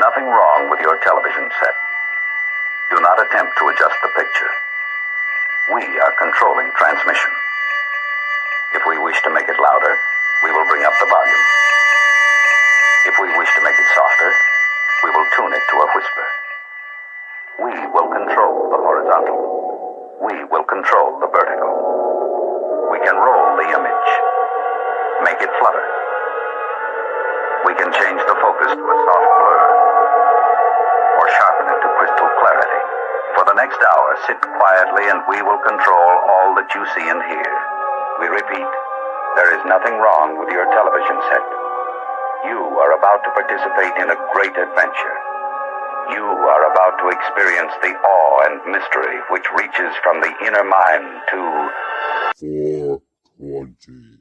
nothing wrong with your television set. Do not attempt to adjust the picture. We are controlling transmission. If we wish to make it louder, we will bring up the volume. If we wish to make it softer, we will tune it to a whisper. We will control the horizontal. We will control the vertical. We can roll the image, make it flutter. We can change the focus to a soft blur, or sharpen it to crystal clarity. For the next hour, sit quietly and we will control all that you see and hear. We repeat, there is nothing wrong with your television set. You are about to participate in a great adventure. You are about to experience the awe and mystery which reaches from the inner mind to 420.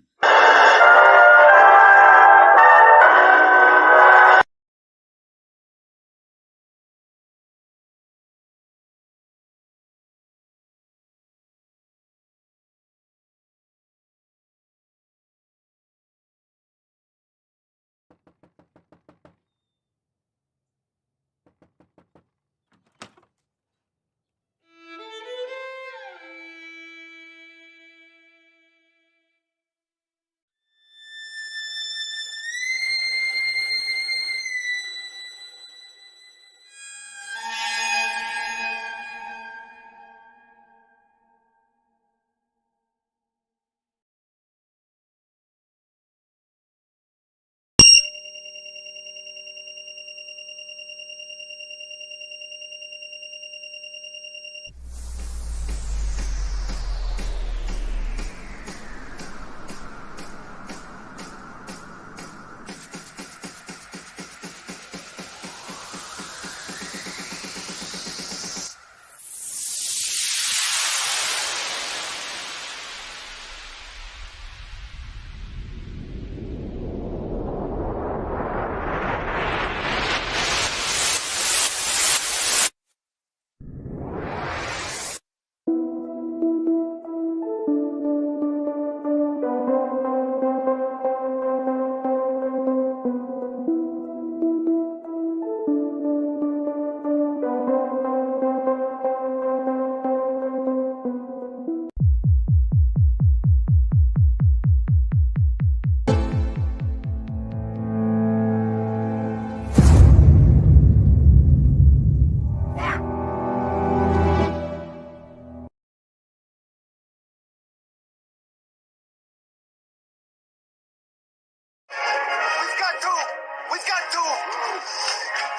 We got to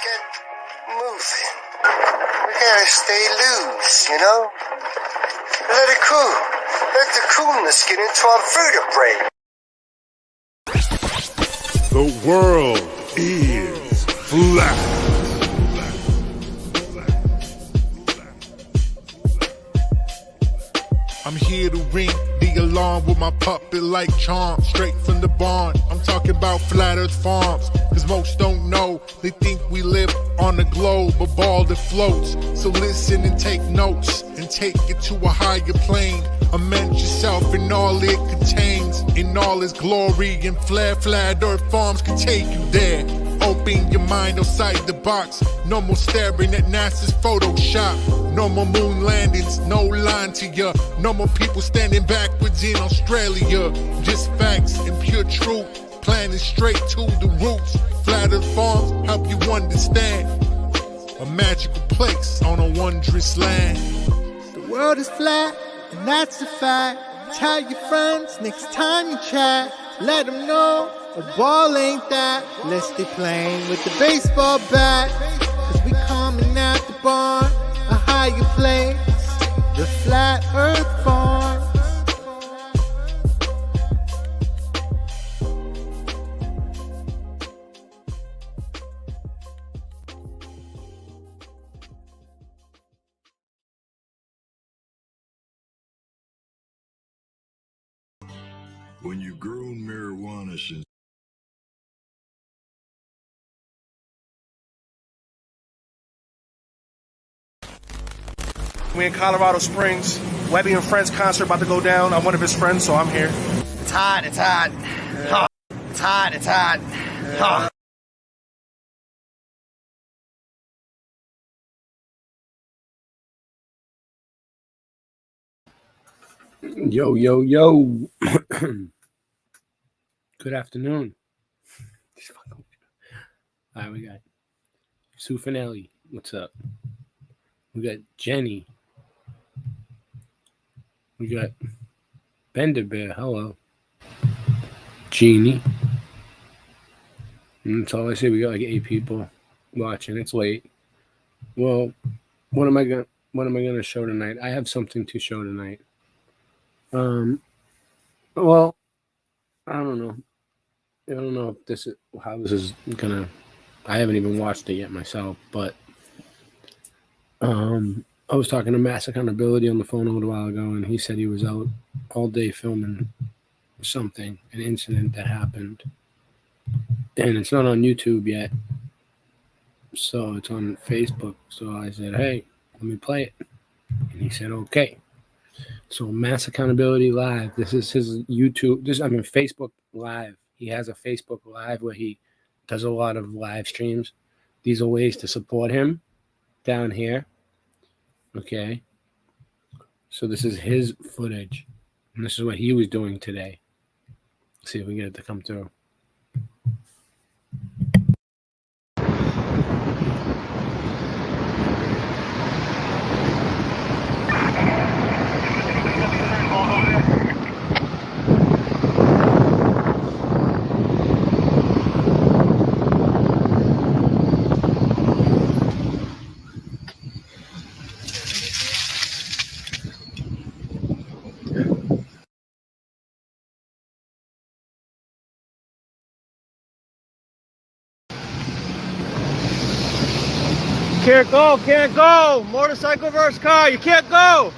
get moving. We gotta stay loose, you know? Let it cool. Let the coolness get into our vertebrae. The world is flat. I'm here to ring the alarm with my puppet-like charm, straight from the barn. I'm talking about Flat Earth Farms, cause most don't know. They think we live on a globe, a ball that floats. So listen and take notes, and take it to a higher plane. Imagine yourself in all it contains, in all its glory, and Flat Earth Farms can take you there. Open your mind outside the box. No more staring at NASA's Photoshop. No more moon landings, no line to ya. No more people standing backwards in Australia. Just facts and pure truth, planning straight to the roots. Flat Earth Farms help you understand. A magical place on a wondrous land. The world is flat, and that's a fact. Tell your friends next time you chat. Let them know a ball ain't that. Let's stay playing with the baseball bat. Cause we coming out the barn, a higher place, the Flat Earth Farm. When you grown marijuana since we in Colorado Springs. Webby and Friends concert about to go down. I'm one of his friends, so I'm here. It's hot, it's hot. It's hot, it's hot. Yo, yo, yo. Good afternoon. All right, we got Suppprt. What's up? We got Jenny. We got Bender Bear. Hello. Genie. And that's all I see. We got like 8 people watching. It's late. Well, what am I gonna show tonight? I have something to show tonight. Well, I don't know. I don't know if this is how this is gonna. I haven't even watched it yet myself, but I was talking to Mass Accountability on the phone a little while ago, and he said he was out all day filming something, an incident that happened, and it's not on YouTube yet, so it's on Facebook. So I said, "Hey, let me play it," and he said, "Okay." So Mass Accountability Live. This is his YouTube. Facebook Live. He has a Facebook Live where he does a lot of live streams. These are ways to support him down here. Okay. So this is his footage. And this is what he was doing today. Let's see if we can get it to come through. Can't go, can't go! Motorcycle versus car, you can't go!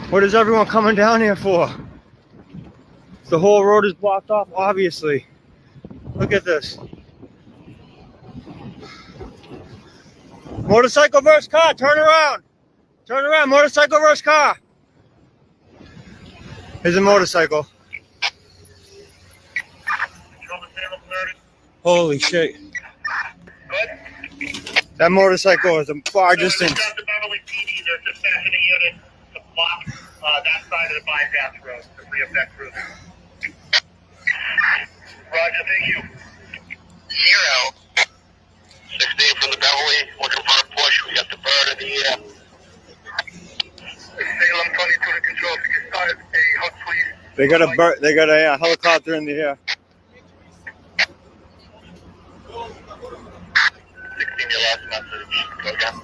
What is everyone coming down here for? The whole road is blocked off, obviously. Look at this. Motorcycle versus car, turn around! Turn around, motorcycle versus car! Here's a motorcycle. Holy shit. That motorcycle is a far distance. That side of the bypass road to free up that cruiser. Roger, thank you. 16 from the Beverly, looking for a push. We got the bird in the air. Salem 22 to control. If you can start a hook, please. They got a helicopter in the air. 16, your last message. Go again.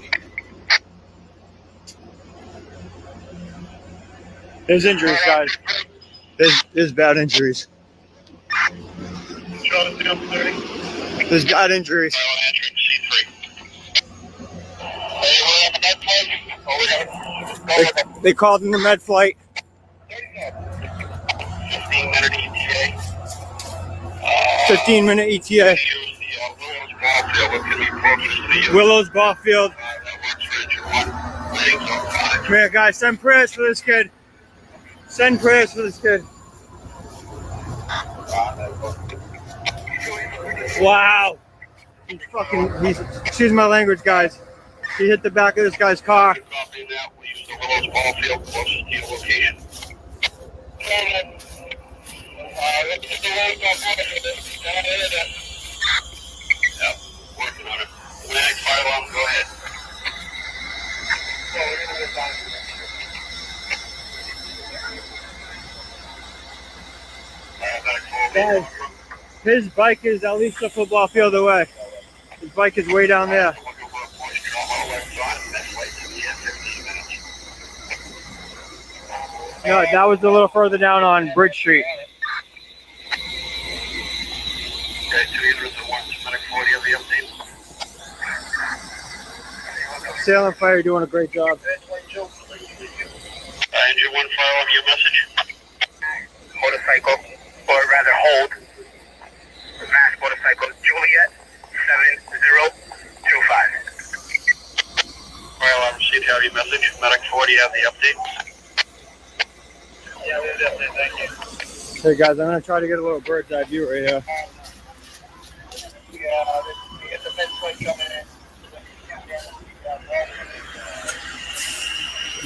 There's injuries, guys. There's bad injuries. There's bad injuries. They called in the med flight. 15-minute ETA. 15-minute ETA. Willows ball field. Come here, guys. Send prayers for this kid. Send prayers for this kid. Wow. Excuse my language, guys. He hit the back of this guy's car. Go ahead. Guys, his bike is at least a football field away. His bike is way down there. No, that was a little further down on Bridge Street. Salem Fire doing a great job. Engine 1 file on your message. Motorcycle, or rather hold. Mass motorcycle, Juliet 7025. Well, I received have your message. Medic 40 have the update. Yeah, we have the update, thank you. Hey guys, I'm gonna try to get a little bird's eye view right here. Yeah, we get the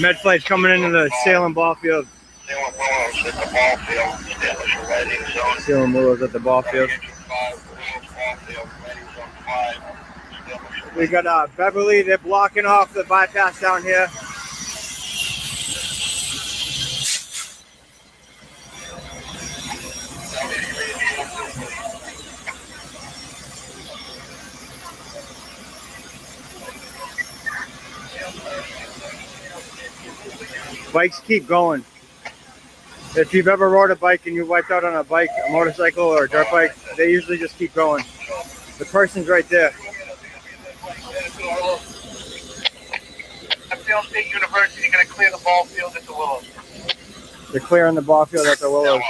Med flight's coming into the Salem ball field. Salem Willows at the ball field. We got Beverly. They're blocking off the bypass down here. Bikes keep going. If you've ever rode a bike and you wiped out on a bike, a motorcycle, or a dirt bike, they usually just keep going. The person's right there. Upstate State University going to clear the ball field at the Willows. They're clearing the ball field at the Willows.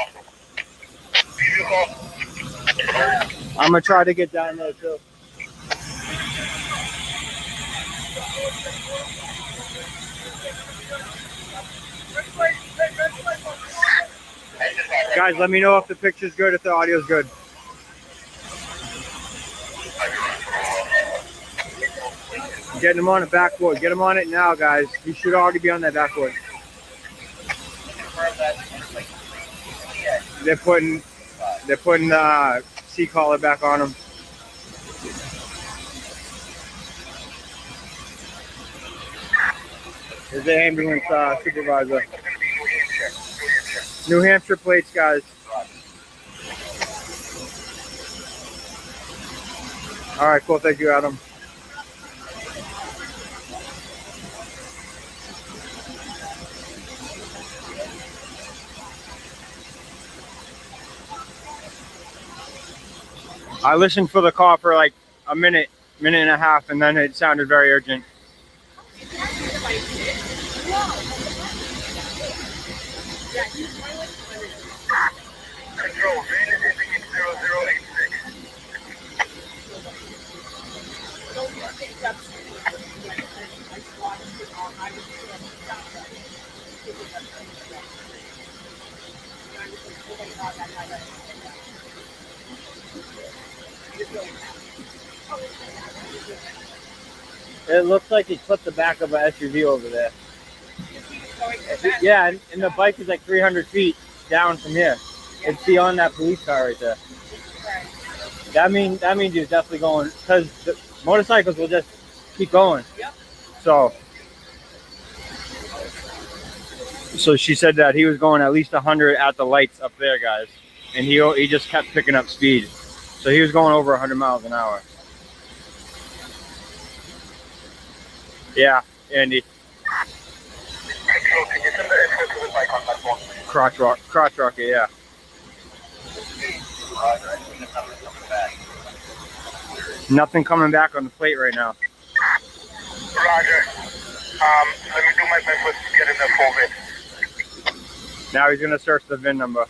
I'm going to try to get down there too. Guys, let me know if the picture's good, if the audio's good. Getting him on the backboard. Get him on it now, guys. He should already be on that backboard. They're putting seat collar back on him. There's the ambulance supervisor. New Hampshire plates, guys. All right, cool. Thank you, Adam. I listened for the call for like a minute and a half, and then it sounded very urgent. Control, Venus ending in 0086. It looks like he clipped the back of an SUV over there. Yeah, and the bike is like 300 feet down from here. It's beyond that police car right there. That means he's definitely going, because the motorcycles will just keep going. So she said that he was going at least 100 at the lights up there, guys, and he just kept picking up speed. So he was going over 100 miles an hour. Yeah, Andy. Crotch rocket, yeah. Nothing coming back on the plate right now. Roger. Let me do my best to get in the full VIN. Now he's gonna search the VIN number.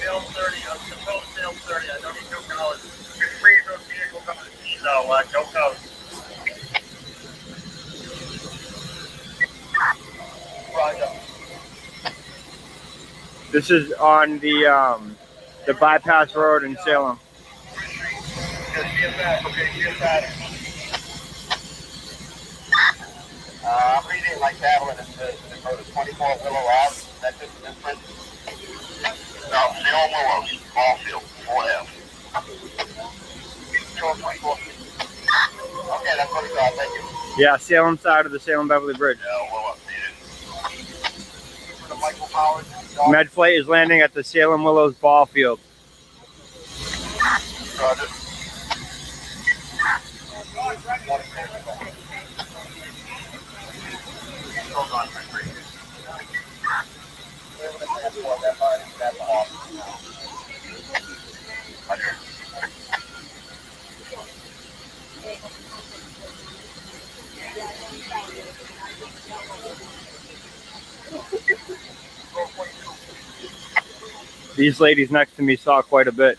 Sale 30, proposed sale 30. I don't need no college. Freeze those vehicles up to the scene, though. No college. Roger. This is on the bypass road in Salem. Just see it back. Okay, see it back. I'm reading it like that when it says the road is 24 Willow Ave. That's just different. No, Salem Willows, ball field, 4F. 24. Okay, that's what it's on. Thank you. Yeah, Salem side of the Salem Beverly Bridge. Yeah, we'll update it. The Michael Powers. Med flight is landing at the Salem Willows ball field. Roger. These ladies next to me saw quite a bit.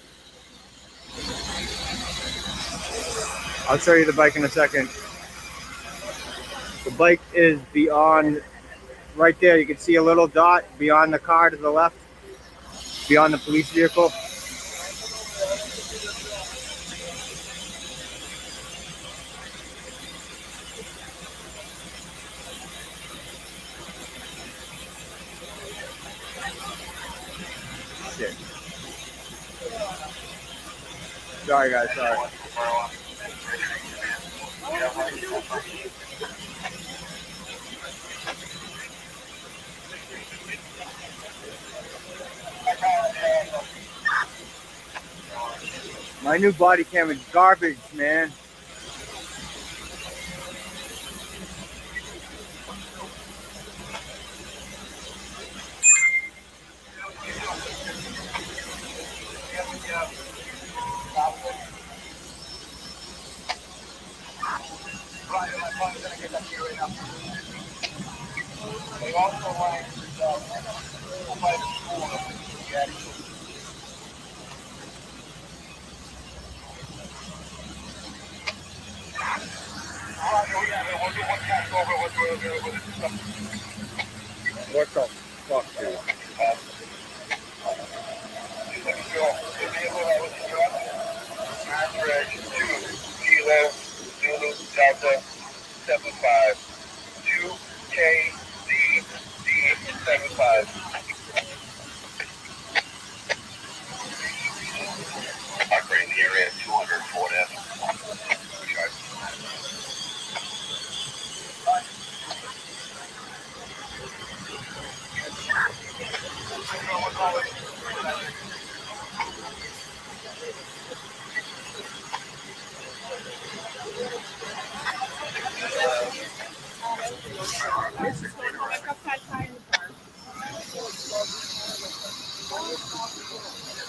I'll show you the bike in a second. The bike is beyond, right there. You can see a little dot beyond the car to the left, beyond the police vehicle. Sorry, guys. Sorry. My new body cam is garbage, man. What the fuck, dude? Kilo Zulu Delta 75 2KZD 75. Operating the area 204 F.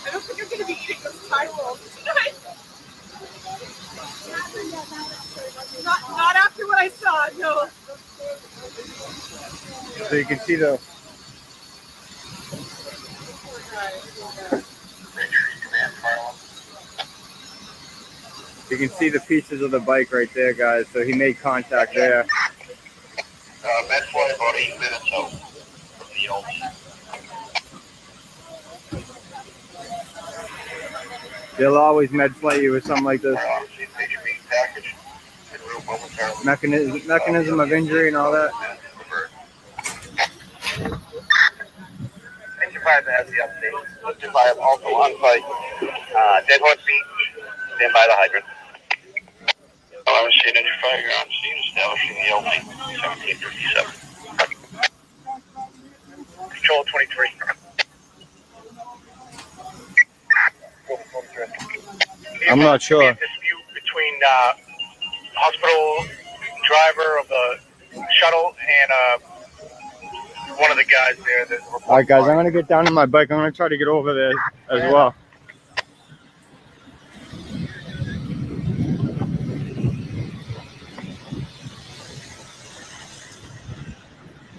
I don't think I'm going to be eating those Thai rolls tonight. Not after what I saw, no. So you can see the. You can see the pieces of the bike right there, guys. So he made contact there. Med flight about 8 minutes out from the old. They'll always med flight you with something like this. Mechanism of injury and all that. 55 has the update. 55 also on site. Dead Horse Beach. Stand by the hydrant. I was sitting in your fireground scene establishing the LT 1757. Control 23. I'm not sure. A dispute between hospital driver of the shuttle and one of the guys there. All right, guys, I'm going to get down on my bike. I'm going to try to get over there as well.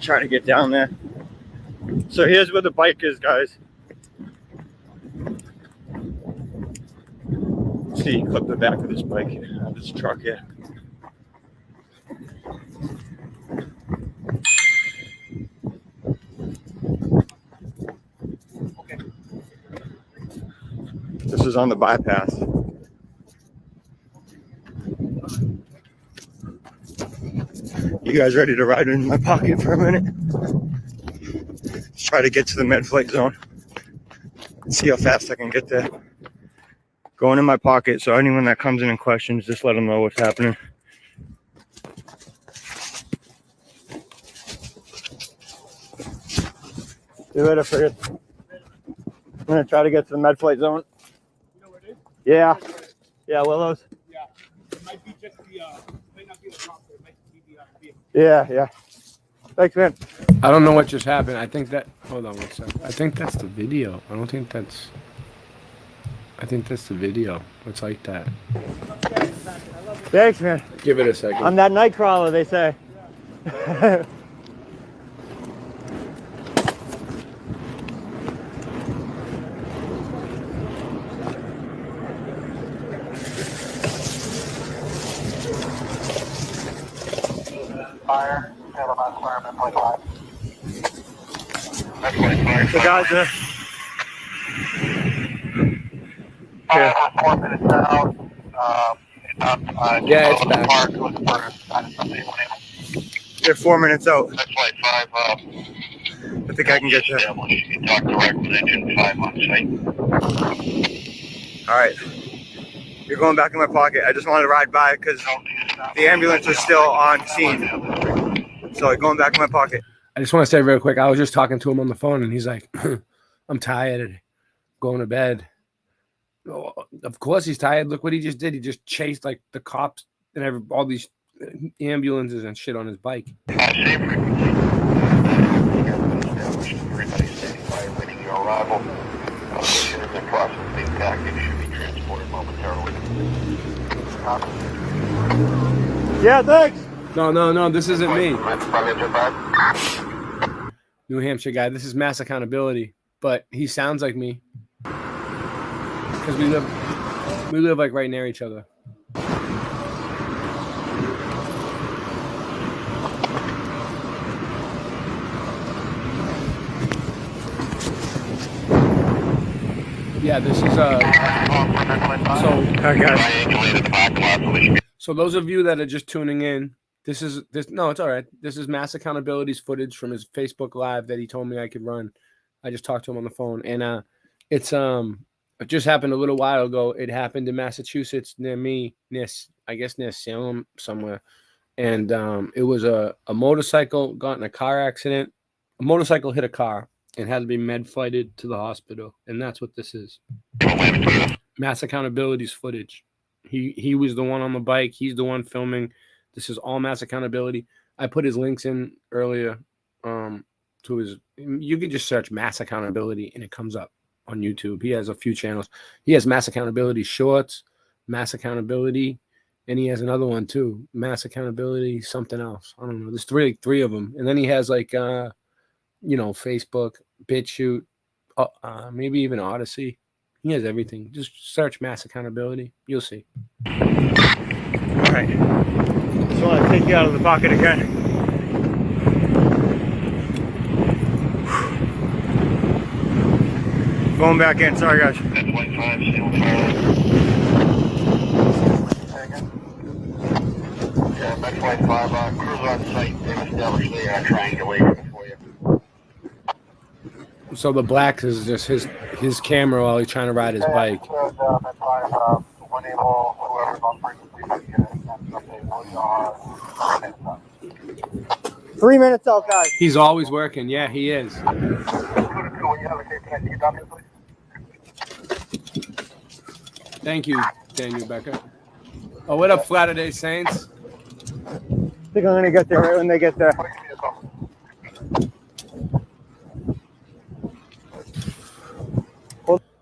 Trying to get down there. So here's where the bike is, guys. See, clip the back of this bike, this truck here. Okay. This is on the bypass. You guys ready to ride in my pocket for a minute? Let's try to get to the med flight zone. See how fast I can get there. Going in my pocket, so anyone that comes in and questions, just let them know what's happening. See you later, Fred. I'm gonna try to get to the med flight zone. You know where it is? Yeah. Yeah, Willows. Yeah. It might be just the, might not be the top, it might be the vehicle. Yeah. Thanks, man. I don't know what just happened. I think that. Hold on one second. I think that's the video. I don't think that's. I think that's the video. It's like that. Thanks, man. Give it a second. I'm that night crawler, they say. Fire. So guys, Fire 4 minutes out. Yeah, it's back. they're 4 minutes out. That's like 5. I think I can get there. You can talk direct with engine 5 on site. All right. You're going back in my pocket. I just wanted to ride by because the ambulance was still on scene. So you're going back in my pocket. I just want to say real quick, I was just talking to him on the phone, and he's like, I'm tired, going to bed. Oh, of course he's tired. Look what he just did. He just chased like the cops and all these ambulances and shit on his bike. Yeah, thanks. No, this isn't me. New Hampshire guy. This is Mass Accountability, but he sounds like me because we live like right near each other. Yeah, this is so those of you that are just tuning in, it's all right. This is Mass Accountability's footage from his Facebook Live that he told me I could run. I just talked to him on the phone, and it just happened a little while ago. It happened in Massachusetts near me, near Salem somewhere, and it was a motorcycle got in a car accident. A motorcycle hit a car and had to be med-flighted to the hospital, and that's what this is. Mass Accountability's footage. He was the one on the bike. He's the one filming. This is all Mass Accountability. I put his links in earlier to his. You can just search Mass Accountability and it comes up on YouTube. He has a few channels. He has Mass Accountability Shorts, Mass Accountability, and he has another one too. Mass Accountability something else. I don't know. There's three of them, and then he has like Facebook, BitChute, maybe even Odyssey. He has everything. Just search Mass Accountability. You'll see. All right. Just want to take you out of the pocket again. Going back in. Sorry, guys. Yeah, Max 5, crews on site. They've established the triangulation for you. So the black is just his camera while he's trying to ride his bike. 3 minutes out, guys. He's always working. Yeah, he is. Thank you, Daniel Becker. Oh, what up, Latter-day Saints? I think I'm going to get there right when they get there.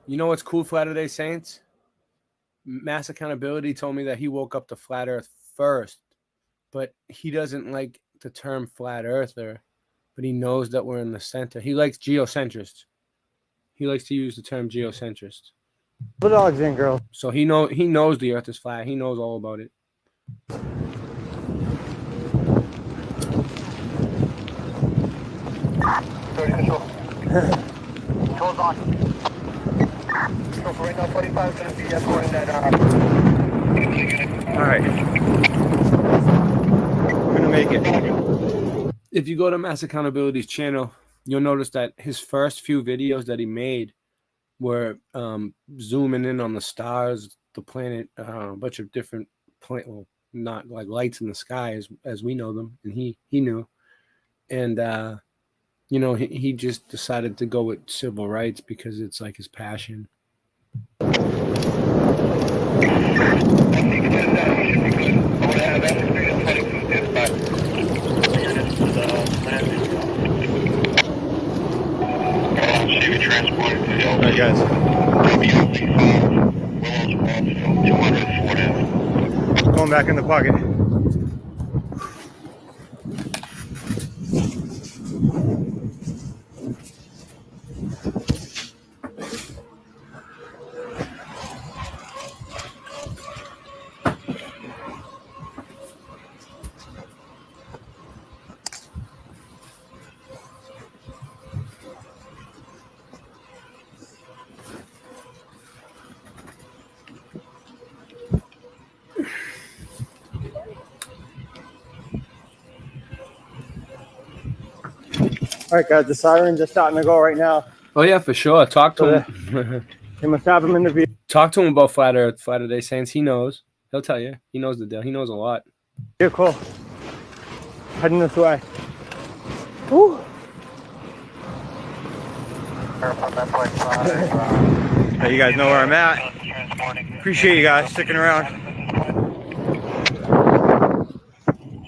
You know what's cool, Latter-day Saints? Mass Accountability told me that he woke up to Flat Earth first, but he doesn't like the term Flat Earther, but he knows that we're in the center. He likes geocentrists. He likes to use the term geocentrist. The dog's in, girl. So he knows the Earth is flat. He knows all about it. Controls on. So for right now, 45 is going to be escorting that. All right. We're going to make it. If you go to Mass Accountability's channel, you'll notice that his first few videos that he made were zooming in on the stars, the planet, a bunch of different not like lights in the sky as we know them, and he knew. And he just decided to go with civil rights because it's like his passion. All right, guys. Going back in the pocket. All right, guys, the sirens are starting to go right now. Oh, yeah, for sure. Talk to him. They must have him in the view. Talk to him about Flat Earth, Flat Earth Day Saints. He knows. He'll tell you. He knows the deal. He knows a lot. You're cool. Heading this way. Woo. Hey, you guys know where I'm at. Appreciate you guys sticking around.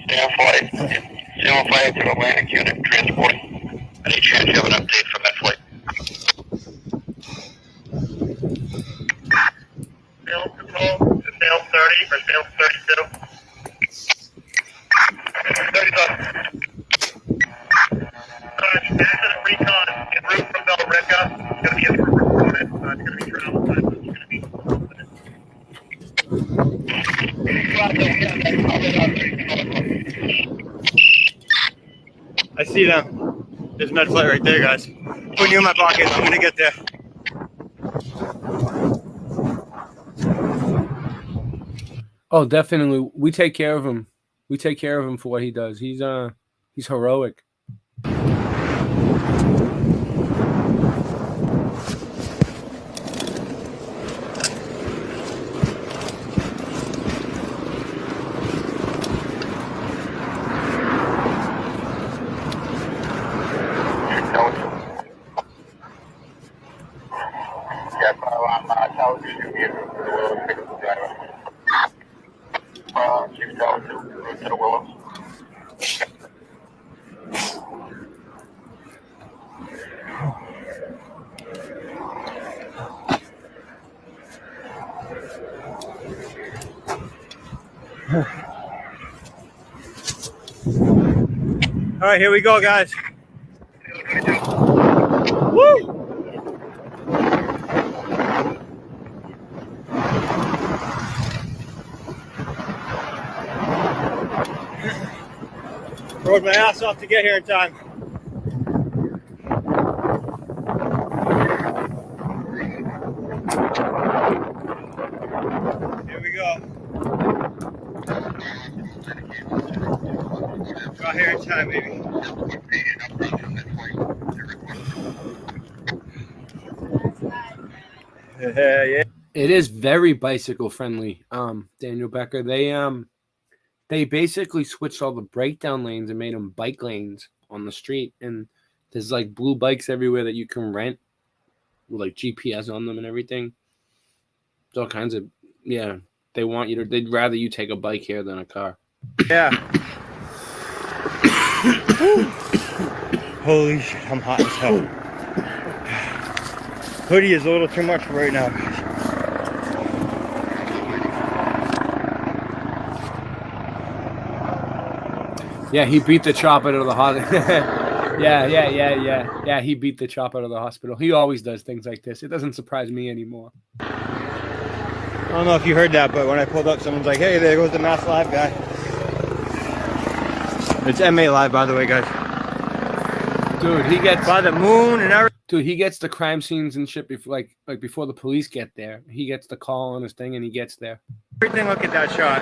Stay on flight. Stay on flight to Atlantic unit transporting. Any chance you have an update from that flight? Sales control to sales 30 or sales 32. 30 bucks. Accident recon en route from Billerica. It's going to be in reported. It's going to be travel time. It's going to be I see them. There's med flight right there, guys. Putting you in my pocket. I'm gonna get there. Oh, definitely. We take care of him. We take care of him for what he does. He's heroic. All right, here we go, guys. Woo! Rode my ass off to get here in time. Here we go. Got here in time, baby. Yeah. It is very bicycle friendly. Daniel Becker. They basically switched all the breakdown lanes and made them bike lanes on the street. And there's like blue bikes everywhere that you can rent with like GPS on them and everything. There's all kinds of, yeah. They'd rather you take a bike here than a car. Yeah. Holy shit, I'm hot as hell. Hoodie is a little too much for right now, guys. Yeah, he beat the chop out of the hospital. Yeah, he beat the chop out of the hospital. He always does things like this. It doesn't surprise me anymore. I don't know if you heard that, but when I pulled up, someone's like, hey, there goes the Mass Live guy. It's MA Live, by the way, guys. Dude, he gets by the moon and everything. Dude, he gets the crime scenes and shit before, like before the police get there. He gets the call on his thing and he gets there. Everything, look at that shot.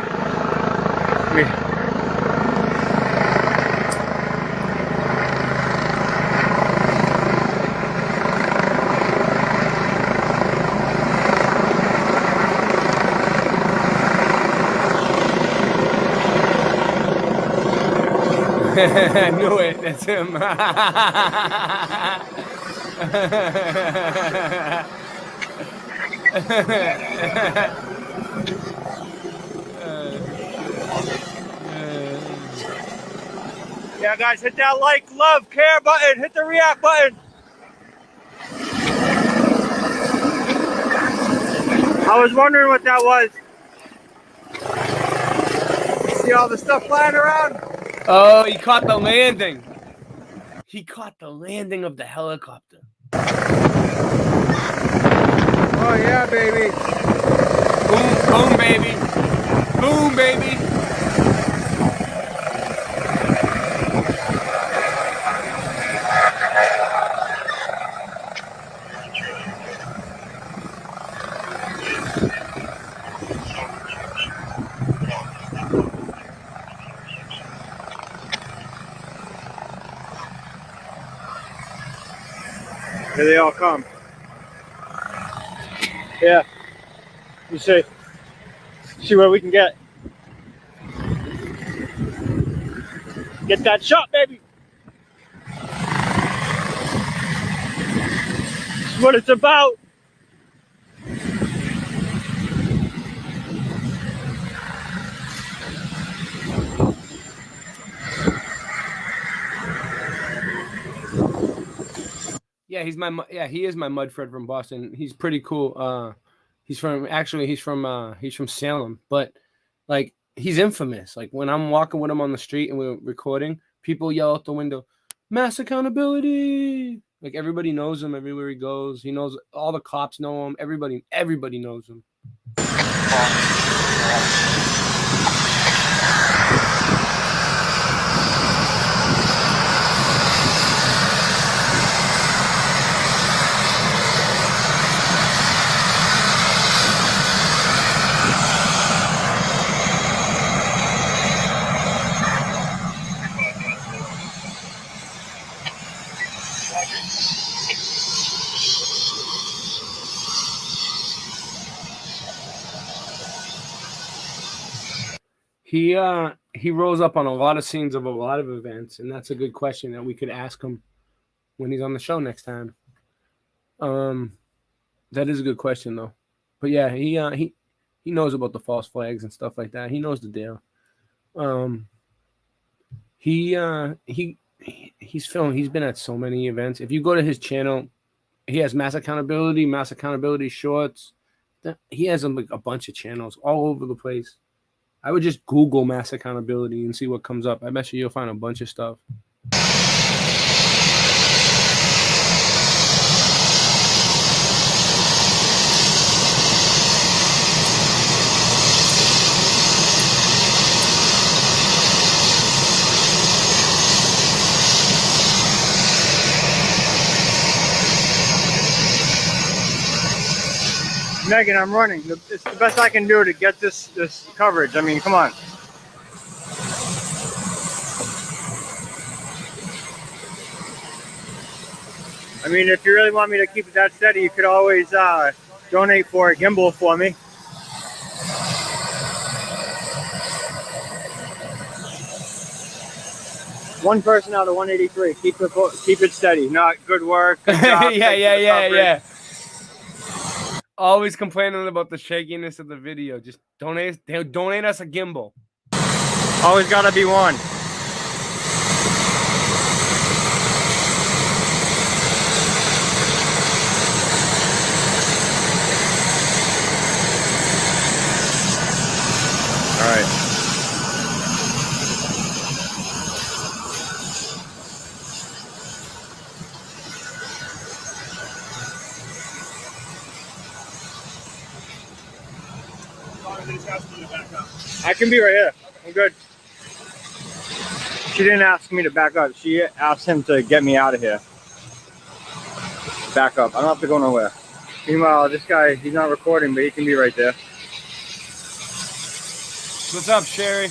I knew it. That's him. Yeah, guys, hit that like, love, care button. Hit the react button. I was wondering what that was. See all the stuff flying around? Oh, he caught the landing. He caught the landing of the helicopter. Oh, yeah, baby. Boom, boom, baby. Boom, baby. Here they all come. Yeah. You see what we can get. Get that shot, baby. That's what it's about. Yeah, he is my mud Fred from Boston. He's pretty cool. He's from Salem, but like he's infamous. Like when I'm walking with him on the street and we're recording, people yell out the window, "Mass accountability!" Like everybody knows him everywhere he goes. He knows all the cops know him. Everybody knows him. He rolls up on a lot of scenes of a lot of events, and that's a good question that we could ask him when he's on the show next time. That is a good question though. But yeah, he knows about the false flags and stuff like that. He knows the deal. He's filmed. He's been at so many events. If you go to his channel, he has Mass Accountability Shorts. He has a bunch of channels all over the place. I would just Google Mass Accountability and see what comes up. I bet you'll find a bunch of stuff. Megan, I'm running. It's the best I can do to get this coverage. I mean, come on. I mean, if you really want me to keep it that steady, you could always donate for a gimbal for me. One person out of 183. Keep it steady. Not good work. Good job. Yeah. Always complaining about the shakiness of the video. Just donate us a gimbal. Always gotta be one. All right. I can be right here. I'm good. She didn't ask me to back up. She asked him to get me out of here. Back up. I don't have to go nowhere. Meanwhile, this guy, he's not recording, but he can be right there. What's up, Sherry?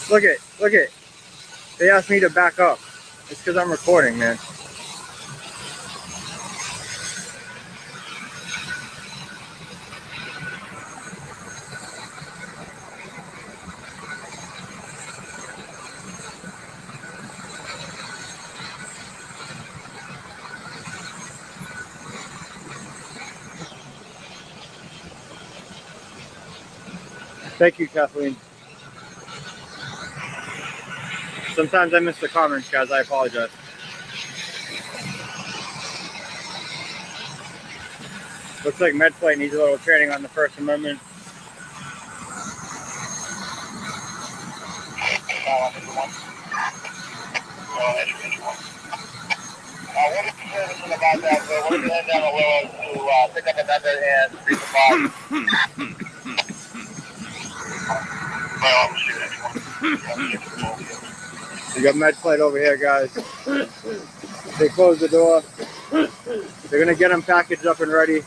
Look it. They asked me to back up. It's because I'm recording, man. Thank you, Kathleen. Sometimes I miss the comments, guys. I apologize. Looks like MedFlight needs a little training on the First Amendment. What is the service about that? We're going to head down the Willows to pick up another and read the box. We got MedFlight over here, guys. They closed the door. They're going to get them packaged up and ready.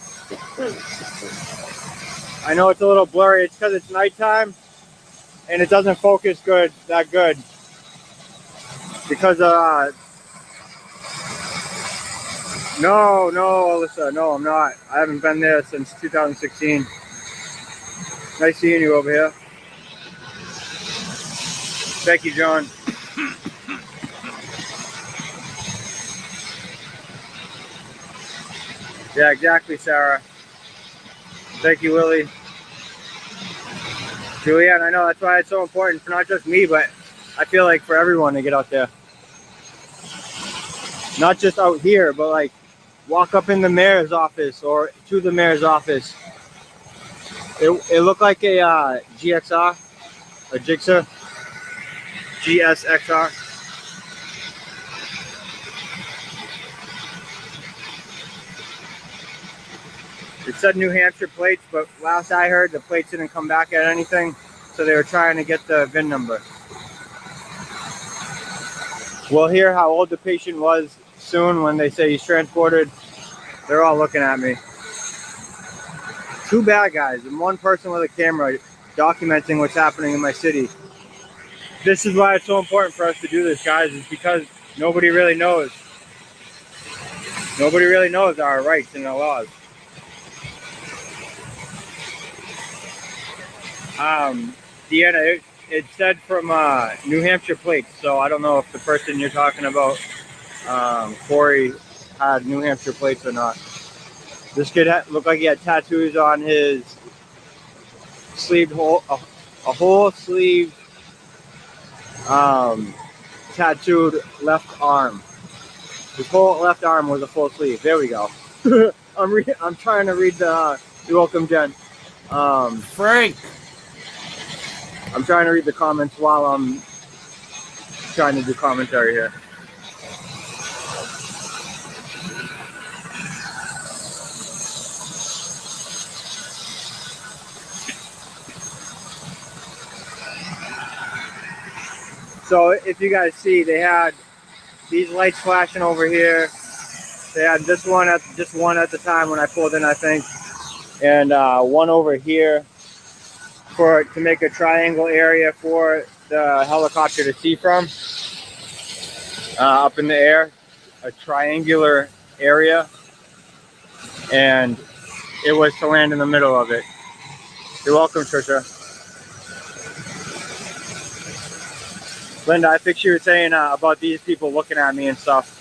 I know it's a little blurry. It's because it's nighttime and it doesn't focus that good. Because No, Alyssa, no, I'm not. I haven't been there since 2016. Nice seeing you over here. Thank you, John. Yeah, exactly, Sarah. Thank you, Willie. Julianne, I know that's why it's so important for not just me, but I feel like for everyone to get out there. Not just out here, but like walk up in the mayor's office or to the mayor's office. It looked like a GXR, a Gixxer, GSXR. It said New Hampshire plates, but last I heard, the plates didn't come back at anything, so they were trying to get the VIN number. We'll hear how old the patient was soon when they say he's transported. They're all looking at me. Two bad guys and one person with a camera documenting what's happening in my city. This is why it's so important for us to do this, guys, is because nobody really knows. Nobody really knows our rights and our laws. Deanna, it said from New Hampshire plates, so I don't know if the person you're talking about, Corey, had New Hampshire plates or not. This kid looked like he had tattoos on his sleeve, a whole sleeve tattooed left arm. His whole left arm was a full sleeve. There we go. I'm trying to read the you're welcome, Jen. Frank. I'm trying to read the comments while I'm trying to do commentary here. So if you guys see, they had these lights flashing over here. They had this one at the time when I pulled in, I think, and one over here to make a triangle area for the helicopter to see from up in the air, a triangular area, and it was to land in the middle of it. You're welcome, Trisha. Linda, I think she was saying about these people looking at me and stuff.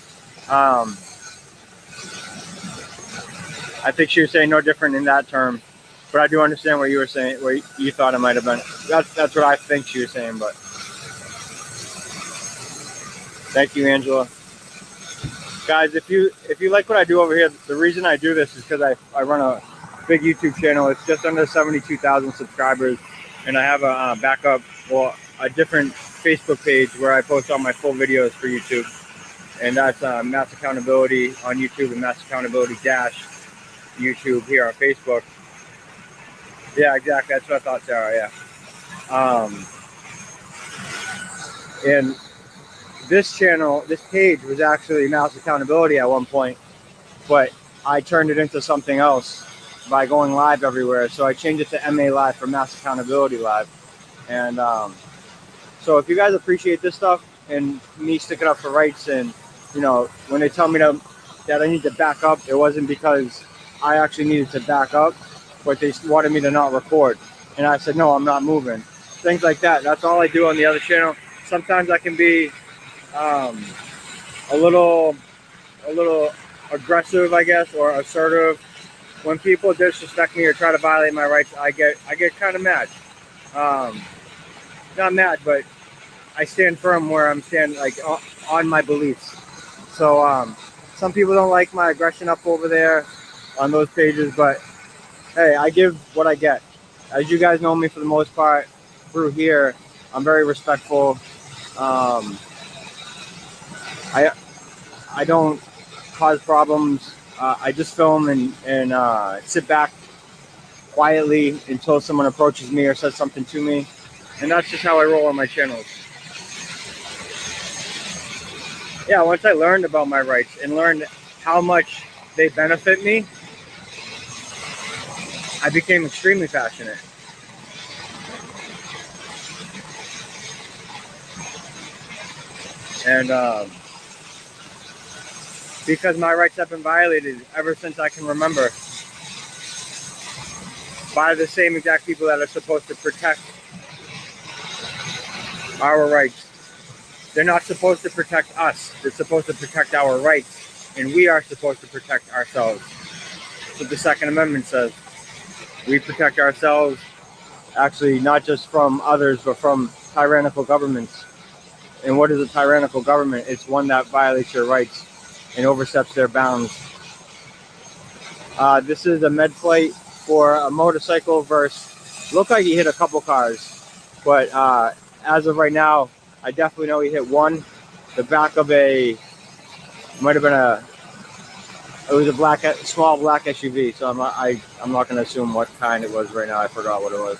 I think she was saying no different in that term. But I do understand what you were saying, what you thought it might have been. That's what I think she was saying, but thank you, Angela. Guys, if you like what I do over here, the reason I do this is because I run a big YouTube channel. It's just under 72,000 subscribers, and I have a backup, well, a different Facebook page where I post all my full videos for YouTube, and that's Mass Accountability on YouTube and Mass Accountability YouTube here on Facebook. Yeah, exactly. That's what I thought, Sarah. Yeah. And this channel, this page was actually Mass Accountability at one point, but I turned it into something else by going live everywhere. So I changed it to MA Live for Mass Accountability Live. And so if you guys appreciate this stuff and me sticking up for rights, and you know, when they tell me that I need to back up, it wasn't because I actually needed to back up, but they wanted me to not record. And I said, no, I'm not moving. Things like that. That's all I do on the other channel. Sometimes I can be a little aggressive, I guess, or assertive. When people disrespect me or try to violate my rights, I get kind of mad. Not mad, but I stand firm where I'm standing, like on my beliefs. So some people don't like my aggression up over there on those pages, but hey, I give what I get. As you guys know me for the most part through here, I'm very respectful. I don't cause problems. I just film and sit back quietly until someone approaches me or says something to me. And that's just how I roll on my channels. Yeah, once I learned about my rights and learned how much they benefit me, I became extremely passionate. And because my rights have been violated ever since I can remember by the same exact people that are supposed to protect our rights. They're not supposed to protect us. They're supposed to protect our rights, and we are supposed to protect ourselves. That's what the Second Amendment says. We protect ourselves, actually, not just from others, but from tyrannical governments. And what is a tyrannical government? It's one that violates your rights and oversteps their bounds. This is a med flight for a motorcycle versus, looked like he hit a couple cars, but as of right now, I definitely know he hit one. The back of might have been it was a small black SUV, so I'm not going to assume what kind it was right now. I forgot what it was.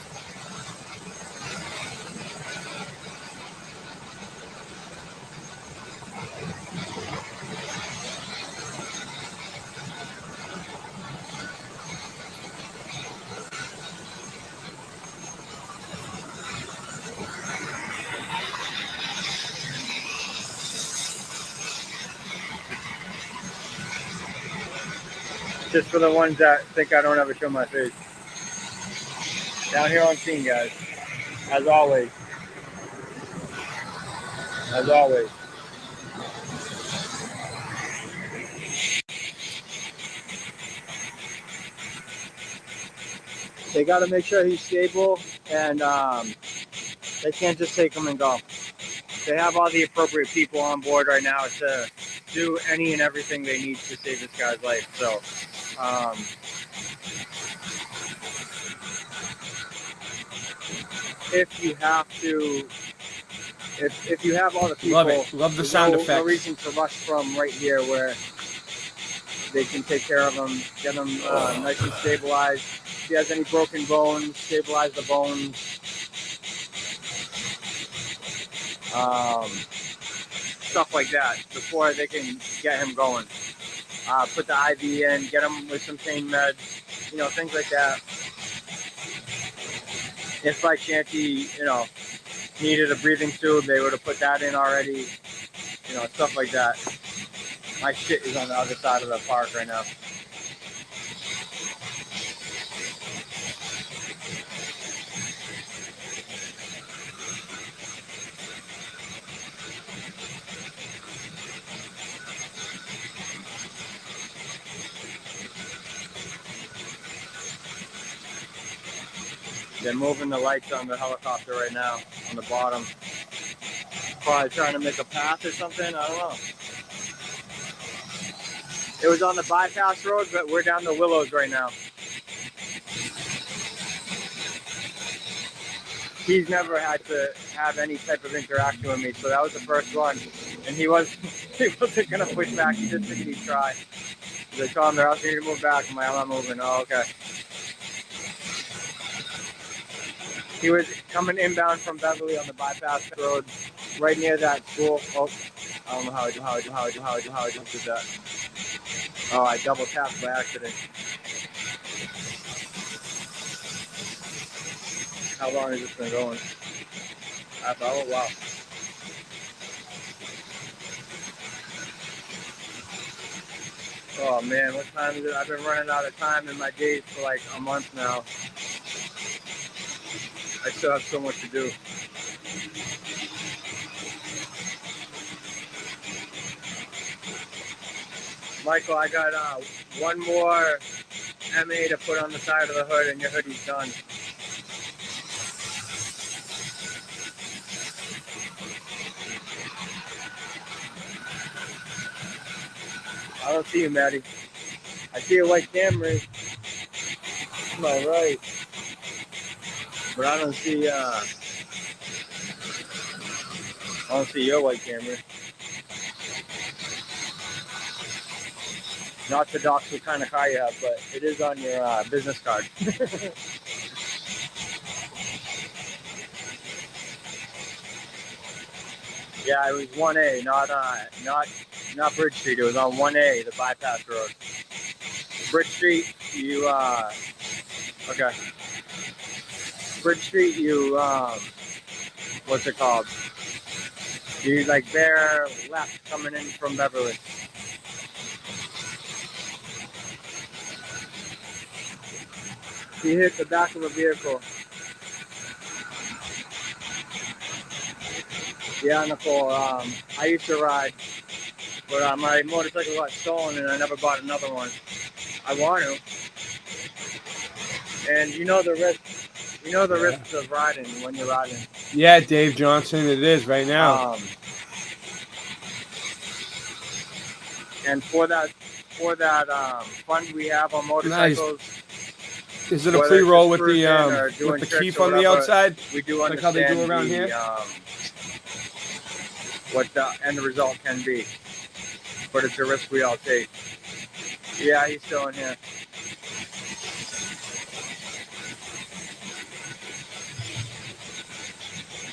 Just for the ones that think I don't ever show my face. Down here on scene, guys. As always. As always. They got to make sure he's stable, and they can't just take him and go. They have all the appropriate people on board right now to do any and everything they need to save this guy's life. So, if you have to, if you have all the people, Love it. Love the sound effects. No reason to rush from right here where they can take care of him, get him nice and stabilized. If he has any broken bones, stabilize the bones. Stuff like that before they can get him going. Put the IV in, get him with some pain meds, things like that. If by chance he, needed a breathing tube, they would have put that in already. Stuff like that. My shit is on the other side of the park right now. They're moving the lights on the helicopter right now, on the bottom. Probably trying to make a path or something, I don't know. It was on the bypass road, but we're down the Willows right now. He's never had to have any type of interaction with me, so that was the first one. And he wasn't gonna push back, he just figured he'd try. They told him they're asking you to move back. I'm like, I'm not moving. Oh, okay. He was coming inbound from Beverly on the bypass road, right near that school. Oh, I don't know how I did that. Oh, I double tapped by accident. How long has this been going? Oh, wow. Oh, man, what time is it? I've been running out of time in my days for like a month now. I still have so much to do. Michael, I got one more MA to put on the side of the hood and your hoodie's done. I don't see you, Maddie. I see a white Camry. To my right. But I don't see your white Camry. Not to dox what kind of car you have, but it is on your business card. Yeah, it was 1A, not Bridge Street. It was on 1A, the bypass road. Bridge Street, you okay. Bridge Street, you what's it called? You like bear left coming in from Beverly. He hit the back of a vehicle. Yeah, Nicole. I used to ride, but my motorcycle got stolen and I never bought another one. I want to. And you know the risk. You know the risks of riding when you're riding. Yeah, Dave Johnson, it is right now. And for that fund we have on motorcycles. Nice. Is it a pre-roll with the keef on the outside? We do like how they do understand around here? What the end result can be, but it's a risk we all take. Yeah, he's still in here.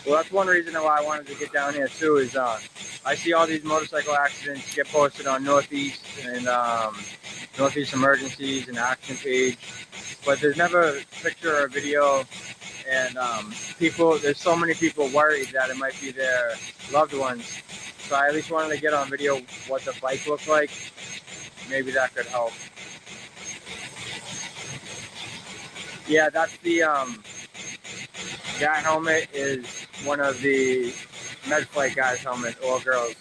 Well, that's one reason why I wanted to get down here too. Is I see all these motorcycle accidents get posted on Northeast and Northeast Emergencies and Action page, but there's never a picture or video. And there's so many people worried that it might be their loved ones. So I at least wanted to get on video what the bike looked like. Maybe that could help. Yeah, that's the that helmet is one of the MedFlight guys' helmets, all girls.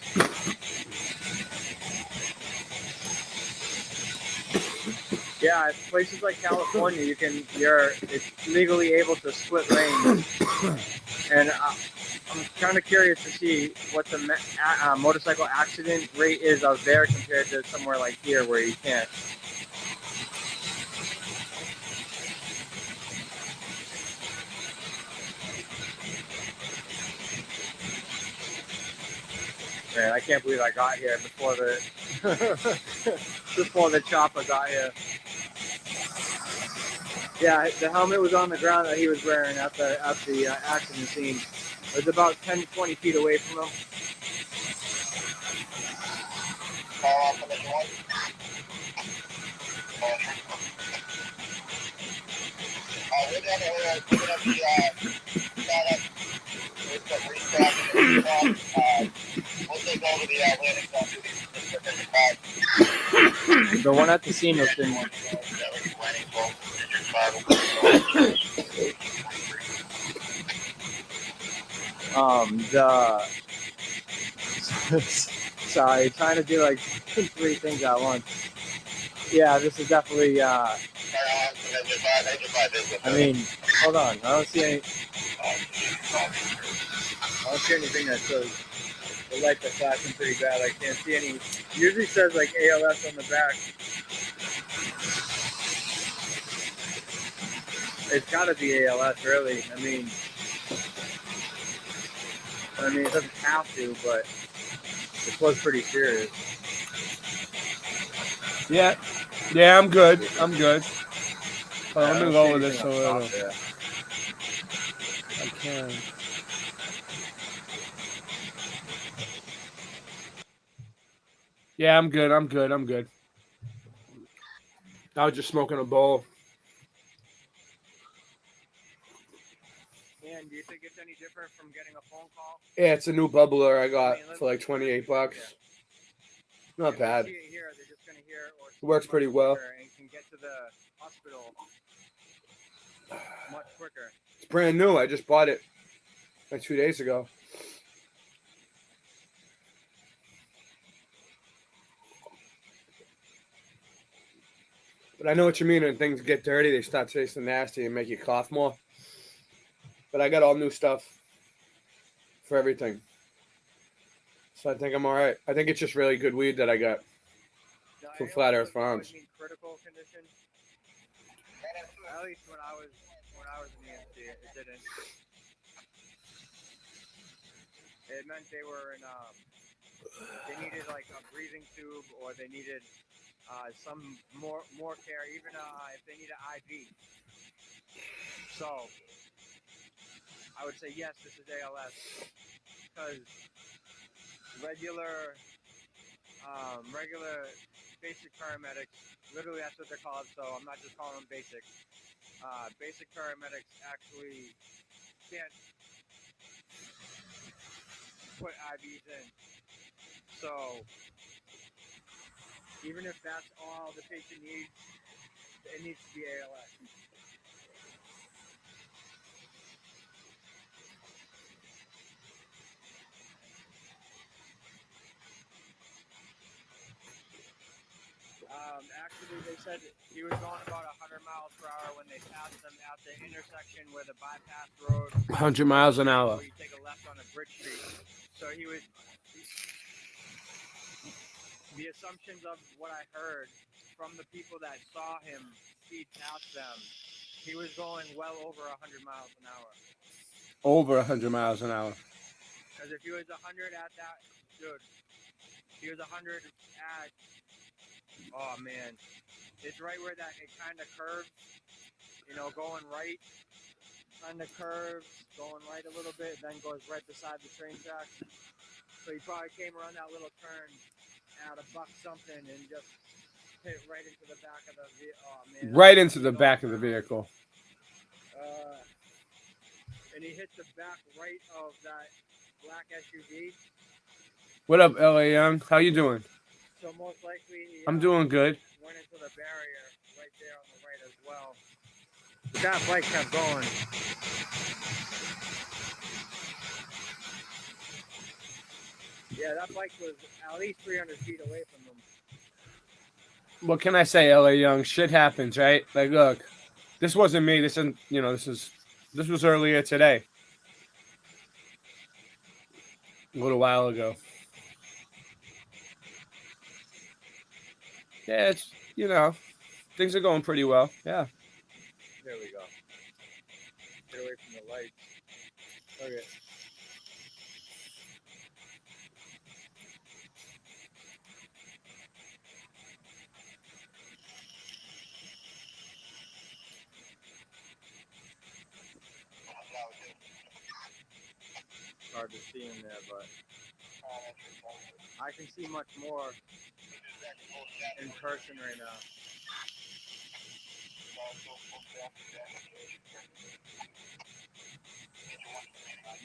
Yeah, places like California, it's legally able to split lanes, and I'm kind of curious to see what the motorcycle accident rate is out there compared to somewhere like here where you can't. Man, I can't believe I got here before the chopper got here. Yeah, the helmet was on the ground that he was wearing at the accident scene. It was about 10 to 20 feet away from him. The one at the scene was in one. Sorry, trying to do like 3 things at once. Yeah, this is definitely. I mean, hold on. I don't see anything that says the lights are flashing pretty bad. I can't see any. Usually says like ALS on the back. It's got to be ALS, really. I mean, it doesn't have to, but it was pretty serious. Yeah, I'm good. I'm gonna lower this a little. I can. Yeah, I'm good. I was just smoking a bowl. And do you think it's any different from getting a phone call? Yeah, it's a new bubbler I got for like $28. Yeah. Not bad. See it here, they're just gonna hear it works pretty well. And can get to the hospital much quicker. It's brand new. I just bought it like 2 days ago. But I know what you mean. When things get dirty, they start tasting nasty and make you cough more. But I got all new stuff for everything. So I think I'm all right. I think it's just really good weed that I got from Flat Earth Farms. Critical condition. At least when I was in the EMC, it didn't. It meant they were in. They needed like a breathing tube, or they needed some more care, even if they need an IV. So I would say yes, this is ALS, because regular basic paramedics, literally that's what they're called. So I'm not just calling them basic. Basic paramedics actually can't put IVs in. So even if that's all the patient needs, it needs to be ALS. Actually, they said he was going about 100 miles per hour when they passed him at the intersection where the bypass road. 100 miles an hour. Where you take a left on a bridge street. So he was. The assumptions of what I heard from the people that saw him speed past them, he was going well over 100 miles an hour. Over 100 miles an hour. Because if he was 100 at that, dude, he was 100 at. Oh man, it's right where that it kind of curves. You know, going right, kind of curves, going right a little bit, then goes right beside the train tracks. So he probably came around that little turn at a buck something and just hit right into the back of the vehicle. Oh man! Right into the back of the vehicle. And he hit the back right of that black SUV. What up, LA Young? How you doing? So most likely he, I'm doing good. Went into the barrier right there on the right as well. But that bike kept going. Yeah, that bike was at least 300 feet away from him. What can I say, LA Young? Shit happens, right? Like, look, this wasn't me. This isn't, you know, this was earlier today. A little while ago. Yeah, it's, you know, things are going pretty well. Yeah. There we go. Get away from the lights. Okay. Hard to see in there, but I can see much more in person right now.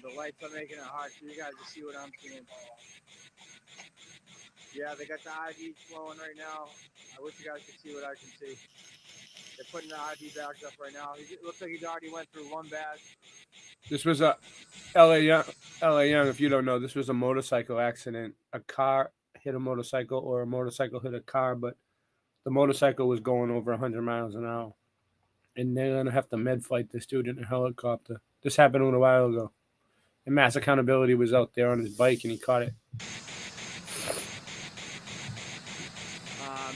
The lights are making it hard for you guys to see what I'm seeing. Yeah, they got the IVs flowing right now. I wish you guys could see what I can see. They're putting the IV bags up right now. It looks like he's already went through one bag. This was a LA Young, if you don't know, this was a motorcycle accident. A car hit a motorcycle or a motorcycle hit a car, but the motorcycle was going over 100 miles an hour. And they're going to have to med flight this dude in a helicopter. This happened a little while ago. And Mass Accountability was out there on his bike and he caught it.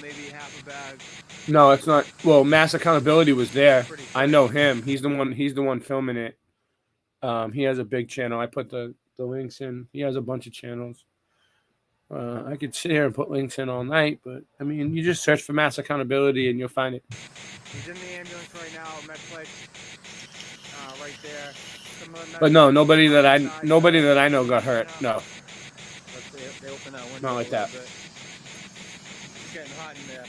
Maybe half a bag. No, it's not. Well, Mass Accountability was there. I know him. He's the one filming it. He has a big channel. I put the links in. He has a bunch of channels. I could sit here and put links in all night, but I mean, you just search for Mass Accountability and you'll find it. He's in the ambulance right now. Medflex, right there. But no, nobody that I know got hurt. No. They open that window. Not like that. It's getting hot in there.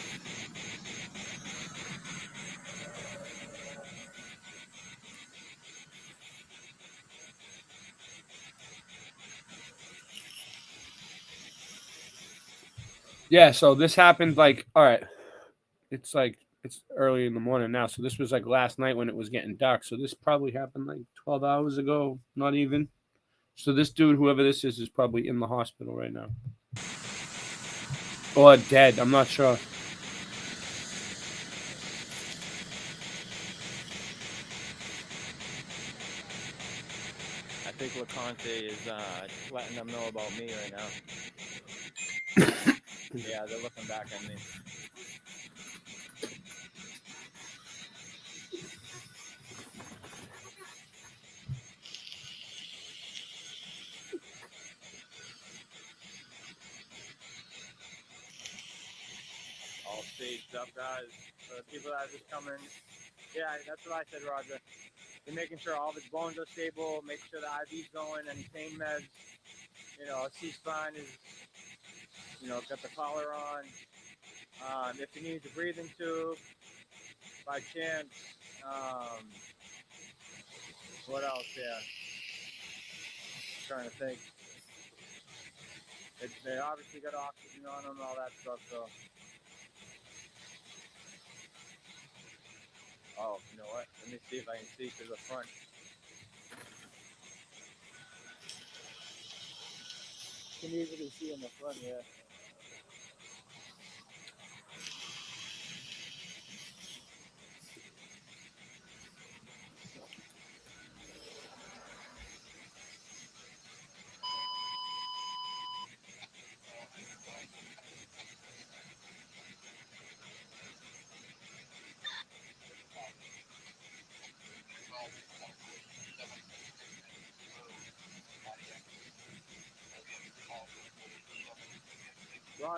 Yeah, so this happened all right. It's early in the morning now. So this was last night when it was getting dark. So this probably happened 12 hours ago, not even. So this dude, whoever this is probably in the hospital right now. Or dead, I'm not sure. I think LeConte is letting them know about me right now. Yeah, they're looking back at me. All staged up, guys. For the people that are just coming. Yeah, that's what I said, Roger. They're making sure all of his bones are stable, making sure the IV's going, any pain meds. C-spine is, got the collar on. If he needs a breathing tube, by chance. What else? Yeah. Trying to think. They obviously got oxygen on them and all that stuff, so. Oh, you know what? Let me see if I can see through the front. You can easily see in the front, yeah.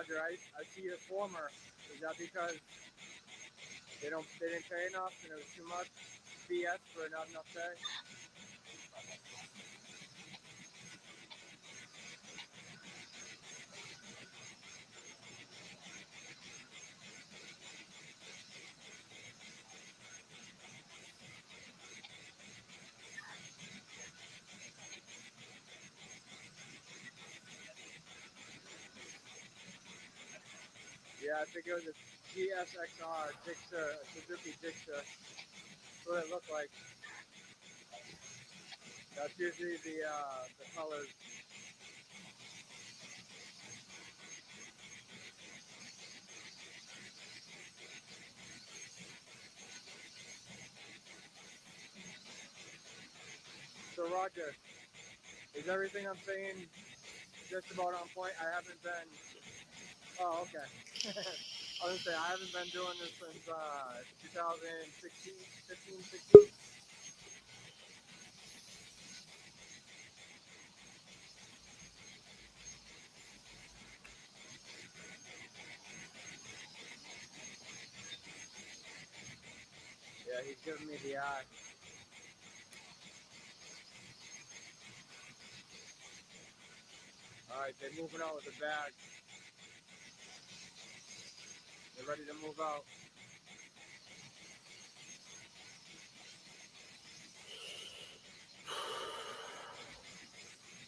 Roger, I see your former. Is that because they didn't pay enough and it was too much BS for not enough pay? Yeah, I think it was a GSXR Gixxer, Suzuki Gixxer. That's what it looked like. That's usually the colors. So Roger, is everything I'm saying just about on point? I haven't been. Oh, okay. I was gonna say I haven't been doing this since 2016, 15, 16. Yeah, he's giving me the eye. All right, they're moving out with the bag. They're ready to move out.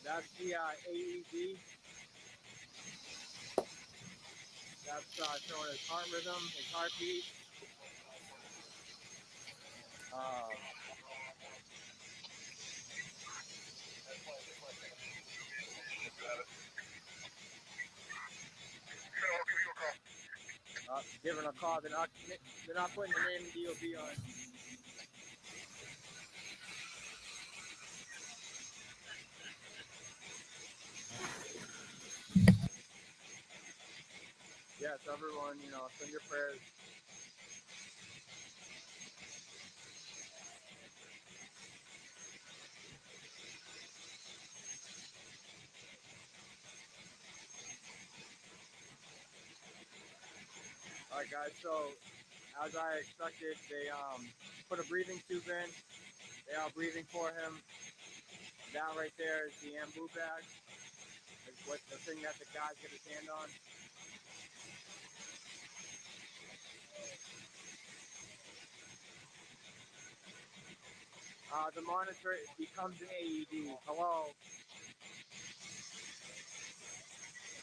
That's the AED. That's showing his heart rhythm, his heartbeat. Giving a call. They're not putting the name of DOB on. Yes, everyone, send your prayers. All right, guys. So, as I expected, they put a breathing tube in. They are breathing for him. That right there is the ambu bag. What the thing that the guy's got his hand on. The monitor becomes an AED. Hello.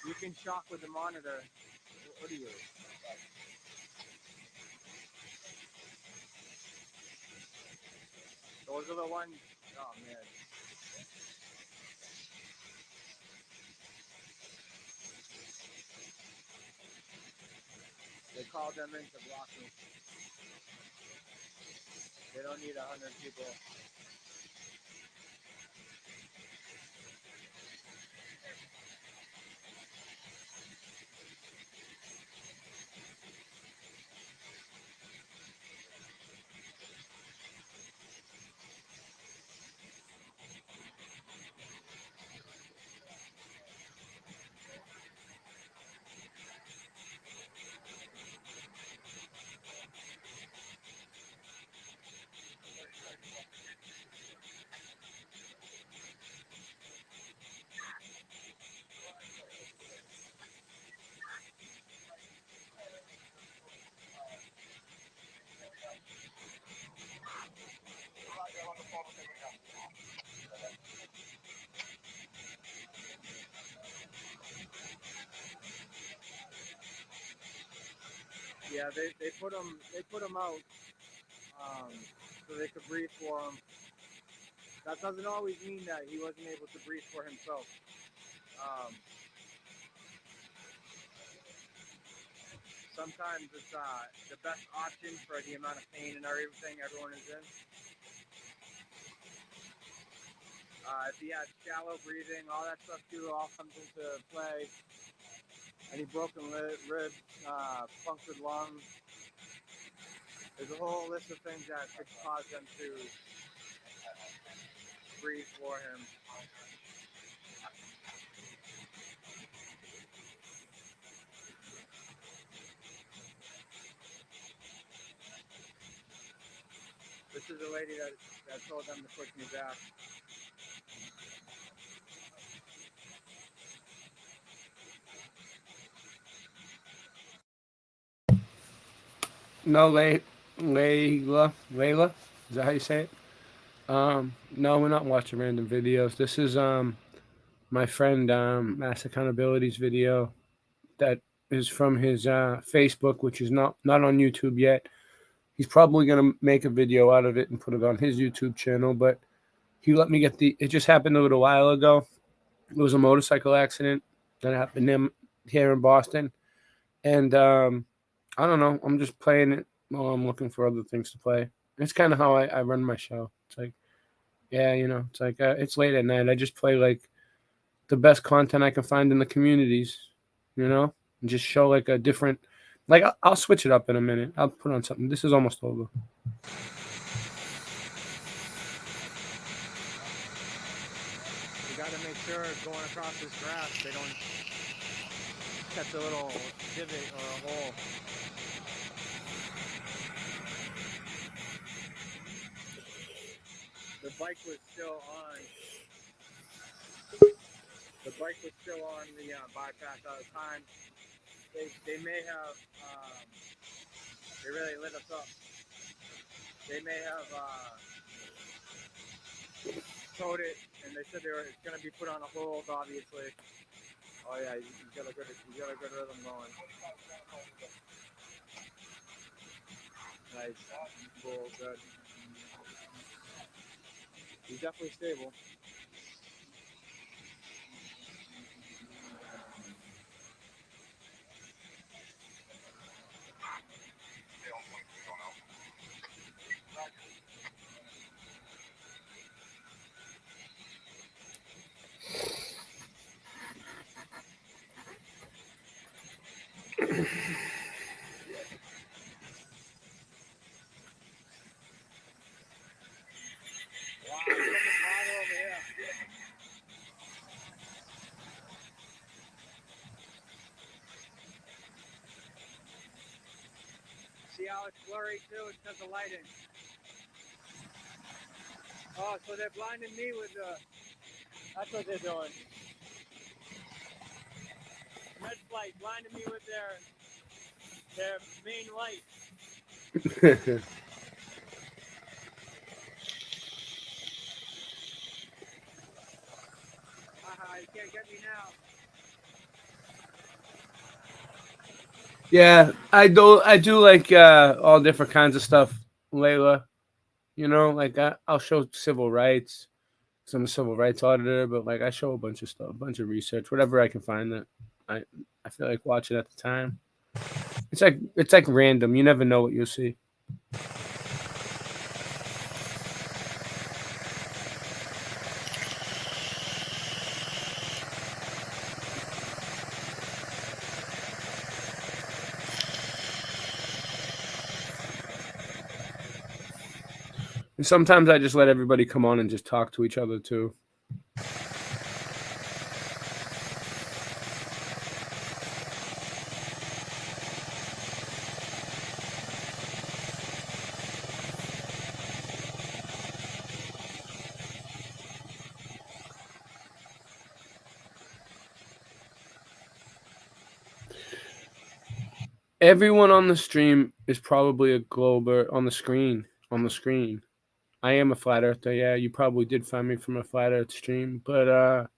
You can shock with the monitor. What are you? Those are the ones. Oh man. They called them in to block me. They don't need 100 people. Yeah, they put him out so they could breathe for him. That doesn't always mean that he wasn't able to breathe for himself. Sometimes it's the best option for the amount of pain and everything everyone is in. If he has shallow breathing, all that stuff too all comes into play. Any broken ribs, punctured lungs. There's a whole list of things that could cause them to breathe for him. This is the lady that told them to push me back. No, Layla, is that how you say it? No, we're not watching random videos. This is my friend Mass Accountability's video that is from his Facebook, which is not on YouTube yet. He's probably gonna make a video out of it and put it on his YouTube channel, but he let me get it just happened a little while ago. It was a motorcycle accident that happened here in Boston. And I don't know. I'm just playing it while I'm looking for other things to play. It's kind of how I run my show. It's like, yeah, it's like it's late at night. I just play like the best content I can find in the communities, and just show like a different. Like I'll switch it up in a minute. I'll put on something. This is almost over. You got to make sure going across this grass, they don't catch a little divot or a hole. The bike was still on. The bike was still on the bypass at the time. They may have. They really lit us up. They may have towed it, and they said it's going to be put on a hold, obviously. Oh yeah, you got a good rhythm going. Nice, cool, good. He's definitely stable. See how it's blurry too? It's because of lighting. Oh, so they're blinding me with that's what they're doing. Red flight blinding me with their main light. You can't get me now. Yeah, I do like all different kinds of stuff, Layla. Like I'll show civil rights. I'm a civil rights auditor, but like I show a bunch of stuff, a bunch of research, whatever I can find that I feel like watching at the time. It's like random. You never know what you'll see. And sometimes I just let everybody come on and just talk to each other too. Everyone on the stream is probably a glober on the screen. I am a flat earther. Yeah, you probably did find me from a flat earth stream, but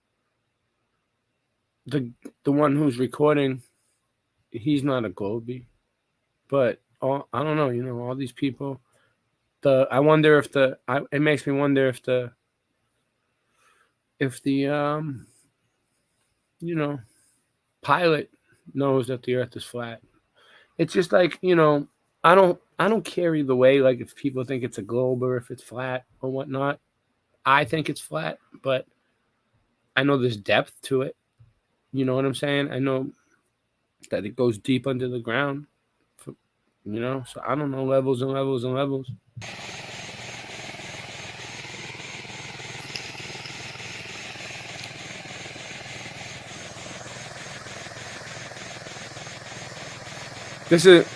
the one who's recording, he's not a globie. But I don't know. All these people. I wonder if it makes me wonder if the pilot knows that the Earth is flat. It's just like I don't care either way. Like if people think it's a globe or if it's flat or whatnot, I think it's flat, but I know there's depth to it. You know what I'm saying? I know that it goes deep under the ground. So I don't know, levels and levels and levels. This is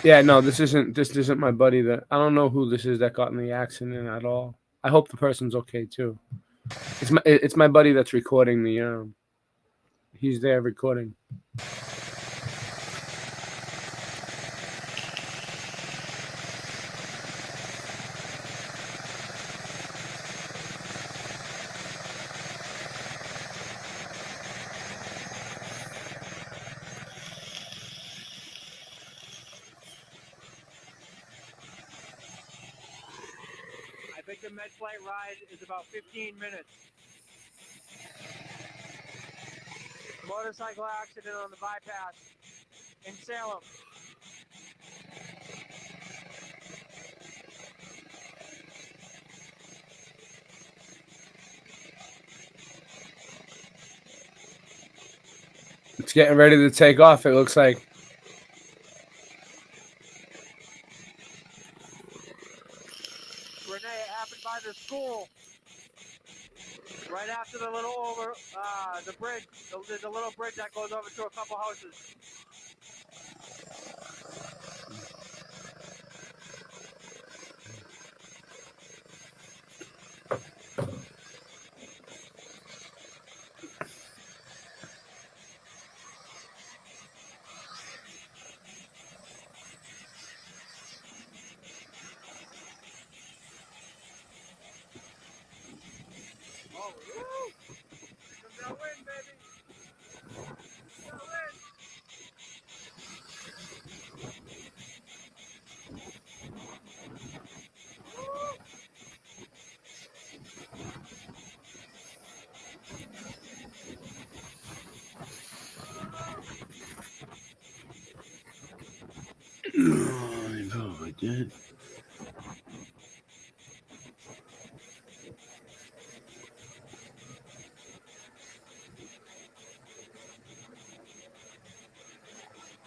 Yeah, no, this isn't my buddy. That I don't know who this is that got in the accident at all. I hope the person's okay too. It's my buddy that's recording the he's there recording. I think the med flight ride is about 15 minutes. Motorcycle accident on the bypass in Salem. It's getting ready to take off. It looks like. Renee, it happened by the school. Right after the little the bridge. There's a little bridge that goes over to a couple houses. Oh, woo! Here comes that wind, baby. That wind. Oh, I did.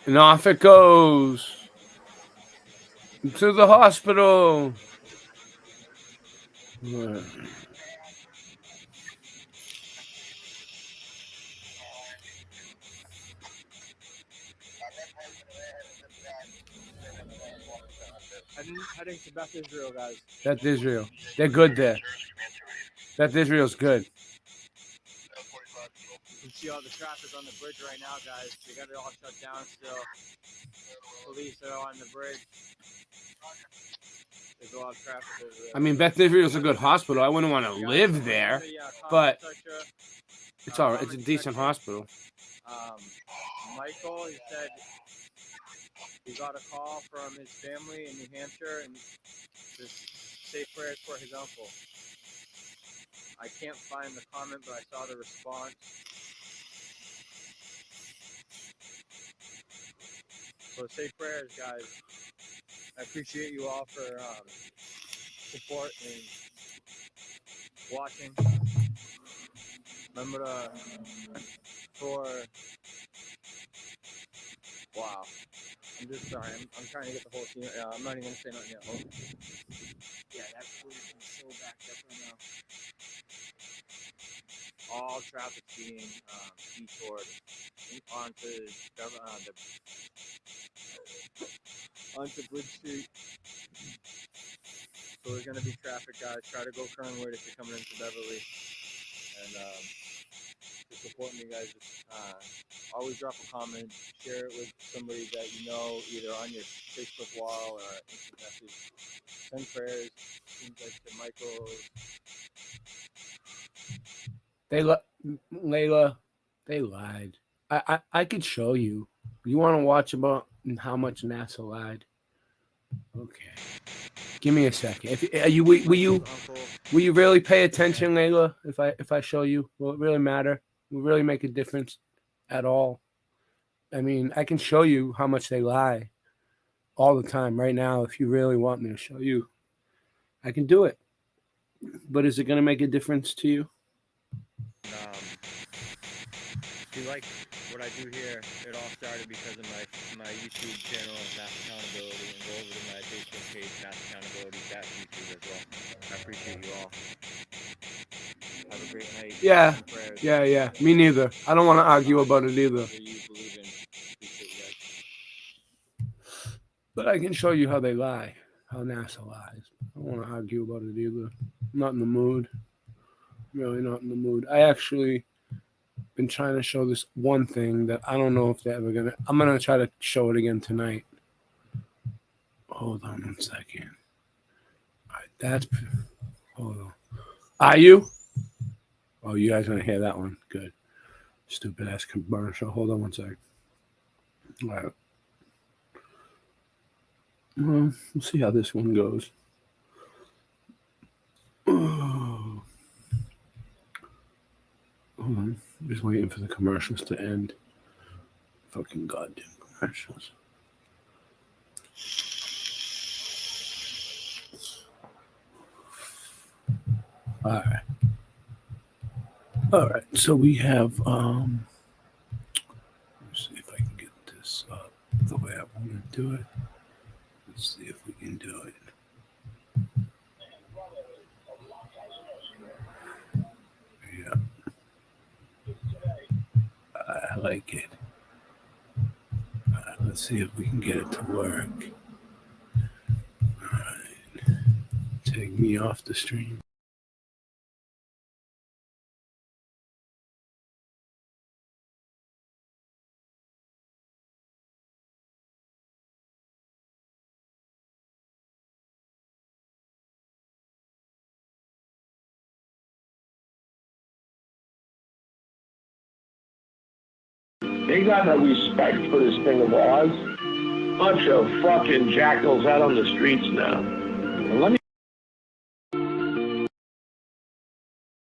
And off it goes to the hospital. Heading to Beth Israel, guys. Beth Israel. They're good there. Beth Israel's good. You can see all the traffic on the bridge right now, guys. They got it all shut down still. Police are on the bridge. There's a lot of traffic over there. I mean, Beth Israel's a good hospital. I wouldn't want to live there, but it's all right. It's a decent hospital. Michael, he said he got a call from his family in New Hampshire and just say prayers for his uncle. I can't find the comment, but I saw the response. So say prayers, guys. I appreciate you all for support and watching. Remember wow. I'm just sorry. I'm trying to get the whole team. I'm not even going to say nothing yet. Oh. Yeah, that police is so backed up right now. All traffic being detoured onto Bridge Street. So there's going to be traffic, guys. Try to go Kernwood if you're coming into Beverly. And to support me, guys, always drop a comment, share it with somebody that you know, either on your Facebook wall or instant message. Send prayers. Seems like to Michael. Layla, they lied. I could show you. You want to watch about how much NASA lied? Okay. Give me a second. Will you really pay attention, Layla? If I show you, will it really matter? Will it really make a difference at all? I mean, I can show you how much they lie all the time right now. If you really want me to show you, I can do it. But is it going to make a difference to you? If you like what I do here, it all started because of my YouTube channel, Mass Accountability, and go over to my Facebook page, Mass Accountability, that's YouTube as well. I appreciate you all. Have a great night. Yeah. Me neither. I don't want to argue about it either. You believe in. Appreciate you guys. But I can show you how they lie, how NASA lies. I don't want to argue about it either. I'm not in the mood. Really not in the mood. I actually been trying to show this one thing that I don't know if they're ever gonna. I'm gonna try to show it again tonight. Hold on 1 second. All right, that's. Hold on. Are you? Oh, you guys gonna hear that one? Good. Stupid ass commercial. Hold on 1 second. All right. Well, we'll see how this one goes. Oh. Hold on. I'm just waiting for the commercials to end. Fucking goddamn commercials. Alright. Alright, so we have let's see if I can get this up the way I want to do it. Let's see if we can do it. Yeah. I like it. Let's see if we can get it to work. Alright. Take me off the stream. They got no respect for this thing of ours. Bunch of fucking jackals out on the streets now. And let me.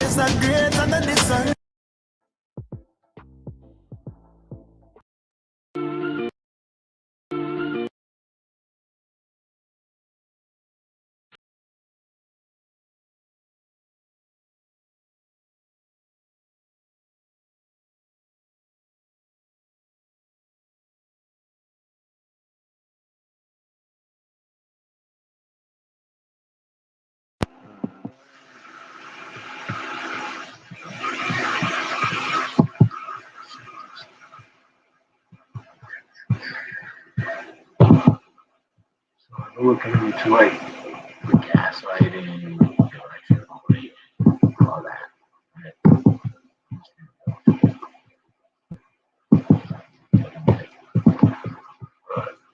It's not great under the sun. We're looking into like the gaslighting, electrical light, all that.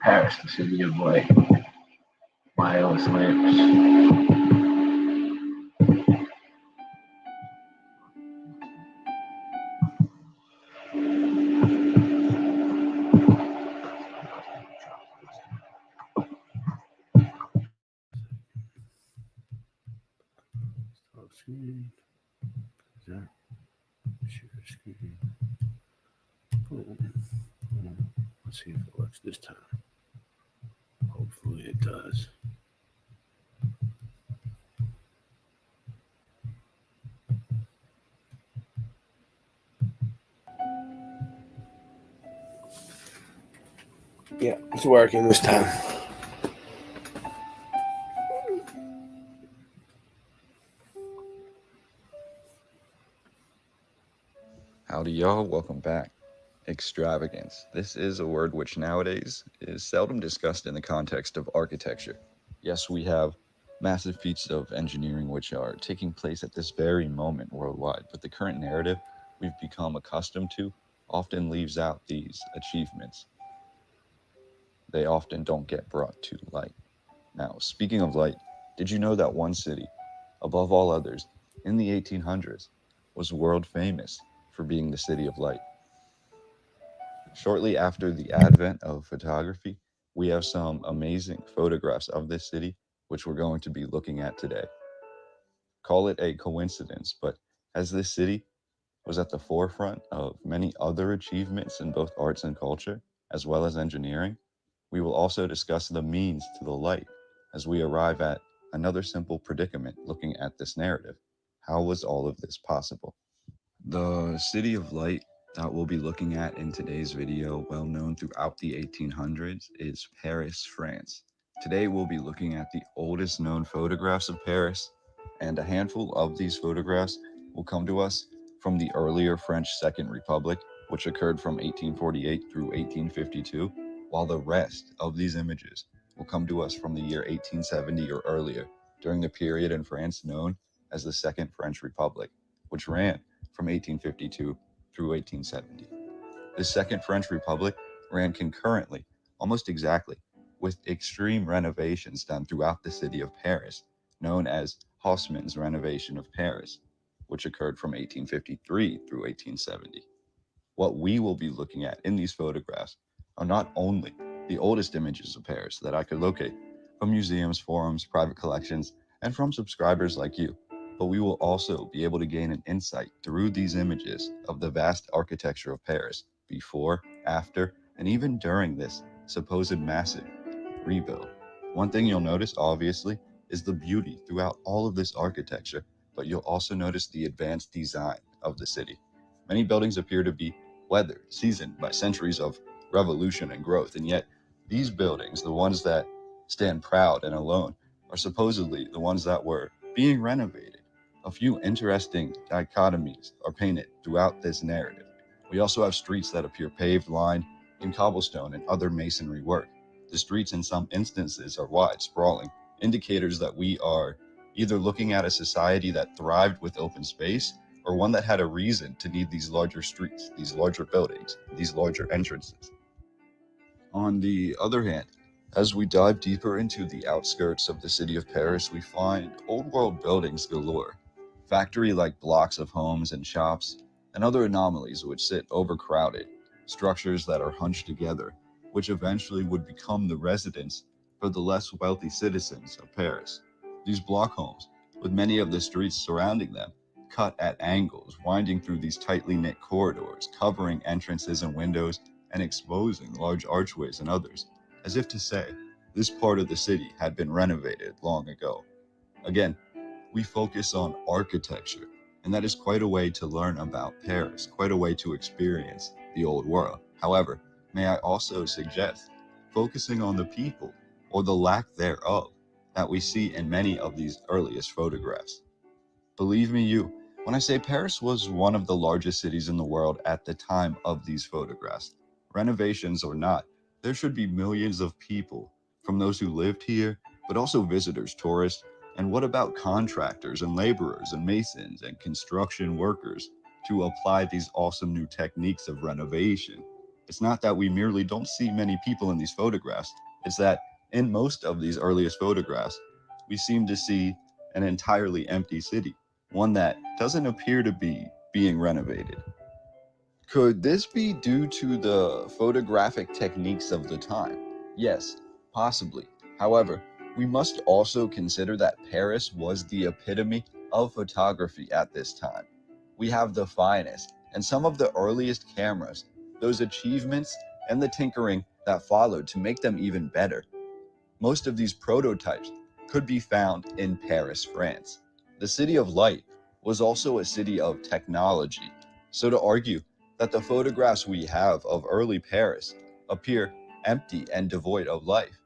Paris, the city of light, wireless lamps. Screen. Is that share screen? Oh. Let's see if it works this time. Hopefully it does. Yeah, it's working this time. Howdy, y'all. Welcome back. Extravagance. This is a word which nowadays is seldom discussed in the context of architecture. Yes, we have massive feats of engineering which are taking place at this very moment worldwide, but the current narrative we've become accustomed to often leaves out these achievements. They often don't get brought to light. Now, speaking of light, did you know that one city, above all others, in the 1800s, was world famous for being the city of light? Shortly after the advent of photography, we have some amazing photographs of this city, which we're going to be looking at today. Call it a coincidence, but as this city was at the forefront of many other achievements in both arts and culture, as well as engineering, we will also discuss the means to the light as we arrive at another simple predicament looking at this narrative. How was all of this possible? The City of Light that we'll be looking at in today's video, well known throughout the 1800s, is Paris, France. Today we'll be looking at the oldest known photographs of Paris, and a handful of these photographs will come to us from the earlier French Second Republic, which occurred from 1848 through 1852, while the rest of these images will come to us from the year 1870 or earlier, during the period in France known as the Second French Republic, which ran from 1852 through 1870. The Second French Republic ran concurrently, almost exactly, with extreme renovations done throughout the city of Paris, known as Haussmann's renovation of Paris, which occurred from 1853 through 1870. What we will be looking at in these photographs are not only the oldest images of Paris that I could locate from museums, forums, private collections, and from subscribers like you, but we will also be able to gain an insight through these images of the vast architecture of Paris before, after, and even during this supposed massive rebuild. One thing you'll notice, obviously, is the beauty throughout all of this architecture, but you'll also notice the advanced design of the city. Many buildings appear to be weathered, seasoned by centuries of revolution and growth, and yet these buildings, the ones that stand proud and alone, are supposedly the ones that were being renovated. A few interesting dichotomies are painted throughout this narrative. We also have streets that appear paved, lined in cobblestone and other masonry work. The streets in some instances are wide, sprawling, indicators that we are either looking at a society that thrived with open space or one that had a reason to need these larger streets, these larger buildings, these larger entrances. On the other hand, as we dive deeper into the outskirts of the city of Paris, we find old world buildings galore, factory-like blocks of homes and shops, and other anomalies which sit overcrowded, structures that are hunched together, which eventually would become the residence for the less wealthy citizens of Paris. These block homes, with many of the streets surrounding them, cut at angles, winding through these tightly knit corridors, covering entrances and windows, and exposing large archways and others, as if to say, this part of the city had been renovated long ago. Again, we focus on architecture, and that is quite a way to learn about Paris, quite a way to experience the old world. However, may I also suggest focusing on the people, or the lack thereof, that we see in many of these earliest photographs. Believe me when I say Paris was one of the largest cities in the world at the time of these photographs. Renovations or not, there should be millions of people, from those who lived here, but also visitors, tourists, and what about contractors and laborers and masons and construction workers to apply these awesome new techniques of renovation? It's not that we merely don't see many people in these photographs, it's that in most of these earliest photographs, we seem to see an entirely empty city, one that doesn't appear to be being renovated. Could this be due to the photographic techniques of the time? Yes, possibly. However, we must also consider that Paris was the epitome of photography at this time. We have the finest and some of the earliest cameras, those achievements and the tinkering that followed to make them even better. Most of these prototypes could be found in Paris, France. The City of Light was also a city of technology, so to argue that the photographs we have of early Paris appear empty and devoid of life,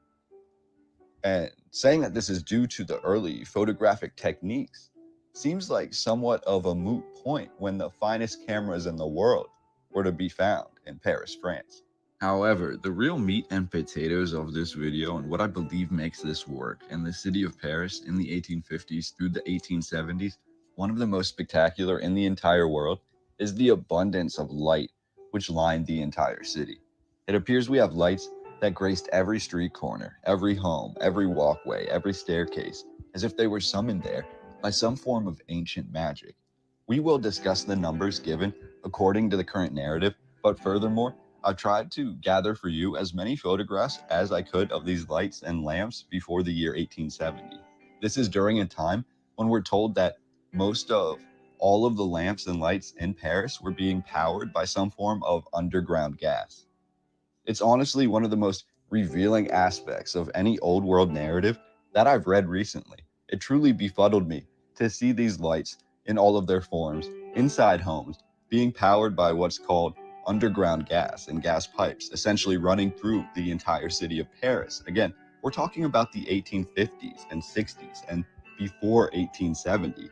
and saying that this is due to the early photographic techniques seems like somewhat of a moot point when the finest cameras in the world were to be found in Paris, France. However, the real meat and potatoes of this video and what I believe makes this work in the city of Paris in the 1850s through the 1870s, one of the most spectacular in the entire world, is the abundance of light which lined the entire city. It appears we have lights that graced every street corner, every home, every walkway, every staircase, as if they were summoned there by some form of ancient magic. We will discuss the numbers given according to the current narrative, but furthermore, I've tried to gather for you as many photographs as I could of these lights and lamps before the year 1870. This is during a time when we're told that most of all of the lamps and lights in Paris were being powered by some form of underground gas. It's honestly one of the most revealing aspects of any old world narrative that I've read recently. It truly befuddled me to see these lights in all of their forms inside homes being powered by what's called underground gas and gas pipes, essentially running through the entire city of Paris. Again, we're talking about the 1850s and 60s and before 1870.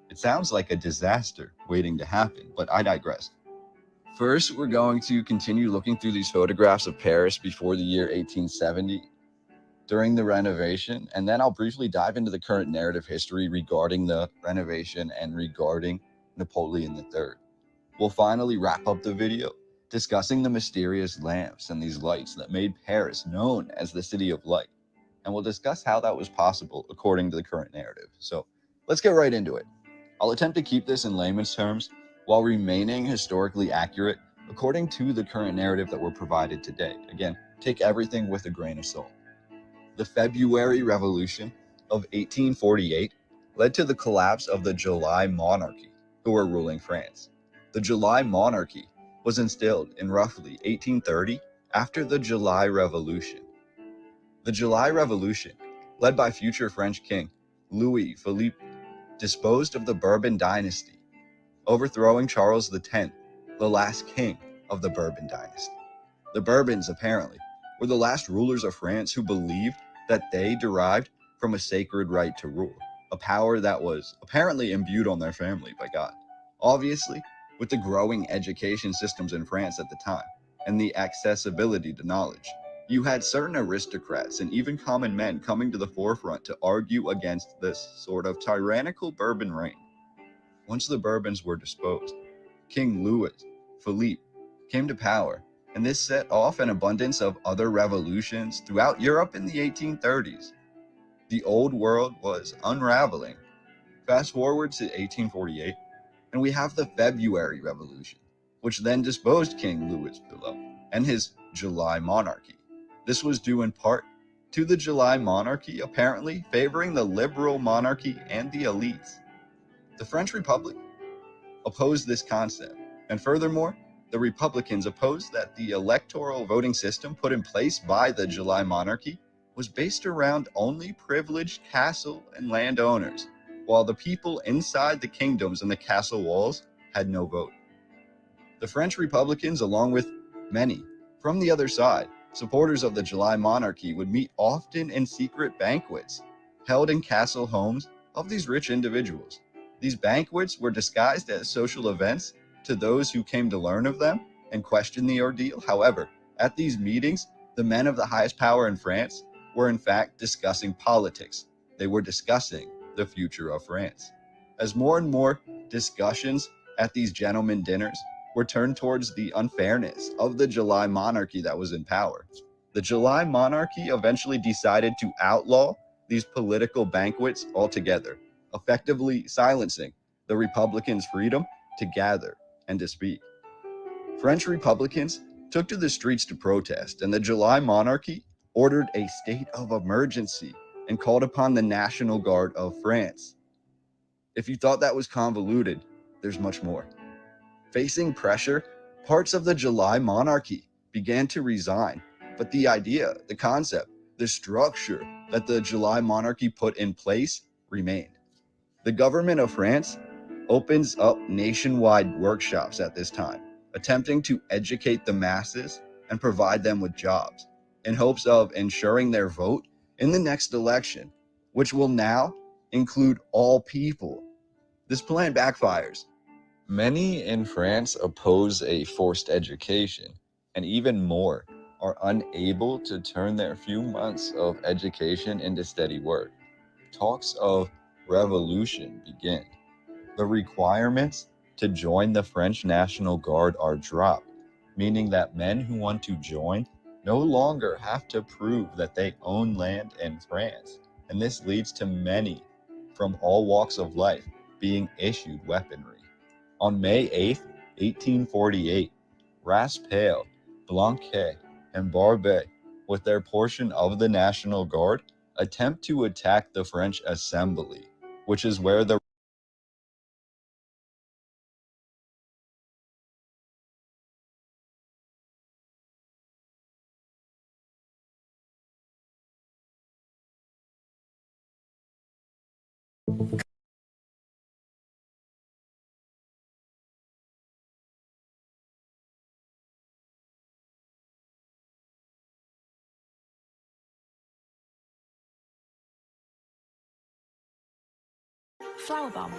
It sounds like a disaster waiting to happen, but I digress. First, we're going to continue looking through these photographs of Paris before the year 1870 during the renovation, and then I'll briefly dive into the current narrative history regarding the renovation and regarding Napoleon III. We'll finally wrap up the video discussing the mysterious lamps and these lights that made Paris known as the City of Light, and we'll discuss how that was possible according to the current narrative. So let's get right into it. I'll attempt to keep this in layman's terms while remaining historically accurate according to the current narrative that we're provided today. Again, take everything with a grain of salt. The February Revolution of 1848 led to the collapse of the July monarchy, who were ruling France. The July monarchy was instilled in roughly 1830 after the July Revolution. The July Revolution, led by future French King Louis Philippe, disposed of the Bourbon dynasty, overthrowing Charles X, the last king of the Bourbon dynasty. The Bourbons, apparently, were the last rulers of France who believed that they derived from a sacred right to rule, a power that was apparently imbued on their family by God. Obviously, with the growing education systems in France at the time and the accessibility to knowledge, you had certain aristocrats and even common men coming to the forefront to argue against this sort of tyrannical Bourbon reign. Once the Bourbons were disposed, King Louis Philippe came to power, and this set off an abundance of other revolutions throughout Europe in the 1830s. The old world was unraveling. Fast forward to 1848, and we have the February Revolution, which then disposed King Louis Philippe and his July monarchy. This was due in part to the July monarchy apparently favoring the liberal monarchy and the elites. The French Republic opposed this concept, and furthermore, the Republicans opposed that the electoral voting system put in place by the July monarchy was based around only privileged castle and landowners, while the people inside the kingdoms and the castle walls had no vote. The French Republicans, along with many from the other side, supporters of the July monarchy, would meet often in secret banquets held in castle homes of these rich individuals. These banquets were disguised as social events to those who came to learn of them and question the ordeal. However, at these meetings, the men of the highest power in France were in fact discussing politics. They were discussing the future of France. As more and more discussions at these gentlemen dinners were turned towards the unfairness of the July monarchy that was in power, the July monarchy eventually decided to outlaw these political banquets altogether, effectively silencing the Republicans' freedom to gather and to speak. French Republicans took to the streets to protest, and the July monarchy ordered a state of emergency and called upon the National Guard of France. If you thought that was convoluted, there's much more. Facing pressure, parts of the July monarchy began to resign, but the idea, the concept, the structure that the July monarchy put in place remained. The government of France opens up nationwide workshops at this time, attempting to educate the masses and provide them with jobs in hopes of ensuring their vote in the next election, which will now include all people. This plan backfires. Many in France oppose a forced education, and even more are unable to turn their few months of education into steady work. Talks of revolution begin. The requirements to join the French National Guard are dropped, meaning that men who want to join no longer have to prove that they own land in France, and this leads to many from all walks of life being issued weaponry. On May 8, 1848, Raspail, Blanquet, and Barbet, with their portion of the National Guard, attempt to attack the French Assembly, which is where the Flower bomb.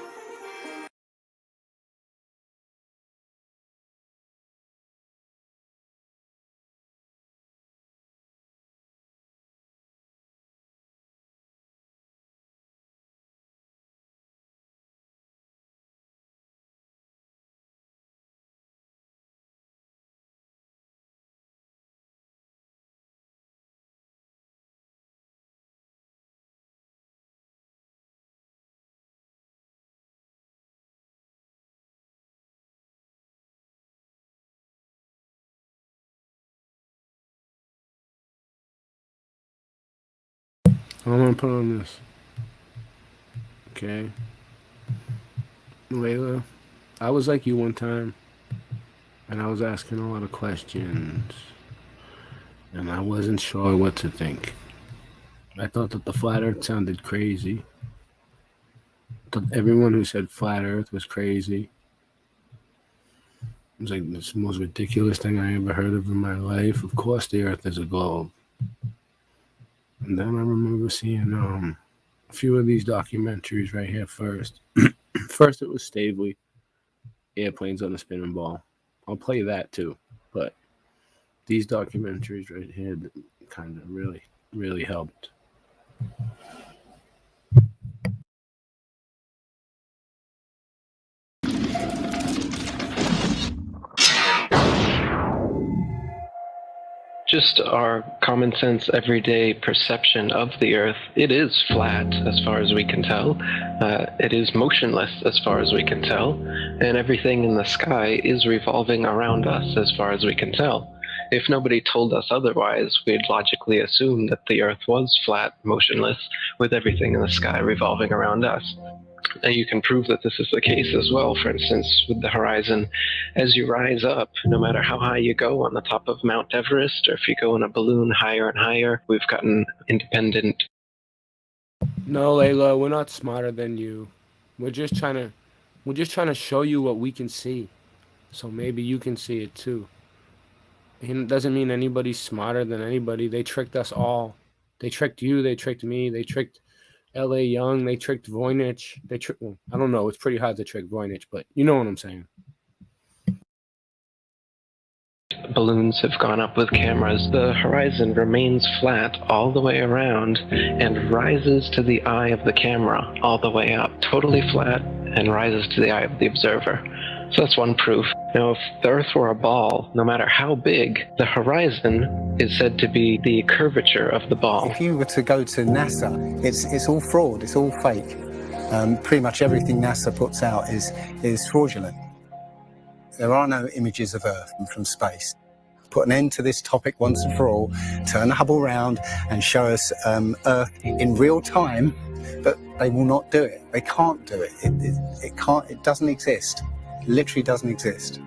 I'm gonna put on this. Okay. Layla, I was like you one time, and I was asking a lot of questions, and I wasn't sure what to think. I thought that the flat earth sounded crazy. Everyone who said flat earth was crazy. It was like the most ridiculous thing I ever heard of in my life. Of course, the earth is a globe. And then I remember seeing a few of these documentaries right here first. First, it was Stavely, Airplanes on a Spinning Ball. I'll play that too. But these documentaries right here kind of really helped. Just our common sense, everyday perception of the Earth, it is flat as far as we can tell. It is motionless as far as we can tell. And everything in the sky is revolving around us as far as we can tell. If nobody told us otherwise, we'd logically assume that the Earth was flat, motionless, with everything in the sky revolving around us. And you can prove that this is the case as well, for instance, with the horizon. As you rise up, no matter how high you go on the top of Mount Everest, or if you go in a balloon higher and higher, we've gotten independent. No, Layla, we're not smarter than you. We're just trying to show you what we can see. So maybe you can see it too. It doesn't mean anybody's smarter than anybody. They tricked us all. They tricked you, they tricked me, they tricked L.A. Young, they tricked Voynich. Well, I don't know. It's pretty hard to trick Voynich, but you know what I'm saying. Balloons have gone up with cameras. The horizon remains flat all the way around and rises to the eye of the camera all the way up, totally flat, and rises to the eye of the observer. So that's one proof. Now, if the Earth were a ball, no matter how big, the horizon is said to be the curvature of the ball. If you were to go to NASA, it's all fraud, it's all fake. Pretty much everything NASA puts out is fraudulent. There are no images of Earth from space. Put an end to this topic once and for all, turn the Hubble around and show us Earth in real time, but they will not do it. They can't do it. It doesn't exist. It literally doesn't exist.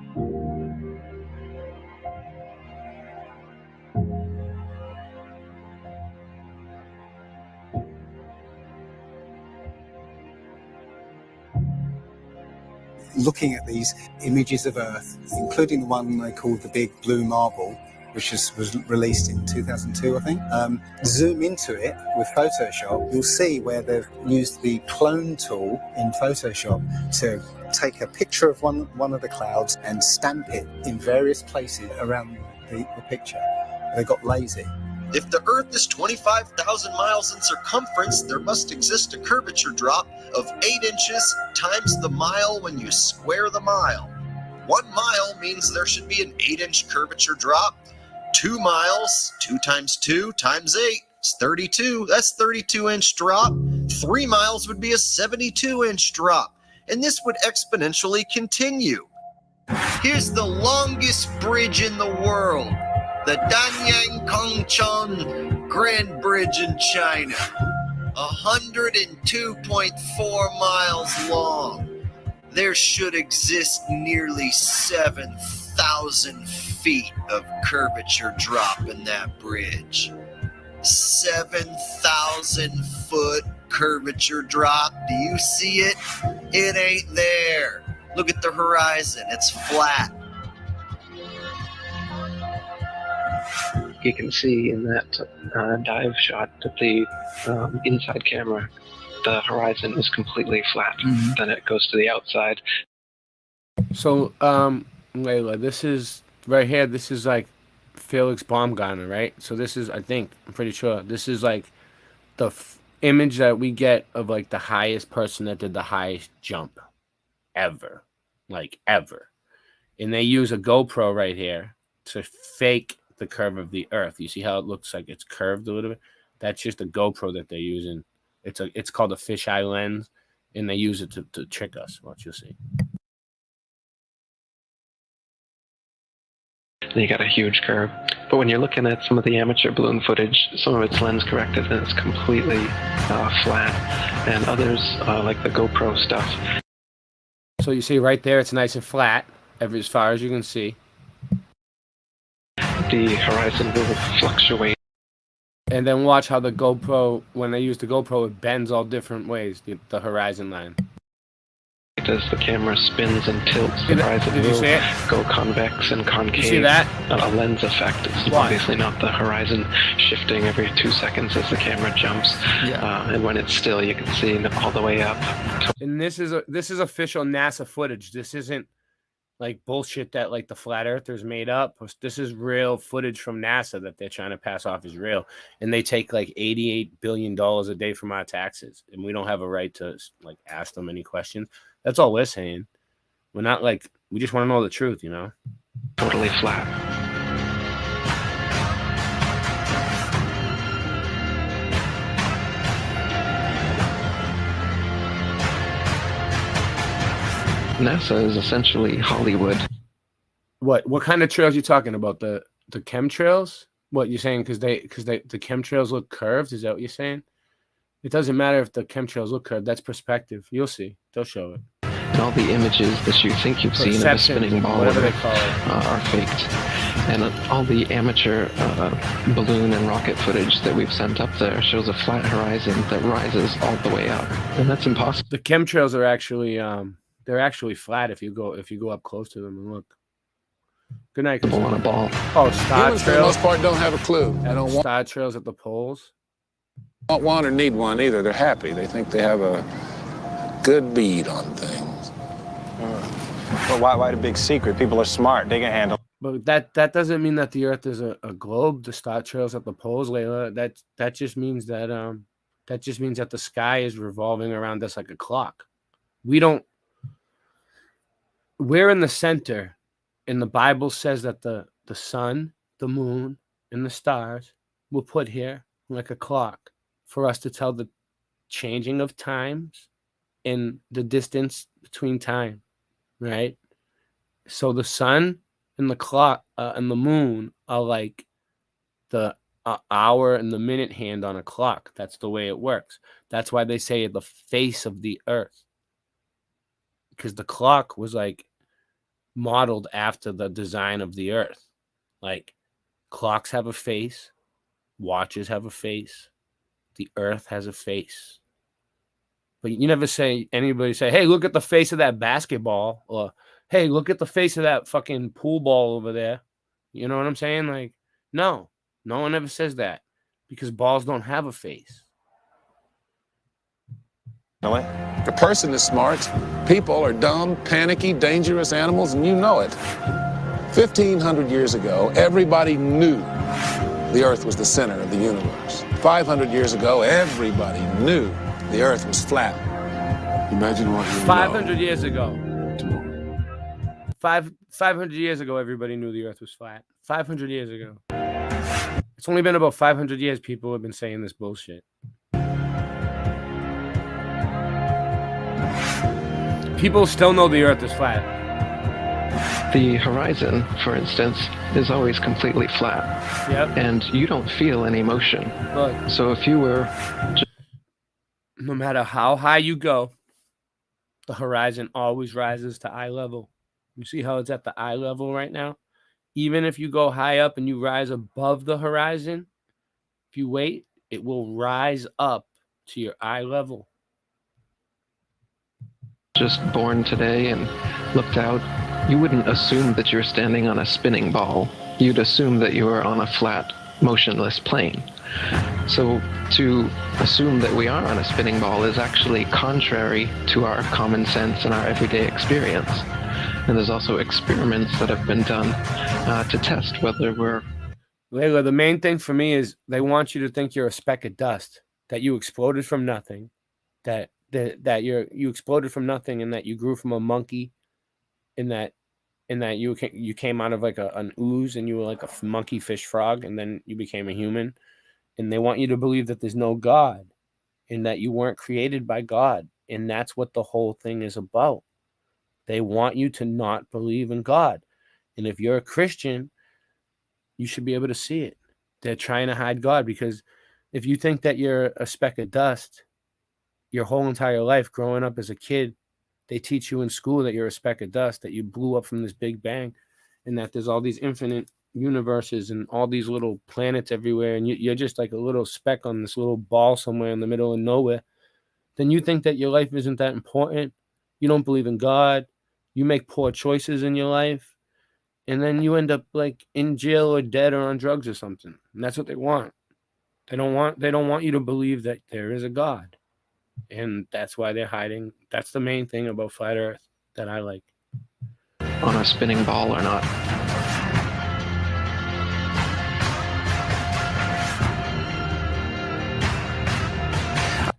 Looking at these images of Earth, including the one they called the Big Blue Marble, which was released in 2002, I think. Zoom into it with Photoshop, you'll see where they've used the clone tool in Photoshop to take a picture of one of the clouds and stamp it in various places around the picture. They got lazy. If the Earth is 25,000 miles in circumference, there must exist a curvature drop of 8 inches times the mile when you square the mile. 1 mile means there should be an 8-inch curvature drop. 2 miles, 2 times 2 times 8 is 32. That's 32-inch drop. 3 miles would be a 72-inch drop. And this would exponentially continue. Here's the longest bridge in the world. The Danyang Kongchon Grand Bridge in China, 102.4 miles long. There should exist nearly 7,000 feet of curvature drop in that bridge. 7,000 foot curvature drop. Do you see it? It ain't there. Look at the horizon. It's flat. You can see in that dive shot that the inside camera, the horizon is completely flat. Then it goes to the outside. So, Layla, this is right here. This is like Felix Baumgartner, right? So this is, I'm pretty sure this is like the image that we get of like the highest person that did the highest jump ever, like ever. And they use a GoPro right here to fake the curve of the Earth. You see how it looks like it's curved a little bit? That's just a GoPro that they're using. It's called a fisheye lens, and they use it to trick us. Watch, you'll see. You got a huge curve. But when you're looking at some of the amateur balloon footage, some of it's lens corrected and it's completely flat, and others, like the GoPro stuff. So you see right there, it's nice and flat, as far as you can see. The horizon will fluctuate. And then watch how the GoPro, when they use the GoPro, it bends all different ways, the horizon line. As the camera spins and tilts, the horizon will go convex and concave. You see that? A lens effect. It's obviously not the horizon shifting every 2 seconds as the camera jumps. Yeah. And when it's still, you can see all the way up. And this is official NASA footage. This isn't like bullshit that like the flat earthers made up. This is real footage from NASA that they're trying to pass off as real. And they take like $88 billion a day from our taxes. And we don't have a right to like ask them any questions. That's all we're saying. We're not like, we just want to know the truth, you know? Totally flat. NASA is essentially Hollywood. What kind of trails you talking about? The chemtrails? What you're saying? Because the chemtrails look curved? Is that what you're saying? It doesn't matter if the chemtrails look curved. That's perspective. You'll see. They'll show it. And all the images that you think you've seen of a spinning ball whatever they call it, are faked. And all the amateur balloon and rocket footage that we've sent up there shows a flat horizon that rises all the way up, and that's impossible. The chemtrails are actually they're actually flat if you go up close to them and look. Good night. On a ball. Oh, star Humans, trails. for the most part, don't have a clue. They don't star trails at the poles. Want one or need one either. They're happy. They think they have a good bead on things. But why the big secret? People are smart. They can handle. But that doesn't mean that the Earth is a globe. The star trails at the poles, Layla. That just means that the sky is revolving around us like a clock. We're in the center, and the Bible says that the sun, the moon, and the stars were put here like a clock for us to tell the changing of times and the distance between time, right? So the sun and the clock and the moon are like the hour and the minute hand on a clock. That's the way it works. That's why they say the face of the earth, because the clock was like modeled after the design of the earth. Like clocks have a face, watches have a face, the earth has a face. But you never say, anybody say, hey, look at the face of that basketball, or hey, look at the face of that fucking pool ball over there. You know what I'm saying? Like, no one ever says that, because balls don't have a face. Really? The person is smart. People are dumb, panicky, dangerous animals, and you know it. 1,500 years ago, everybody knew the Earth was the center of the universe. 500 years ago, everybody knew the Earth was flat. Imagine what you 500 years ago. 500 years ago, everybody knew the Earth was flat. 500 years ago. It's only been about 500 years people have been saying this bullshit. People still know the Earth is flat. The horizon, for instance, is always completely flat. Yep. And you don't feel any motion. Look. So if you were... No matter how high you go, the horizon always rises to eye level. You see how it's at the eye level right now? Even if you go high up and you rise above the horizon, if you wait, it will rise up to your eye level. Just born today and looked out, you wouldn't assume that you're standing on a spinning ball. You'd assume that you were on a flat, motionless plane. So to assume that we are on a spinning ball is actually contrary to our common sense and our everyday experience. And there's also experiments that have been done to test whether we're... Layla, the main thing for me is they want you to think you're a speck of dust, that you exploded from nothing, that you exploded from nothing, and that you grew from a monkey, and that you came out of like an ooze, and you were like a monkey fish frog, and then you became a human. And they want you to believe that there's no God, and that you weren't created by God. And that's what the whole thing is about. They want you to not believe in God. And if you're a Christian, you should be able to see it. They're trying to hide God, because if you think that you're a speck of dust your whole entire life growing up as a kid, they teach you in school that you're a speck of dust, that you blew up from this big bang, and that there's all these infinite universes and all these little planets everywhere, and you're just like a little speck on this little ball somewhere in the middle of nowhere. Then you think that your life isn't that important. You don't believe in God. You make poor choices in your life. And then you end up like in jail or dead or on drugs or something. And that's what they want. They don't want you to believe that there is a God. And that's why they're hiding. That's the main thing about Flat Earth that I like. On a spinning ball or not.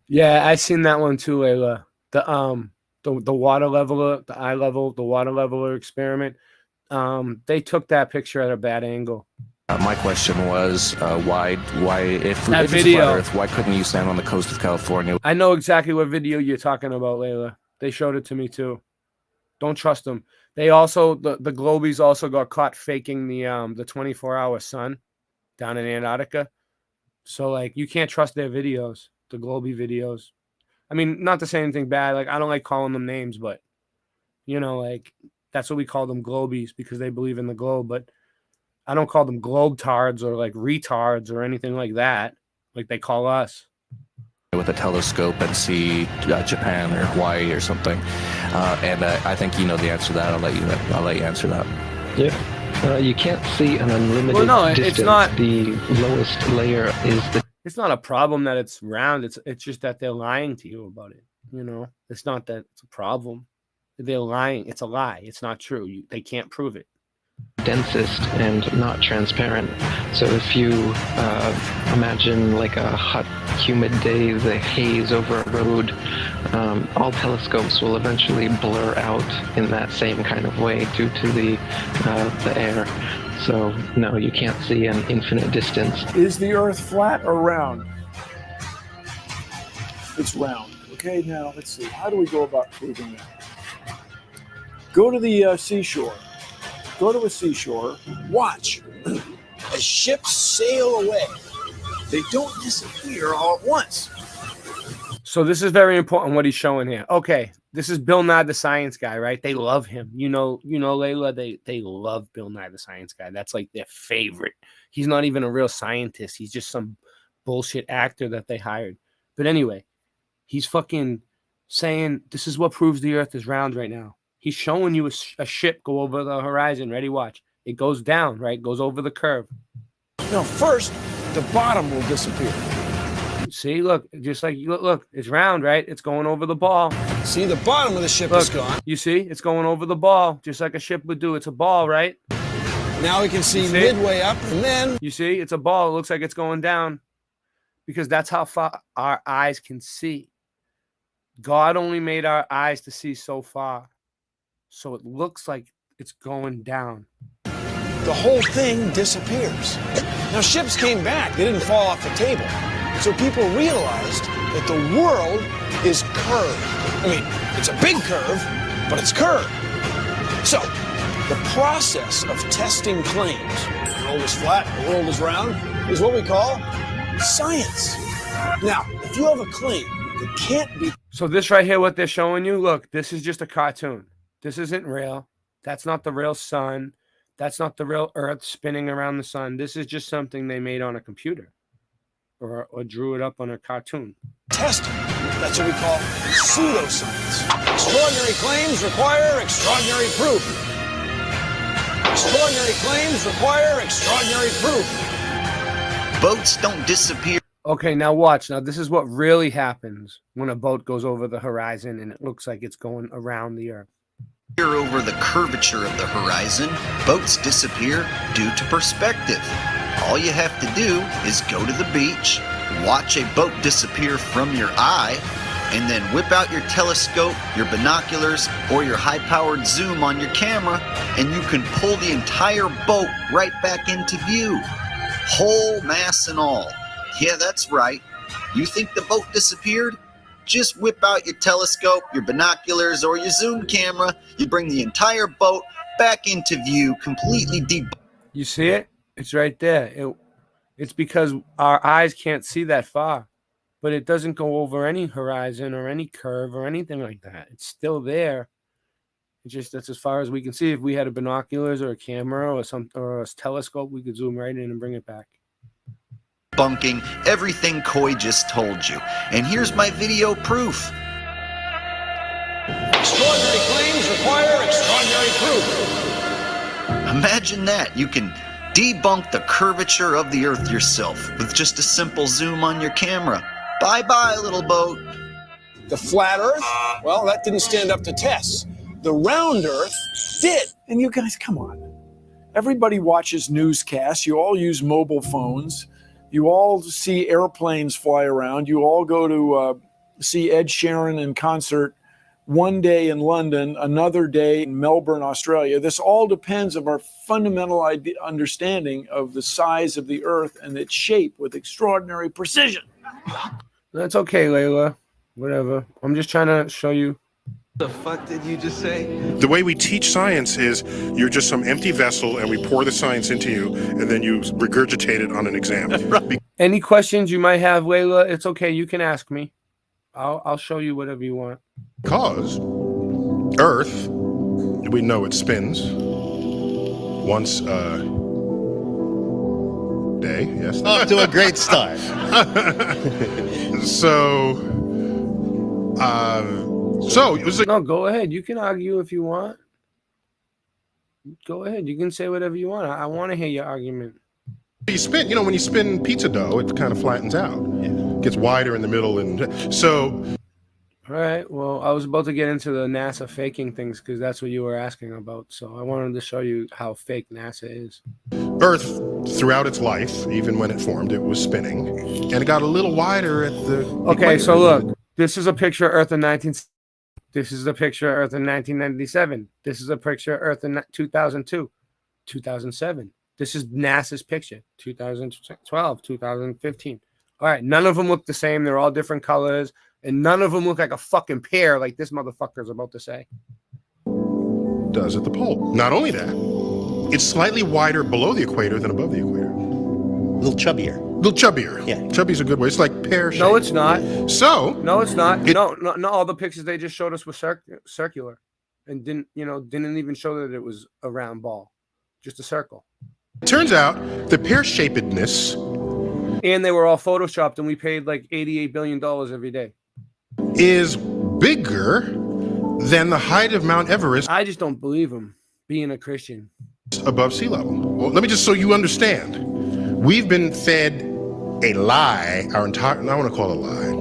Yeah, I seen that one too, Layla. The water leveler, the eye level, the water leveler experiment. They took that picture at a bad angle. My question was, why, if That it's video. Flat Earth, why couldn't you stand on the coast of California? I know exactly what video you're talking about, Layla. They showed it to me too. Don't trust them. They also, the Globies also got caught faking the 24-hour sun down in Antarctica. So like you can't trust their videos, the Globie videos. I mean, not to say anything bad. Like I don't like calling them names, but you know, like that's what we call them, Globies, because they believe in the globe. But I don't call them globetards or like retards or anything like that, like they call us. With a telescope and see Japan or Hawaii or something, and I think you know the answer to that. I'll let you answer that. Yeah, you can't see an unlimited distance. It's not. The lowest layer is the. It's not a problem that it's round. It's just that they're lying to you about it. You know, it's not that it's a problem. They're lying. It's a lie. It's not true. They can't prove it. Densest and not transparent. So if you imagine like a hot, humid day, the haze over a road, all telescopes will eventually blur out in that same kind of way due to the air. So no, you can't see an infinite distance. Is the Earth flat or round? It's round. Okay, now let's see. How do we go about proving that? Go to the seashore. Go to a seashore. Watch as ships sail away. They don't disappear all at once. So this is very important what he's showing here. Okay, this is Bill Nye the Science Guy, right? They love him. You know, Layla, they love Bill Nye the Science Guy. That's like their favorite. He's not even a real scientist. He's just some bullshit actor that they hired. But anyway, he's fucking saying this is what proves the Earth is round right now. He's showing you a ship go over the horizon. Ready? Watch. It goes down, right? Goes over the curve. No, first, the bottom will disappear. See, look, just like look, it's round, right? It's going over the ball. See, the bottom of the ship is gone. You see, it's going over the ball, just like a ship would do. It's a ball, right? Now we can see midway up, and then you see, it's a ball. It looks like it's going down, because that's how far our eyes can see. God only made our eyes to see so far, so it looks like it's going down. The whole thing disappears. Now, ships came back. They didn't fall off the table. So people realized that the world is curved. I mean, it's a big curve, but it's curved. So, the process of testing claims, the world is flat, the world is round, is what we call science. Now, if you have a claim that can't be... So this right here, what they're showing you, look, this is just a cartoon. This isn't real. That's not the real sun. That's not the real Earth spinning around the sun. This is just something they made on a computer or drew it up on a cartoon. Testing. That's what we call pseudoscience. Extraordinary claims require extraordinary proof. Extraordinary claims require extraordinary proof. Boats don't disappear. Okay, now watch. Now this is what really happens when a boat goes over the horizon and it looks like it's going around the Earth. Over the curvature of the horizon, boats disappear due to perspective. All you have to do is go to the beach, watch a boat disappear from your eye, and then whip out your telescope, your binoculars, or your high-powered zoom on your camera, and you can pull the entire boat right back into view. Whole mass and all. Yeah, that's right. You think the boat disappeared? Just whip out your telescope, your binoculars, or your zoom camera. You bring the entire boat back into view, completely deep. You see it? It's right there. It's because our eyes can't see that far, but it doesn't go over any horizon or any curve or anything like that. It's still there. It's just that's as far as we can see. If we had a binoculars or a camera or a telescope, we could zoom right in and bring it back. Bunking everything Coy just told you. And here's my video proof. Extraordinary claims require extraordinary proof. Imagine that. You can debunk the curvature of the Earth yourself with just a simple zoom on your camera. Bye-bye, little boat. The flat Earth? Well, that didn't stand up to tests. The round Earth did. And you guys, come on. Everybody watches newscasts. You all use mobile phones. You all see airplanes fly around. You all go to see Ed Sheeran in concert one day in London, another day in Melbourne, Australia. This all depends on our fundamental understanding of the size of the Earth and its shape with extraordinary precision. That's okay, Layla. Whatever. I'm just trying to show you. The fuck did you just say? The way we teach science is you're just some empty vessel and we pour the science into you and then you regurgitate it on an exam. Any questions you might have, Layla, it's okay. You can ask me. I'll show you whatever you want. Because Earth, we know it spins once a day. Yes. Off to a great start. So it was like, no, go ahead. You can argue if you want. Go ahead. You can say whatever you want. I want to hear your argument. You spin, when you spin pizza dough, it kind of flattens out. It gets wider in the middle. And so. All right. Well, I was about to get into the NASA faking things because that's what you were asking about. So I wanted to show you how fake NASA is. Earth, throughout its life, even when it formed, it was spinning. And it got a little wider at the. Okay. equator. So look, this is a picture of Earth in 19. This is a picture of Earth in 1997. This is a picture of Earth in 2002, 2007. This is NASA's picture, 2012, 2015. All right, none of them look the same. They're all different colors, and none of them look like a fucking pear like this motherfucker is about to say. Does at the pole. Not only that, it's slightly wider below the equator than above the equator. A little chubbier. Yeah. Chubby's a good way. It's like pear shape. No, it's not. So. No, it's not. No, all the pictures they just showed us were circular and didn't even show that it was a round ball, just a circle. It turns out the pear-shapedness. And they were all photoshopped, and we paid like $88 billion every day. Is bigger than the height of Mount Everest. I just don't believe him, being a Christian. Above sea level. Well, let me just so you understand. We've been fed a lie our entire. I want to call it a lie.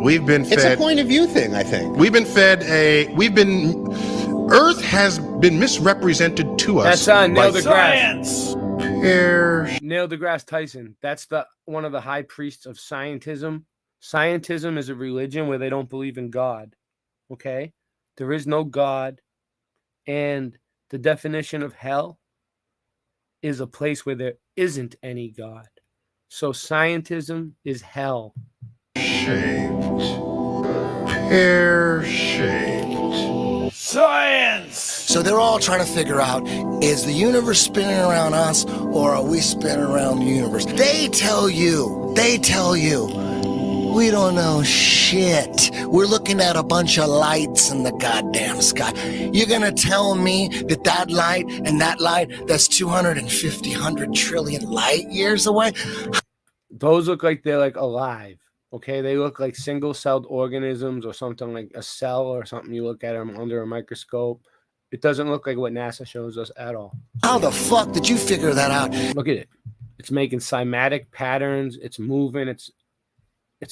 We've been fed. It's a point of view thing, I think. We've been fed Earth has been misrepresented to us. That's Neil deGrasse. Science. Neil deGrasse Tyson. That's one of the high priests of scientism. Scientism is a religion where they don't believe in God. Okay? There is no God. And the definition of hell is a place where there isn't any God. So scientism is hell. Pear-shaped. Science! So they're all trying to figure out, is the universe spinning around us or are we spinning around the universe? They tell you, we don't know shit. We're looking at a bunch of lights in the goddamn sky. You're gonna tell me that light and that light, that's 250, 100 trillion light years away? Those look like they're like alive. Okay, they look like single-celled organisms or something like a cell or something. You look at them under a microscope. It doesn't look like what NASA shows us at all. How the fuck did you figure that out? Look at it. It's making cymatic patterns. It's moving. It's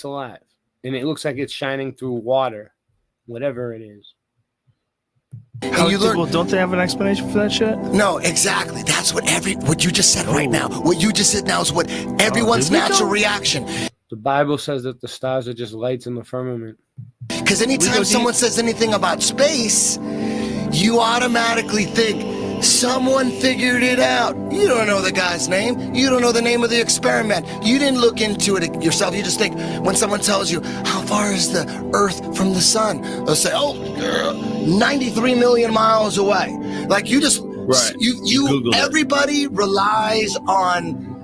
alive. And it looks like it's shining through water, whatever it is. Well, don't they have an explanation for that shit? No, exactly. That's what you just said right now. What you just said now is what everyone's natural reaction. The Bible says that the stars are just lights in the firmament. Because anytime someone says anything about space, you automatically think someone figured it out. You don't know the guy's name. You don't know the name of the experiment. You didn't look into it yourself. You just think when someone tells you, how far is the Earth from the sun? They'll say, 93 million miles away. Like you just Right. Everybody relies on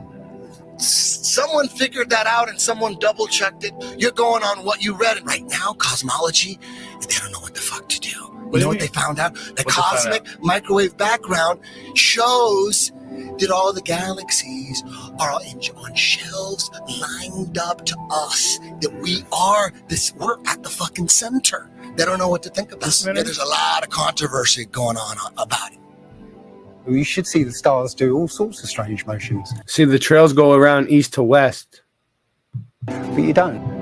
someone figured that out and someone double checked it. You're going on what you read. And right now, cosmology, they don't know what the fuck to do. You know what they found out? The cosmic microwave background shows that all the galaxies are on shelves lined up to us. That we're at the fucking center. They don't know what to think about. Yeah, there's a lot of controversy going on about it. You should see the stars do all sorts of strange motions. See, the trails go around east to west. But you don't.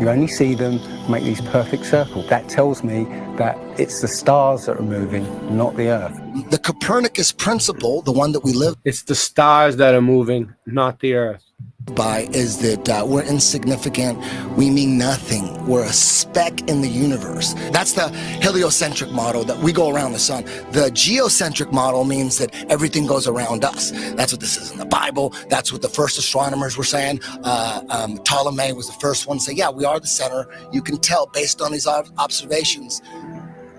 You only see them make these perfect circles. That tells me that it's the stars that are moving, not the Earth. The Copernicus principle, the one that we live It's the stars that are moving, not the Earth. by, is that we're insignificant. We mean nothing. We're a speck in the universe. That's the heliocentric model, that we go around the sun. The geocentric model means that everything goes around us. That's what this is in the Bible. That's what the first astronomers were saying. Ptolemy was the first one to say, yeah, we are the center. You can tell based on these observations,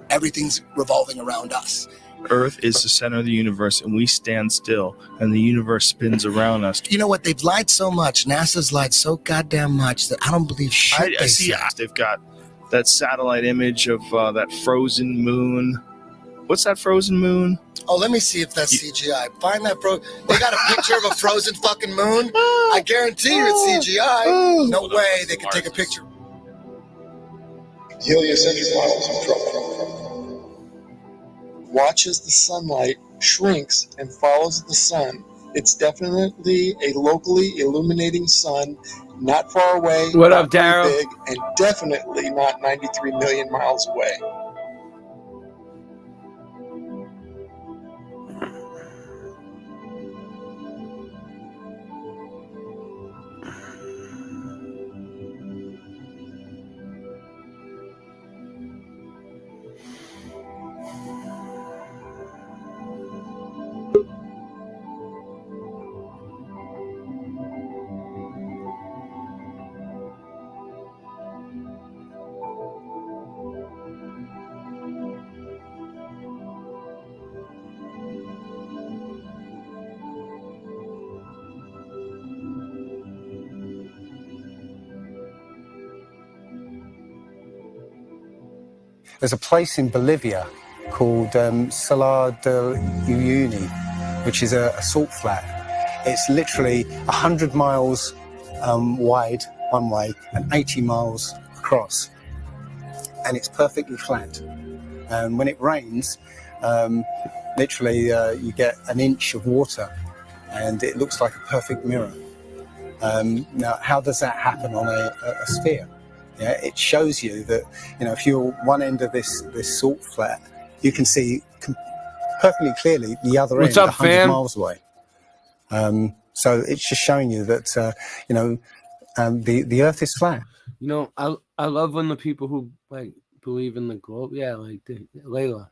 everything's revolving around us. Earth is the center of the universe, and we stand still, and the universe spins around us. You know what? They've lied so much. NASA's lied so goddamn much that I don't believe shit I see. They've got that satellite image of that frozen moon. What's that frozen moon? Oh, let me see if that's CGI. Find that They got a picture of a frozen fucking moon. I guarantee you it's CGI. No way they could take a picture. The heliocentric model is in trouble. Watch as the sunlight shrinks and follows the sun. It's definitely a locally illuminating sun, not far away. What up, not very Daryl? big, and definitely not 93 million miles away. There's a place in Bolivia called Salar de Uyuni, which is a salt flat. It's literally 100 miles wide one way and 80 miles across. And it's perfectly flat. And when it rains, literally you get an inch of water and it looks like a perfect mirror. Now, how does that happen on a sphere? Yeah, it shows you that, if you're one end of this salt flat, you can see perfectly clearly the other What's end up, 100 fam? miles away. So it's just showing you that, the Earth is flat. I love when the people who believe in the globe. Yeah, Layla,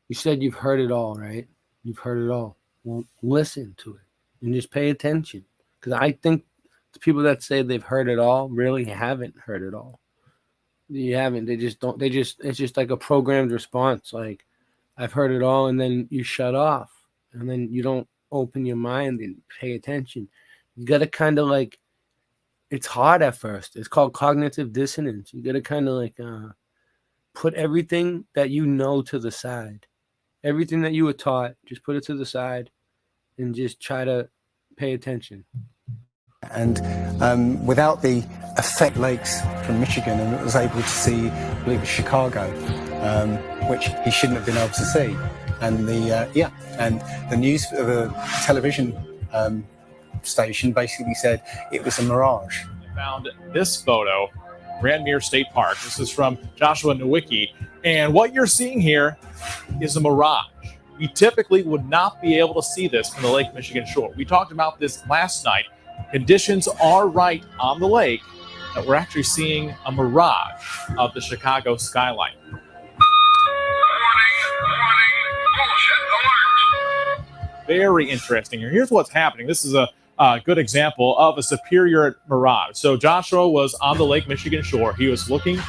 you said you've heard it all, right? You've heard it all. Well, listen to it and just pay attention, because I think the people that say they've heard it all really haven't heard it all. You haven't. They just don't. It's just like a programmed response. Like, I've heard it all, and then you shut off, and then you don't open your mind and pay attention. You got to kind of it's hard at first. It's called cognitive dissonance. You got to kind of put everything that you know to the side. Everything that you were taught, just put it to the side and just try to pay attention. And without the effect lakes from Michigan, and was able to see, I believe, Chicago, which he shouldn't have been able to see. And the news, the television station basically said it was a mirage. Found this photo, Grandmere State Park. This is from Joshua Nowicki, and what you're seeing here is a mirage. We typically would not be able to see this from the Lake Michigan shore. We talked about this last night. Conditions are right on the lake that we're actually seeing a mirage of the Chicago skyline. Very interesting here. Here's what's happening. This is a good example of a superior mirage. So Joshua was on the Lake Michigan shore. He was looking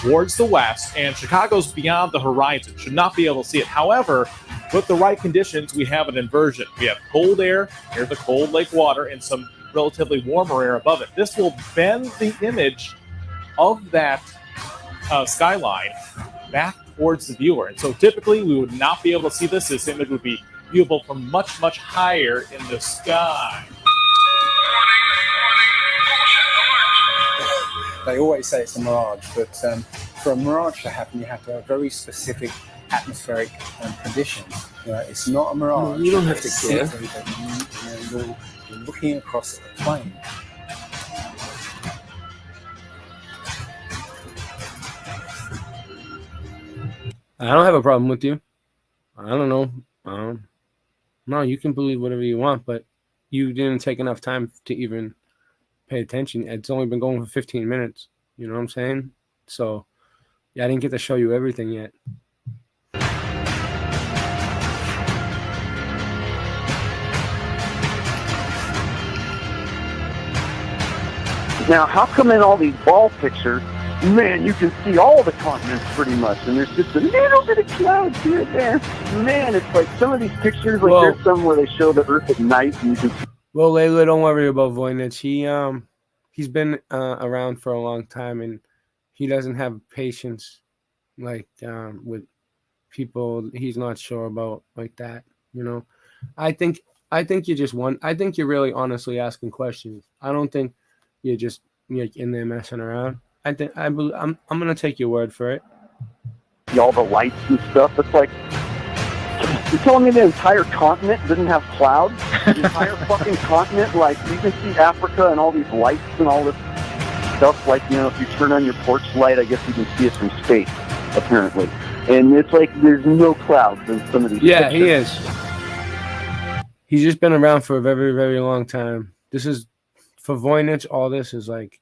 towards the west, and Chicago's beyond the horizon, should not be able to see it. However, with the right conditions, we have an inversion. We have cold air near the cold lake water and some relatively warmer air above it. This will bend the image of that skyline back towards the viewer. And so typically we would not be able to see this. This image would be viewable from much, much higher in the sky. They always say it's a mirage, but for a mirage to happen, you have to have very specific atmospheric conditions. It's not a mirage. You don't have to It's care. simply that you're looking across a plane. I don't have a problem with you. I don't know. No, you can believe whatever you want, but you didn't take enough time to even pay attention. It's only been going for 15 minutes. You know what I'm saying? So, yeah, I didn't get to show you everything yet. Now, how come in all these ball pictures, man, you can see all the continents pretty much, and there's just a little bit of clouds here and there. Man, it's like some of these pictures, like there's some where they show the Earth at night, and you can see. Well, Layla, don't worry about Voynich. He's been around for a long time, and he doesn't have patience like with people he's not sure about like that. You know, I think you just I think you're really honestly asking questions. I don't think you're just like in there messing around. I'm gonna take your word for it. All the lights and stuff. It's like, you're telling me the entire continent didn't have clouds? The entire fucking continent, like, you can see Africa and all these lights and all this stuff. Like, if you turn on your porch light, I guess you can see it from space, apparently. And it's like, there's no clouds in some of these pictures. He is. He's just been around for a very, very long time. This is, for Voynich, all this is like,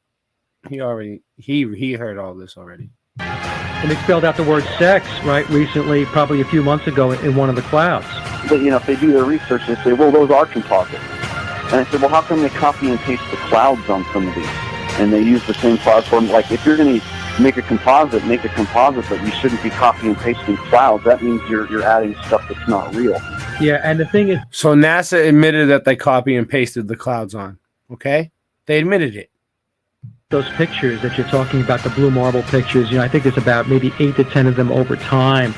he heard all this already. And they spelled out the word sex, right, recently, probably a few months ago in one of the clouds. But, if they do their research, they say, well, those are composites. And I said, well, how come they copy and paste the clouds on some of these? And they use the same cloud form. Like, if you're going to make a composite, but you shouldn't be copying and pasting clouds. That means you're adding stuff that's not real. Yeah, and the thing is... So NASA admitted that they copy and pasted the clouds on, okay? They admitted it. Those pictures that you're talking about, the blue marble pictures, I think there's about maybe 8 to 10 of them over time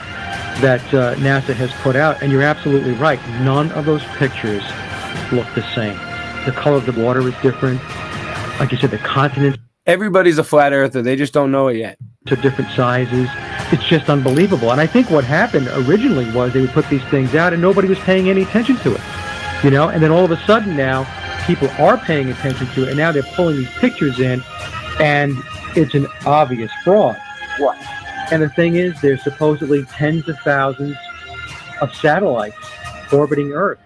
that NASA has put out. And you're absolutely right. None of those pictures look the same. The color of the water is different. Like you said, the continents. Everybody's a flat earther. They just don't know it yet. To different sizes. It's just unbelievable. And I think what happened originally was they would put these things out and nobody was paying any attention to it. And then all of a sudden now, people are paying attention to it, and now they're pulling these pictures in, and it's an obvious fraud. What? And the thing is, there's supposedly tens of thousands of satellites orbiting Earth.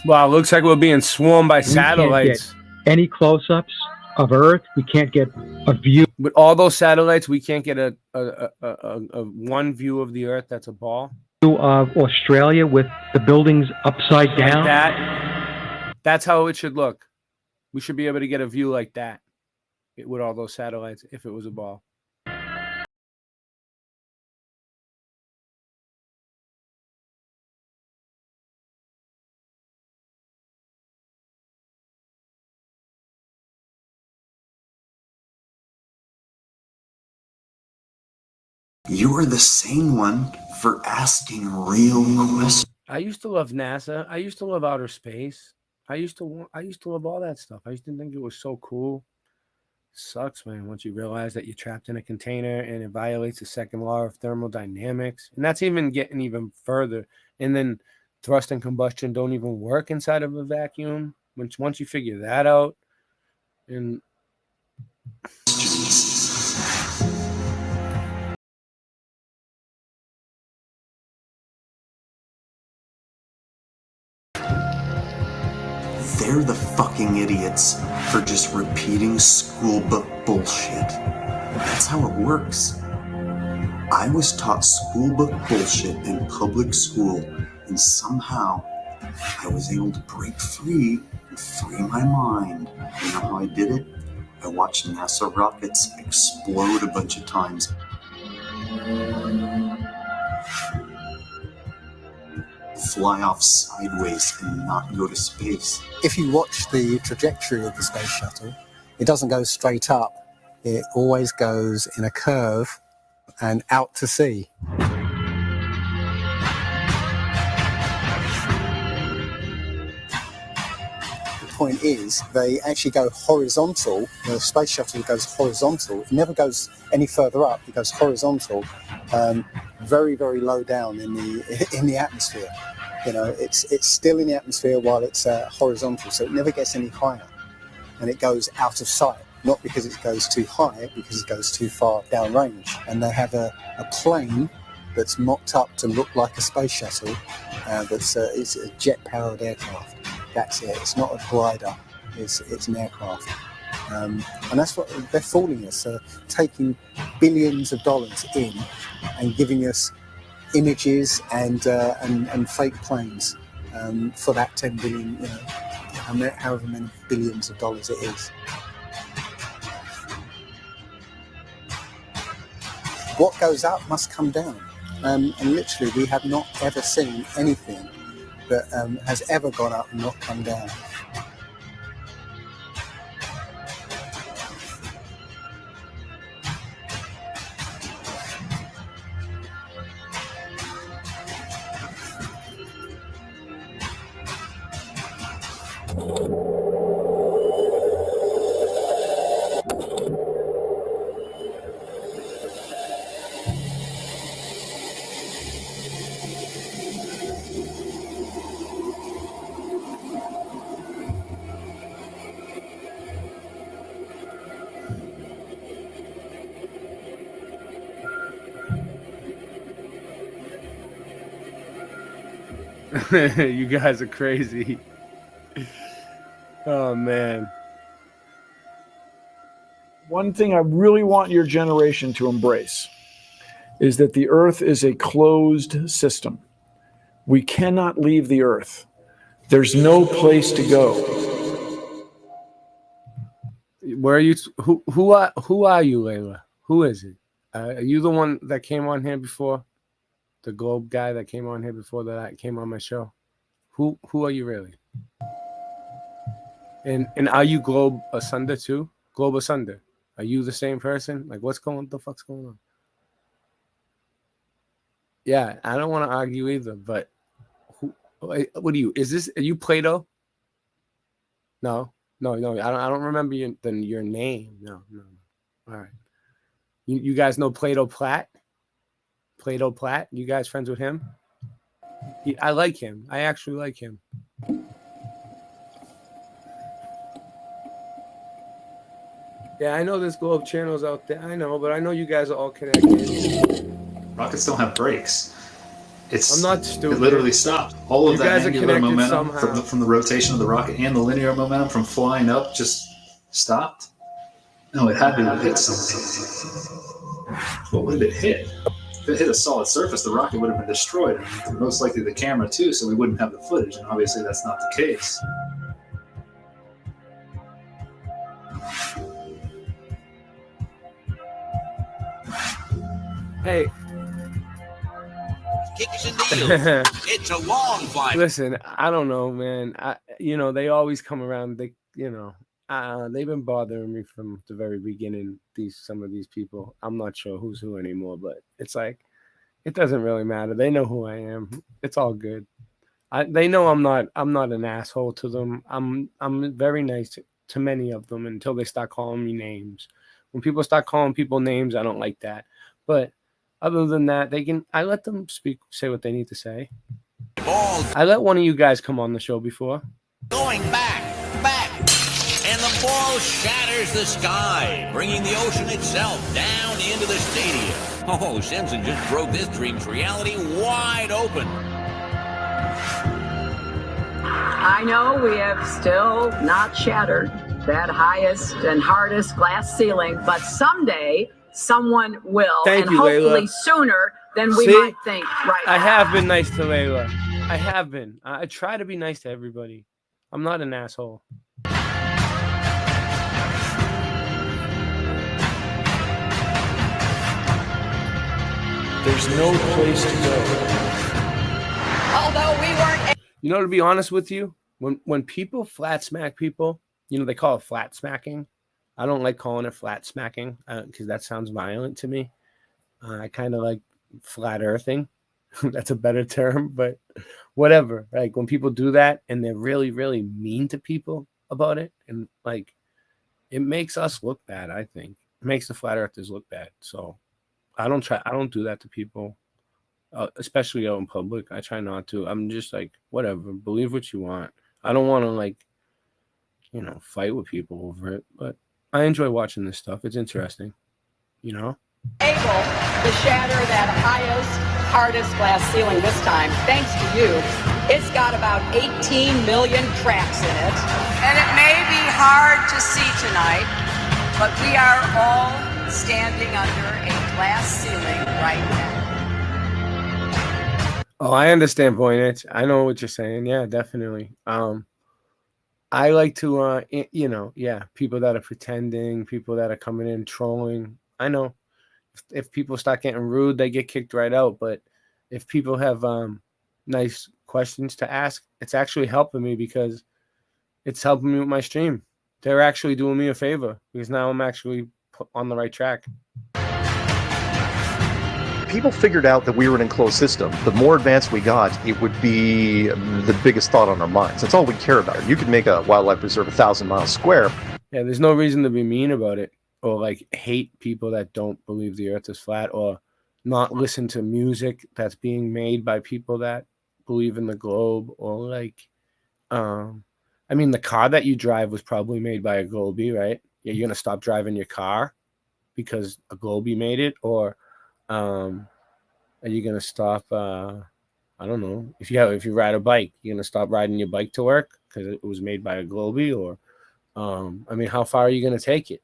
Wow, looks like we're being swarmed by satellites. Any close-ups of Earth, we can't get a view. With all those satellites, we can't get a one view of the Earth that's a ball. Of Australia with the buildings upside down. Like that's how it should look. We should be able to get a view like that with all those satellites if it was a ball. You are the sane one for asking real questions. I used to love NASA. I used to love outer space. I used to love all that stuff. I used to think it was so cool. Sucks, man, once you realize that you're trapped in a container and it violates the second law of thermodynamics. And that's even getting even further. And then thrust and combustion don't even work inside of a vacuum. Once you figure that out, and They're the fucking idiots for just repeating school book bullshit. That's how it works. I was taught schoolbook bullshit in public school, and somehow I was able to break free and free my mind. You know how I did it? I watched NASA rockets explode a bunch of times. Fly off sideways and not go to space. If you watch the trajectory of the space shuttle, it doesn't go straight up. It always goes in a curve and out to sea. The point is, they actually go horizontal. The space shuttle goes horizontal. It never goes any further up. It goes horizontal, very, very low down in the atmosphere. You know, it's still in the atmosphere while it's horizontal, so it never gets any higher, and it goes out of sight. Not because it goes too high, because it goes too far downrange. And they have a plane that's mocked up to look like a space shuttle. It's a jet-powered aircraft. That's it. It's not a glider. It's an aircraft. And that's what they're fooling us, taking billions of dollars in and giving us images and fake planes for that 10 billion, you know, however many billions of dollars it is. What goes up must come down, and literally we have not ever seen anything that has ever gone up and not come down. You guys are crazy. Oh man. One thing I really want your generation to embrace is that the Earth is a closed system. We cannot leave the Earth. There's no place to go. Where are you? Who are you, Layla? Who is it? Are you the one that came on here before? The Globe guy that came on here before that I came on my show? Who are you really? And are you Globe Asunder too? Globe Asunder. Are you the same person? Like what the fuck's going on? Yeah, I don't want to argue either, but what are you? Are you Plato? No. I don't remember your name. No. All right. You guys know Plato Platt? Plato Platt? You guys friends with him? I like him. I actually like him. Yeah, I know there's Globe channels out there. I know, but I know you guys are all connected. Rockets don't have brakes. I'm not stupid. It literally stopped. All of You that guys are angular connected momentum from the rotation of the rocket and the linear momentum from flying up just stopped. No, it had to have hit something. What would it hit? If it hit a solid surface, the rocket would have been destroyed. And most likely the camera too, so we wouldn't have the footage. And obviously that's not the case. Hey. Kicks and deals. It's a long flight. Listen, I don't know, man. They always come around. They've been bothering me from the very beginning. Some of these people. I'm not sure who's who anymore, but it's like it doesn't really matter. They know who I am. It's all good. They know I'm not an asshole to them. I'm very nice to many of them until they start calling me names. When people start calling people names, I don't like that. But other than that, I let them say what they need to say. I let one of you guys come on the show before. Going back, and the ball shatters the sky, bringing the ocean itself down into the stadium. Oh, Simpson just broke this dream's reality wide open. I know we have still not shattered that highest and hardest glass ceiling, but someday someone will. Thank and you, hopefully Layla. sooner than we See? might think right I now. have been nice to Layla. I have been. I try to be nice to everybody. I'm not an asshole. There's no place to go. Although we weren't. You know, to be honest with you, when people flat smack people, you know, they call it flat smacking. I don't like calling it flat smacking because that sounds violent to me. I kind of like flat earthing. That's a better term, but whatever. Like when people do that and they're really, really mean to people about it, and like it makes us look bad. I think it makes the flat earthers look bad. So I don't do that to people, especially out in public. I try not to. I'm just like, whatever, believe what you want. I don't want to like, you know, fight with people over it, but I enjoy watching this stuff. It's interesting, you know. Able to shatter that highest, hardest glass ceiling this time, thanks to you. It's got about 18 million cracks in it. And it may be hard to see tonight, but we are all standing under a glass ceiling right now. Oh, I understand, Voynich. I know what you're saying. Yeah, definitely. I like to, you know, yeah, people that are pretending, people that are coming in trolling. I know. If people start getting rude, they get kicked right out. But if people have nice questions to ask, it's actually helping me because it's helping me with my stream. They're actually doing me a favor because now I'm actually on the right track. People figured out that we were an enclosed system. The more advanced we got, it would be the biggest thought on our minds. That's all we care about. You could make a wildlife reserve 1,000 miles square. Yeah, there's no reason to be mean about it. Or like hate people that don't believe the earth is flat, or not listen to music that's being made by people that believe in the globe, or like I mean the car that you drive was probably made by a globie, right? Yeah, you're gonna stop driving your car because a globie made it, or are you gonna stop I don't know, if you ride a bike, you're gonna stop riding your bike to work because it was made by a globie, or I mean, how far are you gonna take it?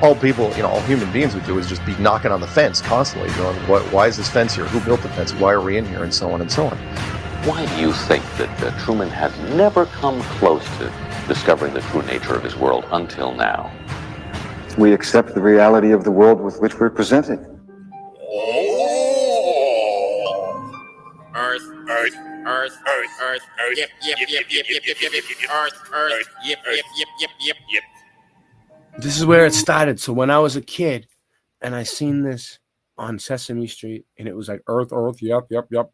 All people, you know, all human beings would do is just be knocking on the fence constantly, going, why is this fence here? Who built the fence? Why are we in here? And so on and so on. Why do you think that Truman has never come close to discovering the true nature of his world until now? We accept the reality of the world with which we're presented. Earth, Earth, Earth, Earth, Earth, yep, yep, yep, yep, yep, yep, yep, Earth, Earth, yep, yep, yep, yep, yep, yep. This is where it started. So when I was a kid and I seen this on Sesame Street and it was like Earth, Earth, yep, yep, yep,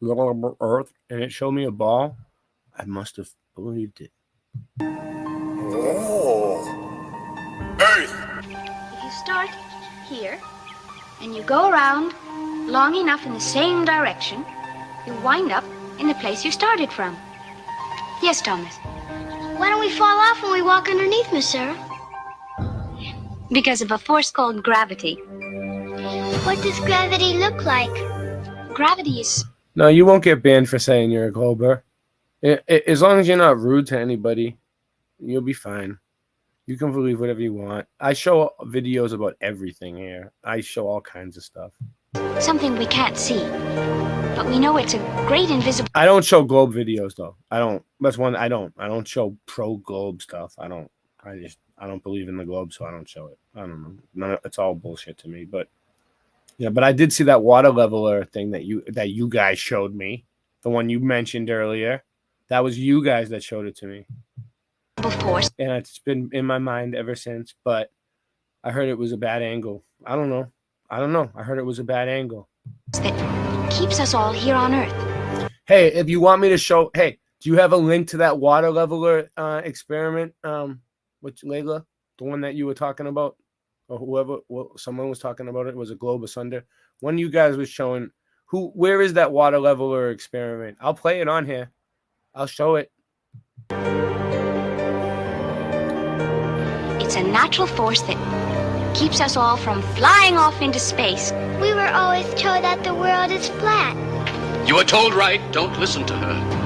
Earth, and it showed me a ball, I must have believed it. Oh. Earth. If you start here and you go around long enough in the same direction, you wind up in the place you started from. Yes, Thomas. Why don't we fall off when we walk underneath, Miss Sarah? Because of a force called gravity. What does gravity look like? Gravity is... No, you won't get banned for saying you're a Glober. As long as you're not rude to anybody, you'll be fine. You can believe whatever you want. I show videos about everything here. I show all kinds of stuff. Something we can't see. But we know it's a great invisible... I don't show globe videos, though. I don't. That's one I don't. I don't show pro-globe stuff. I don't believe in the globe, so I don't show it. I don't know. It's all bullshit to me. But yeah, but I did see that water leveler thing that you guys showed me. The one you mentioned earlier. That was you guys that showed it to me. Force. And it's been in my mind ever since. But I heard it was a bad angle. I don't know. I heard it was a bad angle. That keeps us all here on Earth. Hey, if you want me to show, hey, do you have a link to that water leveler experiment? With Layla, the one that you were talking about, or whoever, someone was talking about it, was a globe asunder. One you guys was showing, where is that water leveler experiment? I'll play it on here. I'll show it. It's a natural force that keeps us all from flying off into space. We were always told that the world is flat. You were told right. Don't listen to her.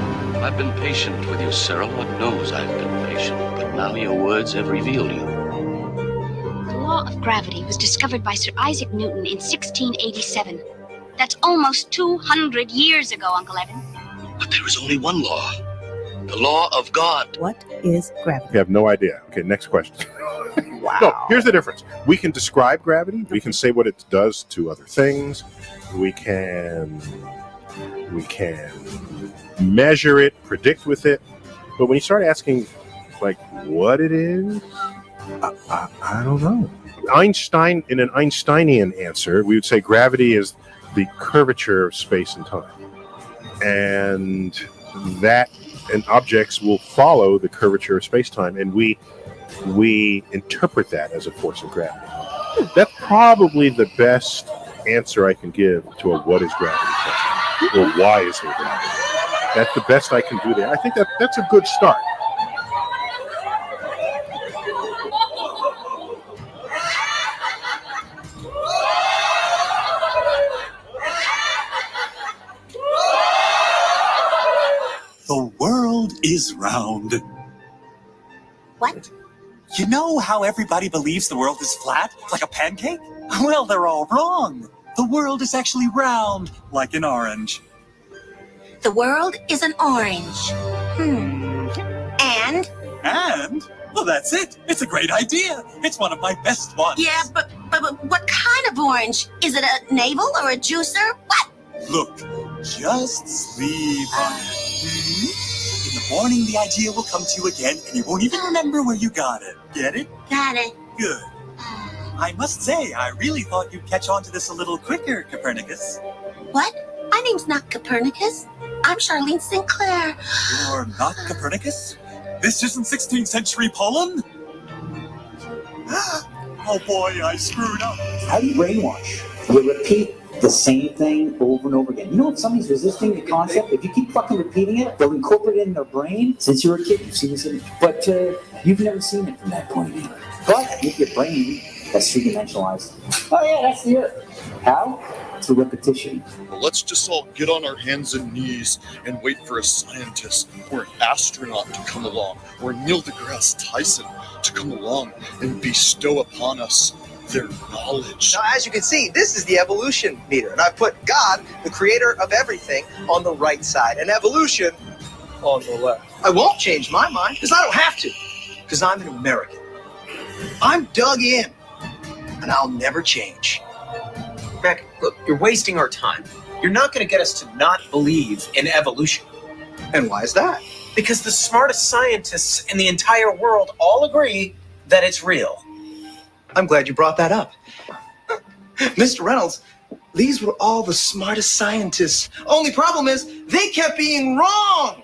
I've been patient with you, Sarah. Lord knows I've been patient. But now your words have revealed you. The law law of gravity was discovered by Sir Isaac Newton in 1687. That's almost 200 years ago, Uncle Evan. But there is only one law. The law of God. What is gravity? We have no idea. Okay, next question. Wow. No, here's the difference. We can describe gravity. We can say what it does to other things. We can measure it, predict with it. But when you start asking, like, what it is, I don't know. Einstein, in an Einsteinian answer, we would say gravity is the curvature of space and time. And objects will follow the curvature of space-time, and we interpret that as a force of gravity. That's probably the best answer I can give to a what is gravity question, or why is there gravity. That's the best I can do there. I think that's a good start. The world is round. What? You know how everybody believes the world is flat, like a pancake? Well, they're all wrong. The world is actually round, like an orange. The world is an orange. And? And? Well, that's it. It's a great idea. It's one of my best ones. Yeah, but what kind of orange? Is it a navel or a juicer? What? Look, just sleep on it. In the morning, the idea will come to you again, and you won't even remember where you got it. Get it? Got it. Good. I must say, I really thought you'd catch on to this a little quicker, Copernicus. What? My name's not Copernicus. I'm Charlene Sinclair. You're not Copernicus? This isn't 16th century Poland? Oh boy, I screwed up. How do you brainwash? You repeat the same thing over and over again. You know, if somebody's resisting the concept, if you keep fucking repeating it, they'll incorporate it in their brain. Since you were a kid, you've seen this, but you've never seen it from that point of view. But with your brain, that's three-dimensionalized. Oh yeah, that's the Earth. How? Through repetition. Well, let's just all get on our hands and knees and wait for a scientist or an astronaut to come along, or Neil deGrasse Tyson to come along and bestow upon us their knowledge. Now, as you can see, this is the evolution meter, and I put God, the creator of everything, on the right side, and evolution on the left. I won't change my mind, because I don't have to, because I'm an American. I'm dug in, and I'll never change. Beck, look, you're wasting our time. You're not going to get us to not believe in evolution. And why is that? Because the smartest scientists in the entire world all agree that it's real. I'm glad you brought that up. Mr. Reynolds, these were all the smartest scientists. Only problem is, they kept being wrong.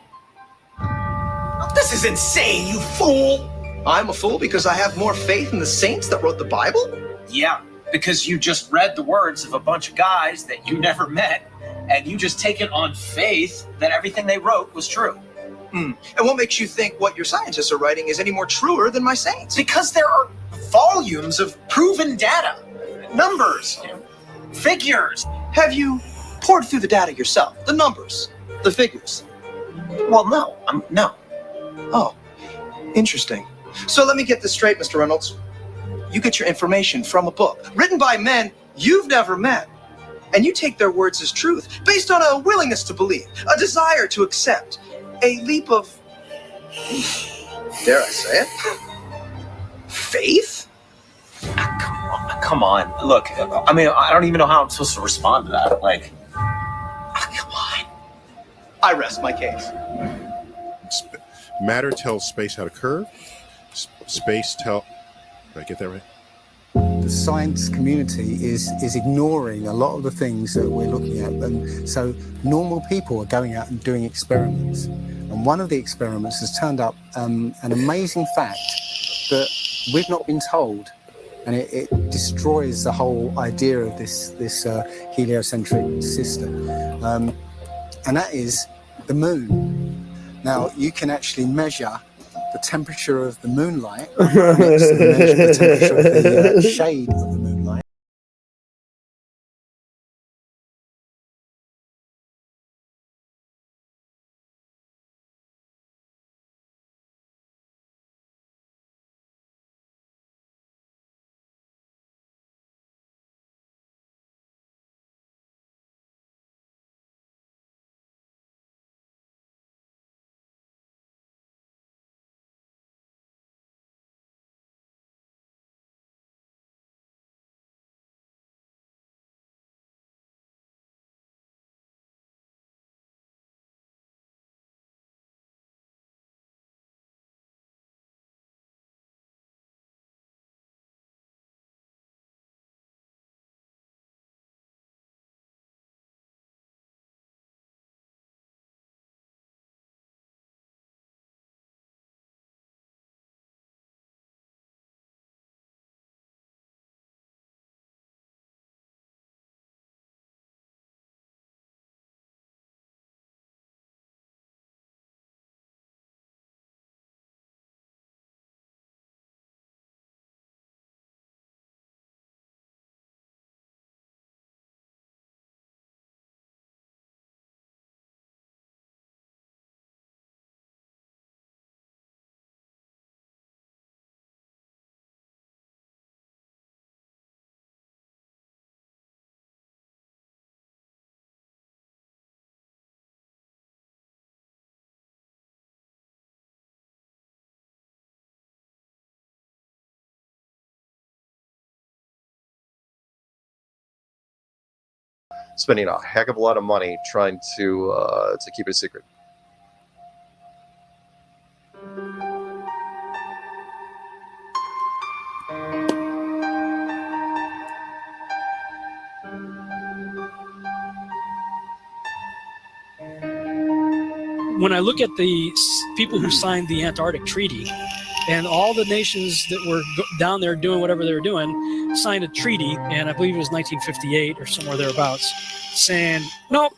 This is insane, you fool. I'm a fool because I have more faith in the saints that wrote the Bible? Yeah, because you just read the words of a bunch of guys that you never met, and you just take it on faith that everything they wrote was true. And what makes you think what your scientists are writing is any more truer than my saints? Because there are volumes of proven data, numbers, figures. Have you poured through the data yourself? The numbers, the figures? Well, no, no. Oh, interesting. So let me get this straight, Mr. Reynolds. You get your information from a book written by men you've never met, and you take their words as truth based on a willingness to believe, a desire to accept, a leap of, dare I say it, faith? Come on. Look, I mean, I don't even know how I'm supposed to respond to that. Like, come on. I rest my case. Matter tells space how to curve. Space tell. Did I get that right? The science community is ignoring a lot of the things that we're looking at, and so normal people are going out and doing experiments. And one of the experiments has turned up an amazing fact that we've not been told, and it destroys the whole idea of this heliocentric system, and that is the moon. Now you can actually measure the temperature of the moonlight next to the temperature of the shade of the moonlight. spending a heck of a lot of money trying to keep it a secret. When I look at the people who signed the Antarctic Treaty, and all the nations that were down there doing whatever they were doing signed a treaty, and I believe it was 1958 or somewhere thereabouts, saying, nope,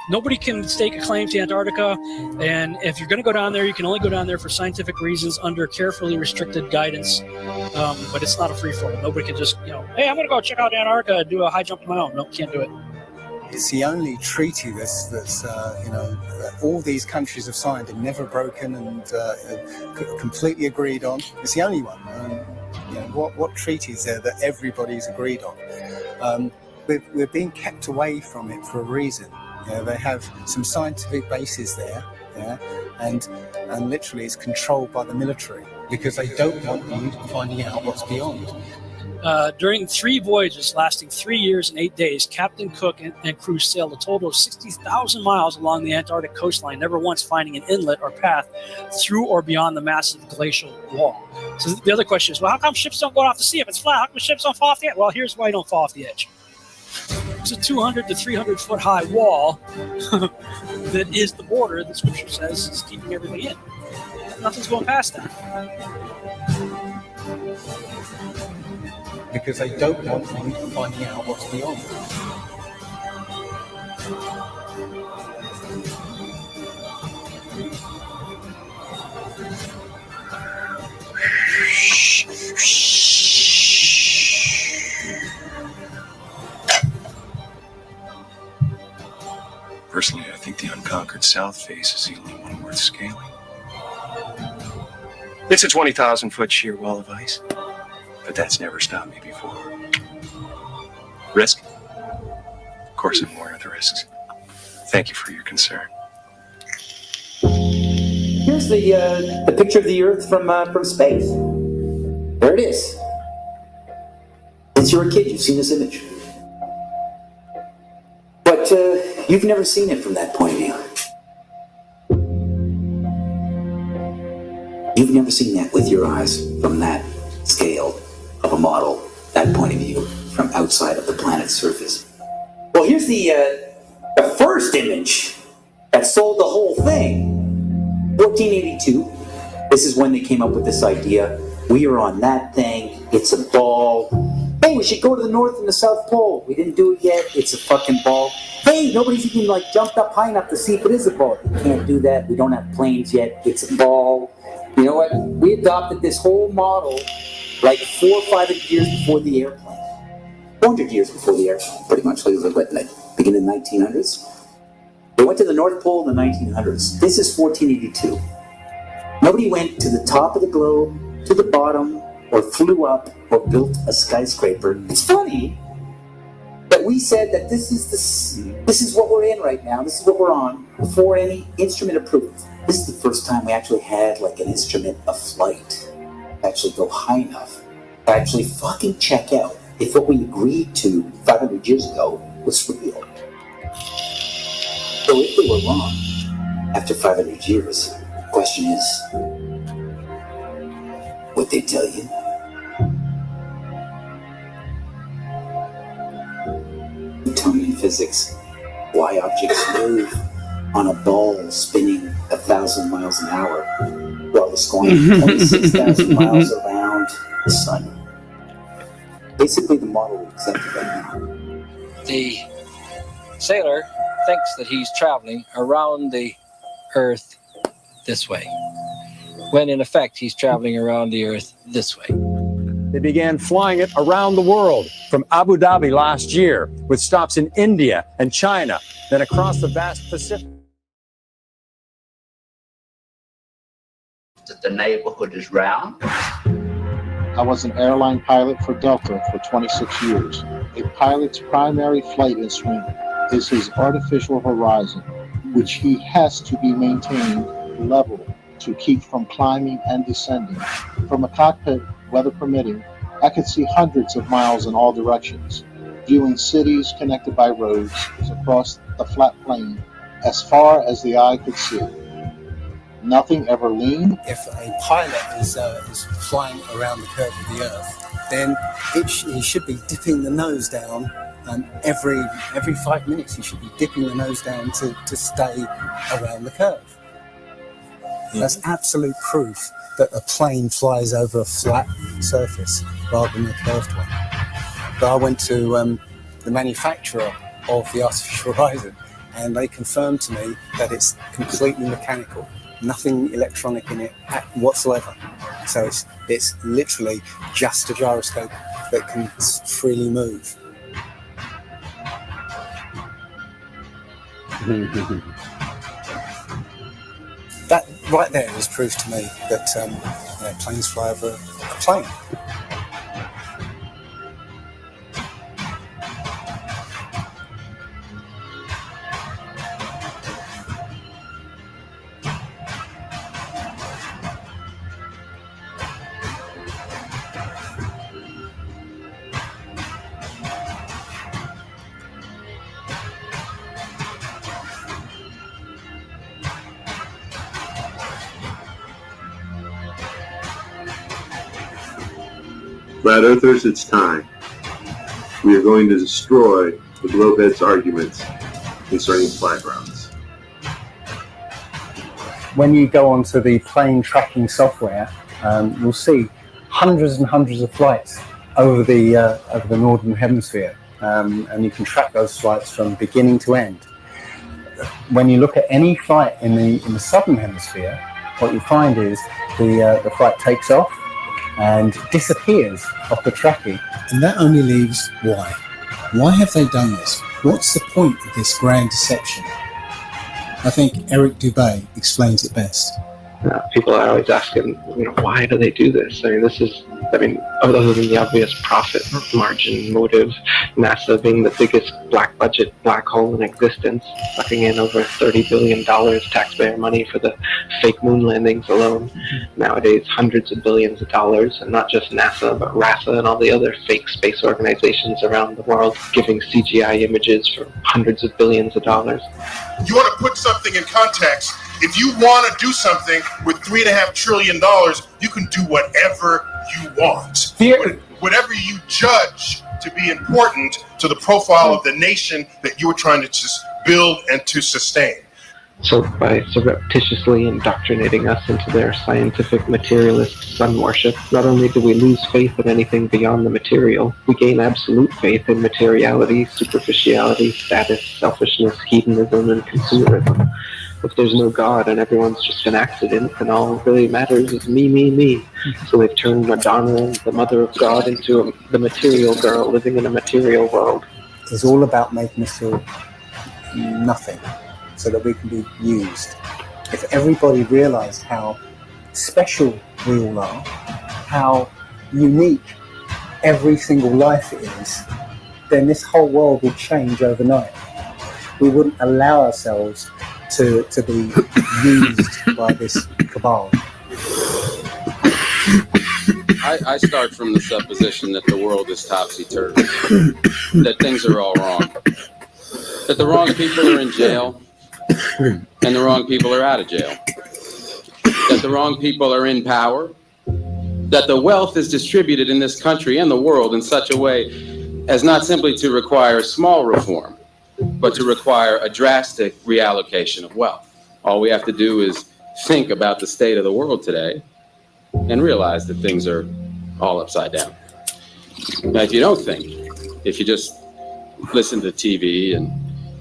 nobody can stake a claim to Antarctica, and if you're going to go down there, you can only go down there for scientific reasons under carefully restricted guidance, but it's not a free-for-all. Nobody can just, hey, I'm going to go check out Antarctica and do a high jump on my own. No, can't do it. It's the only treaty that's all these countries have signed and never broken and completely agreed on. It's the only one. What treaty is there that everybody's agreed on? We're being kept away from it for a reason. They have some scientific bases there, and literally it's controlled by the military because they don't want you finding out what's beyond. During 3 voyages lasting 3 years and 8 days, Captain Cook and crew sailed a total of 60,000 miles along the Antarctic coastline, never once finding an inlet or path through or beyond the massive glacial wall. So the other question is, well, how come ships don't go off the sea if it's flat? How come ships don't fall off the edge? Well, here's why you don't fall off the edge. It's a 200 to 300 foot high wall that is the border that Scripture says is keeping everything in. Nothing's going past that. Because they don't want you finding out what's beyond. Personally, I think the unconquered south face is the only one worth scaling. It's a 20,000-foot sheer wall of ice, but that's never stopped me before. Risk? Of course, I'm aware of the risks. Thank you for your concern. Here's the picture of the Earth from space. There it is. Since you were a kid, you've seen this image. But you've never seen it from that point of view. You've never seen that with your eyes from that scale of a model, that point of view, from outside of the planet's surface. Well, here's the first image that sold the whole thing. 1482. This is when they came up with this idea. We are on that thing. It's a ball. Hey, we should go to the North and the South Pole. We didn't do it yet. It's a fucking ball. Hey, nobody's even jumped up high enough to see if it is a ball. We can't do that. We don't have planes yet. It's a ball. You know what? We adopted this whole model 400 or 500 years before the airplane. 400 years before the airplane, pretty much. Like, beginning of the 1900s. They went to the North Pole in the 1900s. This is 1482. Nobody went to the top of the globe, to the bottom, or flew up, or built a skyscraper. It's funny that we said that this is what we're in right now. This is what we're on before any instrument approved. This is the first time we actually had an instrument of flight, actually go high enough to actually fucking check out if what we agreed to 500 years ago was real. So if they were wrong after 500 years, the question is, would they tell you? Newtonian physics, why objects move on a ball spinning 1,000 miles an hour while it's going 26,000 miles around the sun. Basically, the model we accepted right now. The sailor thinks that he's traveling around the Earth this way, when in effect he's traveling around the Earth this way. They began flying it around the world, from Abu Dhabi last year, with stops in India and China, then across the vast Pacific. That the neighborhood is round. I was an airline pilot for Delta for 26 years. A pilot's primary flight instrument is his artificial horizon, which he has to be maintained level to keep from climbing and descending. From a cockpit, weather permitting, I could see hundreds of miles in all directions. viewing cities connected by roads across the flat plain as far as the eye could see. Nothing ever leaned. If a pilot is flying around the curve of the Earth, then he should be dipping the nose down, and every 5 minutes he should be dipping the nose down to stay around the curve. That's absolute proof that a plane flies over a flat surface rather than a curved one. But I went to the manufacturer of the artificial horizon, and they confirmed to me that it's completely mechanical, nothing electronic in it whatsoever. So it's literally just a gyroscope that can freely move. That right there is proof to me that planes fly over a plane. Flat Earthers, it's time. We are going to destroy the Globheads' arguments concerning flat grounds. When you go onto the plane tracking software, you'll see hundreds and hundreds of flights over the northern hemisphere, and you can track those flights from beginning to end. When you look at any flight in the southern hemisphere, what you find is the flight takes off and disappears off the tracking. And that only leaves why. Why have they done this? What's the point of this grand deception? I think Eric Dubay explains it best. People are always asking, why do they do this? Other than the obvious profit margin motive, NASA being the biggest black budget black hole in existence, sucking in over $30 billion taxpayer money for the fake moon landings alone. Nowadays, hundreds of billions of dollars, and not just NASA, but RASA and all the other fake space organizations around the world giving CGI images for hundreds of billions of dollars. You want to put something in context. If you want to do something with $3.5 trillion, you can do whatever you want. Whatever you judge to be important to the profile of the nation that you are trying to just build and to sustain. So by surreptitiously indoctrinating us into their scientific materialist sun worship, not only do we lose faith in anything beyond the material, we gain absolute faith in materiality, superficiality, status, selfishness, hedonism, and consumerism. If there's no God and everyone's just an accident, then all that really matters is me, me, me. So they've turned Madonna, the mother of God, into the material girl living in a material world. It's all about making us feel nothing so that we can be used. If everybody realized how special we all are, how unique every single life is, then this whole world would change overnight. We wouldn't allow ourselves to be used by this cabal. I start from the supposition that the world is topsy-turvy, that things are all wrong, that the wrong people are in jail and the wrong people are out of jail, that the wrong people are in power, that the wealth is distributed in this country and the world in such a way as not simply to require small reform, but to require a drastic reallocation of wealth. All we have to do is think about the state of the world today and realize that things are all upside down. Now, if you don't think, if you just listen to TV and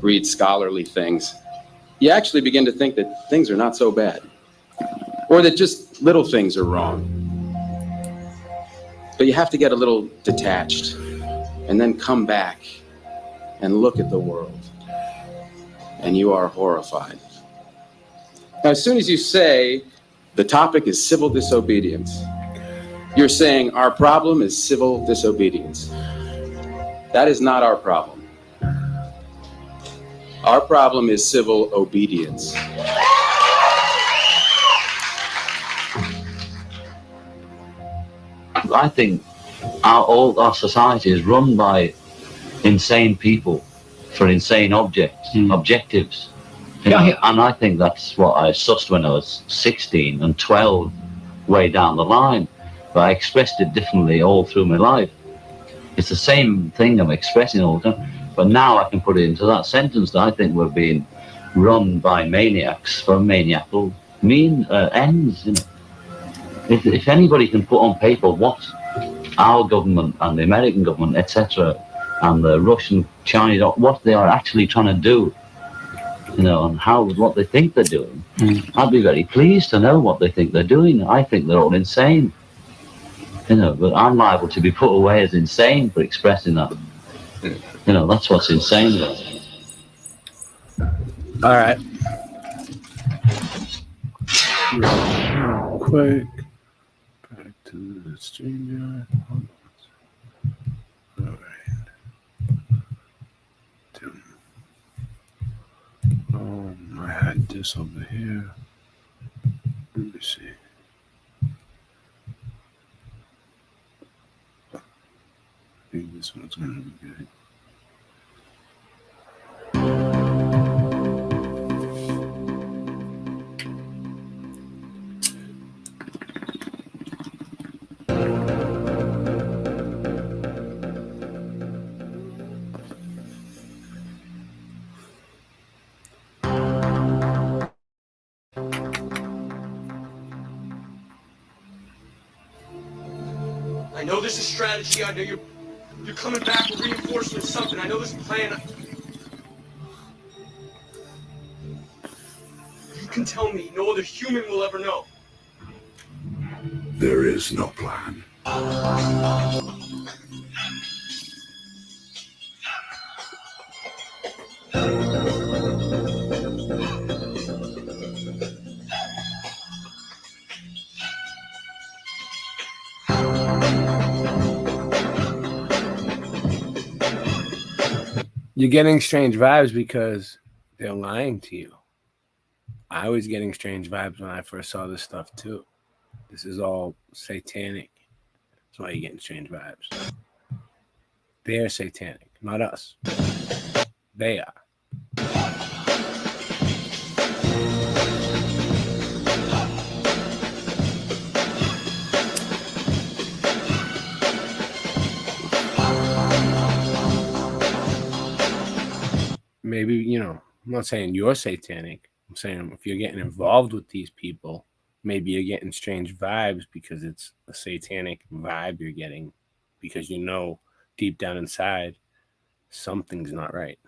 read scholarly things, you actually begin to think that things are not so bad, or that just little things are wrong. But you have to get a little detached and then come back and look at the world, and you are horrified. Now, as soon as you say the topic is civil disobedience, you're saying our problem is civil disobedience. That is not our problem. Our problem is civil obedience. I think our society is run by insane people for insane objectives. You know, and I think that's what I sussed when I was 16 and 12, way down the line. But I expressed it differently all through my life. It's the same thing I'm expressing all the time. But now I can put it into that sentence that I think we're being run by maniacs for maniacal ends. You know, if anybody can put on paper what our government and the American government, etc., and the Russian, Chinese, what they are actually trying to do, you know, and what they think they're doing, I'd be very pleased to know what they think they're doing. I think they're all insane, you know, but I'm liable to be put away as insane for expressing that. You know, that's what's insane about it. All right. Real quick. Back to the StreamYard. All right. I had this over here. Let me see. I think this one's going to be good. I know this is strategy. I know you're coming back with reinforcements, something. I know this plan. You can tell me no other human will ever know. There is no plan. You're getting strange vibes because they're lying to you. I was getting strange vibes when I first saw this stuff too. This is all satanic. That's why you're getting strange vibes. They're satanic, not us. They are. Maybe, you know, I'm not saying you're satanic. I'm saying if you're getting involved with these people, maybe you're getting strange vibes because it's a satanic vibe you're getting, because you know deep down inside something's not right.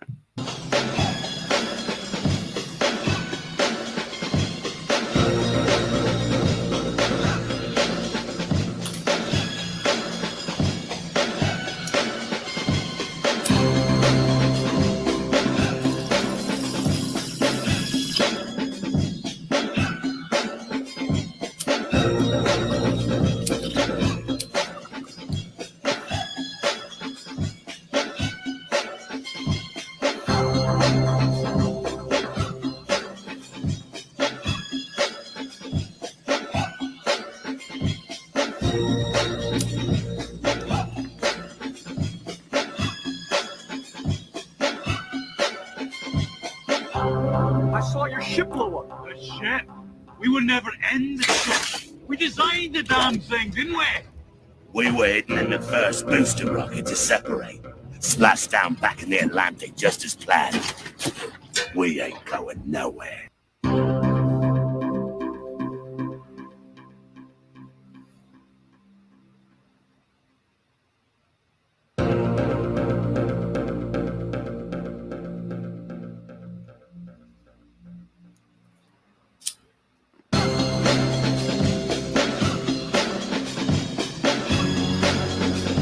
I saw your ship blow up. The ship? We would never end the ship. We designed the damn thing, didn't we? We were hidden in the first booster rocket to separate. Splashed down back in the Atlantic just as planned. We ain't going nowhere.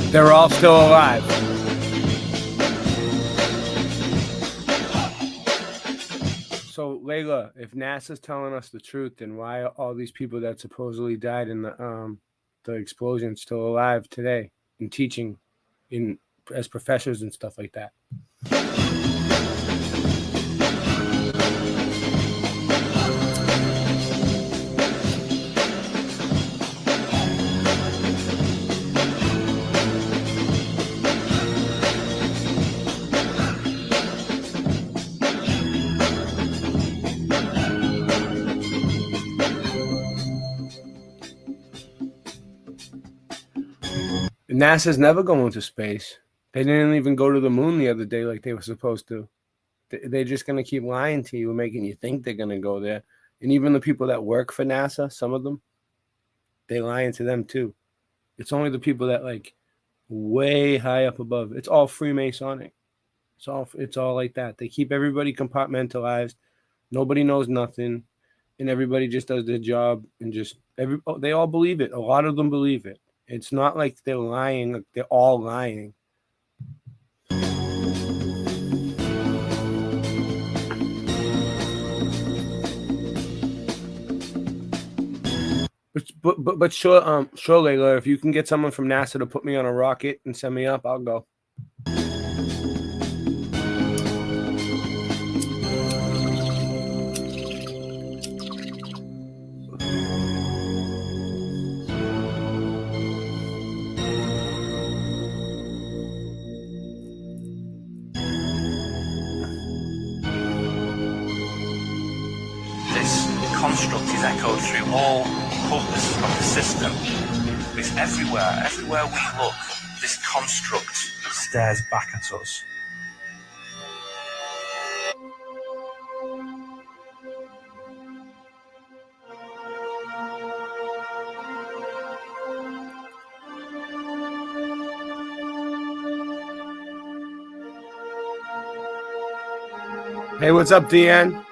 They're all still alive. So, Layla, if NASA's telling us the truth, then why are all these people that supposedly died in the explosion still alive today and teaching as professors and stuff like that? NASA's never going to space. They didn't even go to the moon the other day like they were supposed to. They're just going to keep lying to you and making you think they're going to go there. And even the people that work for NASA, some of them, they're lying to them too. It's only the people that like way high up above. It's all Freemasonic. It's all like that. They keep everybody compartmentalized. Nobody knows nothing, and everybody just does their job and they all believe it. A lot of them believe it. It's not like they're lying. They're all lying. But sure, Layla, if you can get someone from NASA to put me on a rocket and send me up, I'll go. This construct is echoed through all corners of the system. It's everywhere we look, this construct stares back at us. Hey, what's up, Deanne?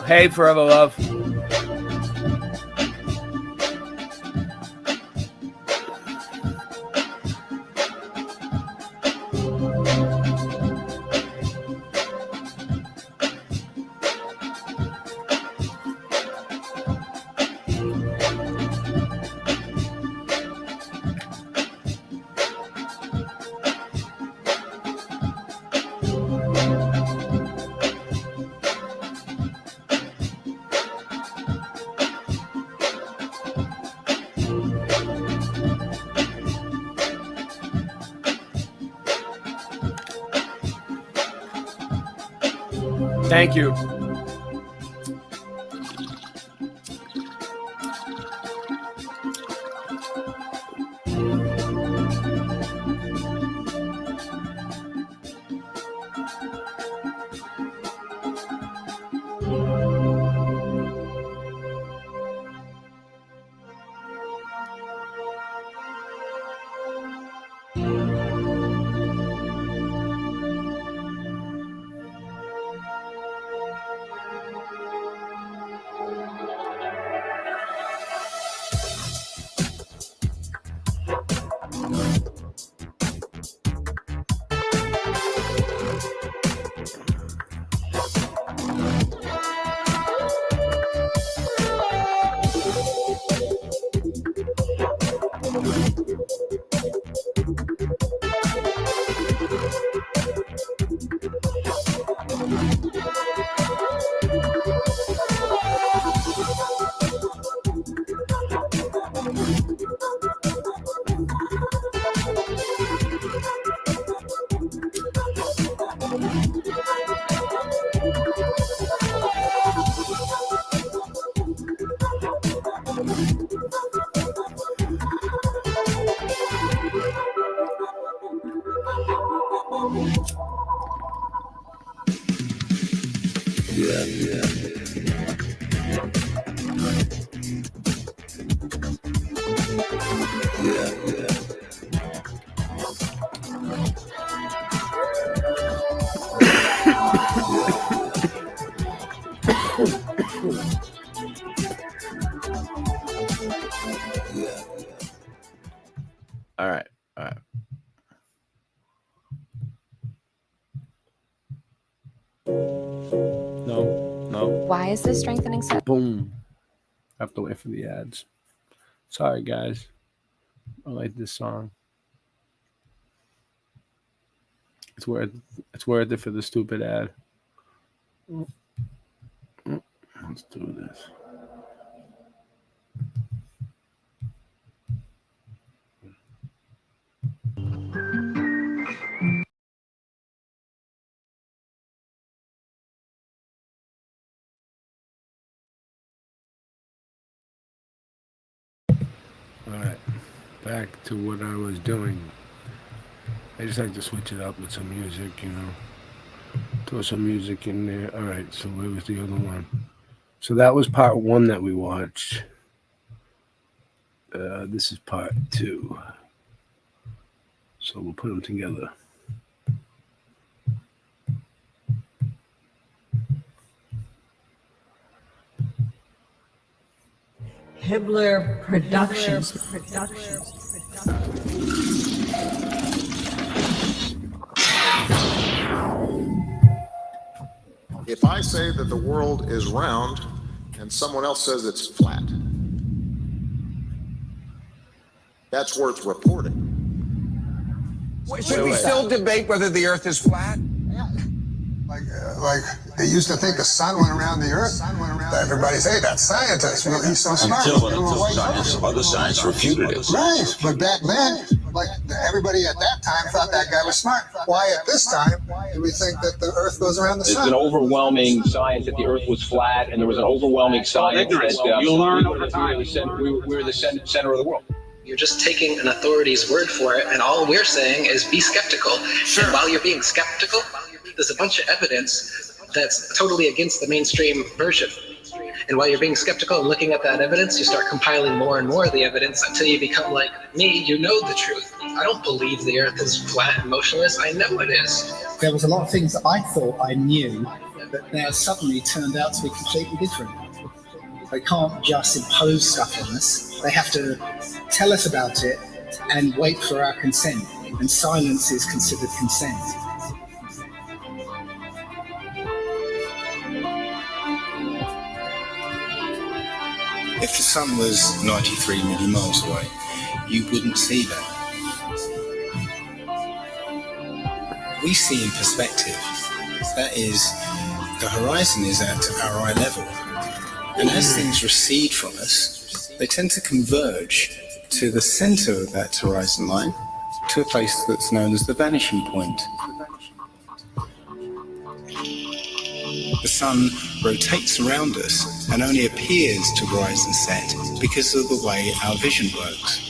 Hey, Forever Love. Thank you. All right. No. Why is this strengthening set? Boom. Have to wait for the ads. Sorry, guys. I like this song. It's worth it for the stupid ad. Let's do this. All right, back to what I was doing. I just like to switch it up with some music, Throw some music in there. All right, so where was the other one? So that was part 1 that we watched. This is part 2. So we'll put them together. Hibbler Productions. If I say that the world is round and someone else says it's flat, that's worth reporting. Should we still debate whether the Earth is flat? Like they used to think the sun went around the earth. Everybody say that scientist, he's so smart. Until other science refuted it. Right, but back then, like everybody at that time thought that guy was smart. Why at this time do we think that the earth goes around the sun? There's an overwhelming science that the earth was flat, and there was an overwhelming science that you'll learn over time. We were the center of the world. You're just taking an authority's word for it, and all we're saying is be skeptical. Sure. And while you're being skeptical, there's a bunch of evidence that's totally against the mainstream version. And while you're being skeptical and looking at that evidence, you start compiling more and more of the evidence until you become like me, you know the truth. I don't believe the earth is flat and motionless. I know it is. There was a lot of things that I thought I knew that now suddenly turned out to be completely different. They can't just impose stuff on us. They have to tell us about it and wait for our consent. And silence is considered consent. If the sun was 93 million miles away, you wouldn't see that. We see in perspective. That is, the horizon is at our eye level. And as things recede from us, they tend to converge to the center of that horizon line, to a place that's known as the vanishing point. The sun rotates around us and only appears to rise and set because of the way our vision works.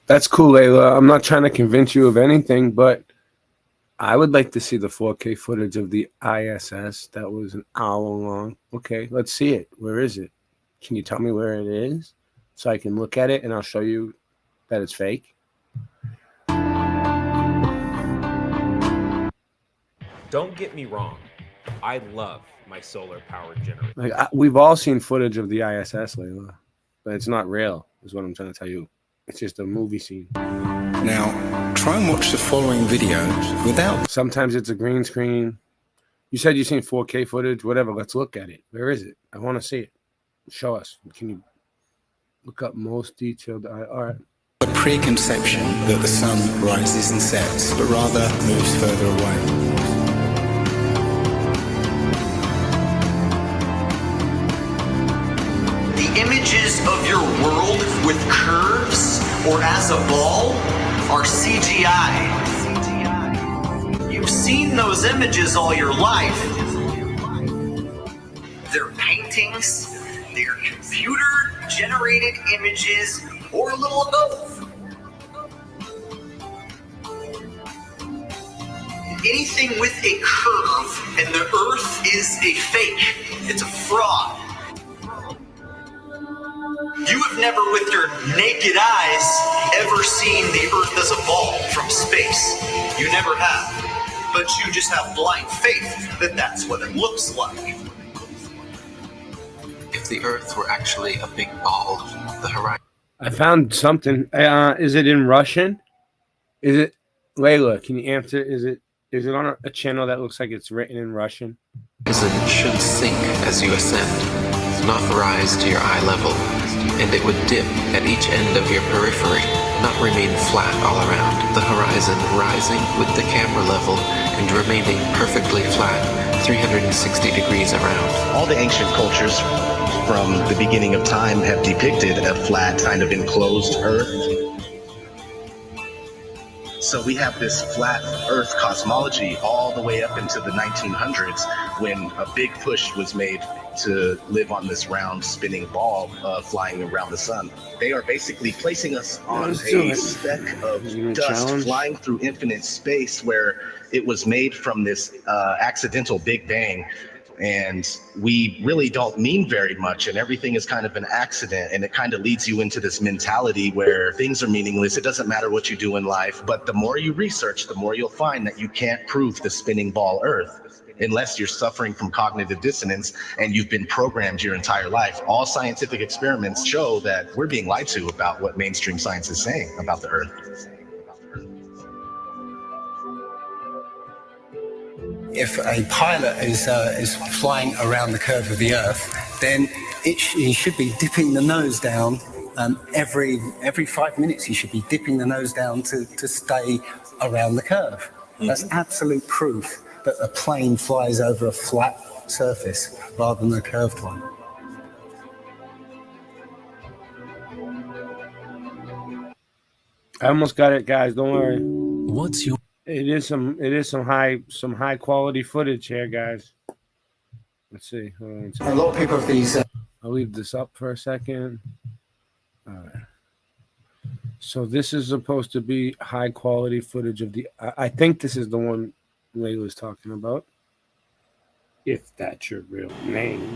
That's cool, Layla. I'm not trying to convince you of anything, but I would like to see the 4K footage of the ISS. That was an hour long. Okay, let's see it. Where is it? Can you tell me where it is so I can look at it and I'll show you that it's fake? Don't get me wrong. I love my solar power generator. Like we've all seen footage of the ISS, Layla, but it's not real, is what I'm trying to tell you. It's just a movie scene. Now, try and watch the following video without... Sometimes it's a green screen. You said you've seen 4K footage, whatever. Let's look at it. Where is it? I want to see it. Show us. Can you look up most detailed? All right. A preconception that the sun rises and sets, but rather moves further away. The images of your world with curves or as a ball are CGI. You've seen those images all your life. They're paintings, they're computer-generated images, or a little of both. Anything with a curve and the Earth is a fake. It's a fraud. You have never, with your naked eyes, ever seen the Earth as a ball from space. You never have. But you just have blind faith that that's what it looks like. If the Earth were actually a big ball, the horizon. I found something. Is it in Russian? Is it, Layla? Can you answer? Is it on a channel that looks like it's written in Russian? It should sink as you ascend, not rise to your eye level, and it would dip at each end of your periphery, not remain flat all around, the horizon rising with the camera level and remaining perfectly flat, 360 degrees around. All the ancient cultures from the beginning of time have depicted a flat, kind of enclosed Earth. So we have this flat Earth cosmology all the way up into the 1900s when a big push was made to live on this round spinning ball flying around the sun. They are basically placing us on a speck of dust flying through infinite space where it was made from this accidental Big Bang. And we really don't mean very much, and everything is kind of an accident, and it kind of leads you into this mentality where things are meaningless. It doesn't matter what you do in life, but the more you research, the more you'll find that you can't prove the spinning ball Earth unless you're suffering from cognitive dissonance and you've been programmed your entire life. All scientific experiments show that we're being lied to about what mainstream science is saying about the Earth. If a pilot is flying around the curve of the Earth, then he should be dipping the nose down every 5 minutes. He should be dipping the nose down to stay around the curve. That's absolute proof that a plane flies over a flat surface rather than a curved one. I almost got it, guys. Don't worry. What's your? It is some high quality footage here, guys. Let's see. Hold on A lot of people have these. I'll leave this up for a second. All right. So this is supposed to be high quality footage of the. I think this is the one Layla's talking about, if that's your real name.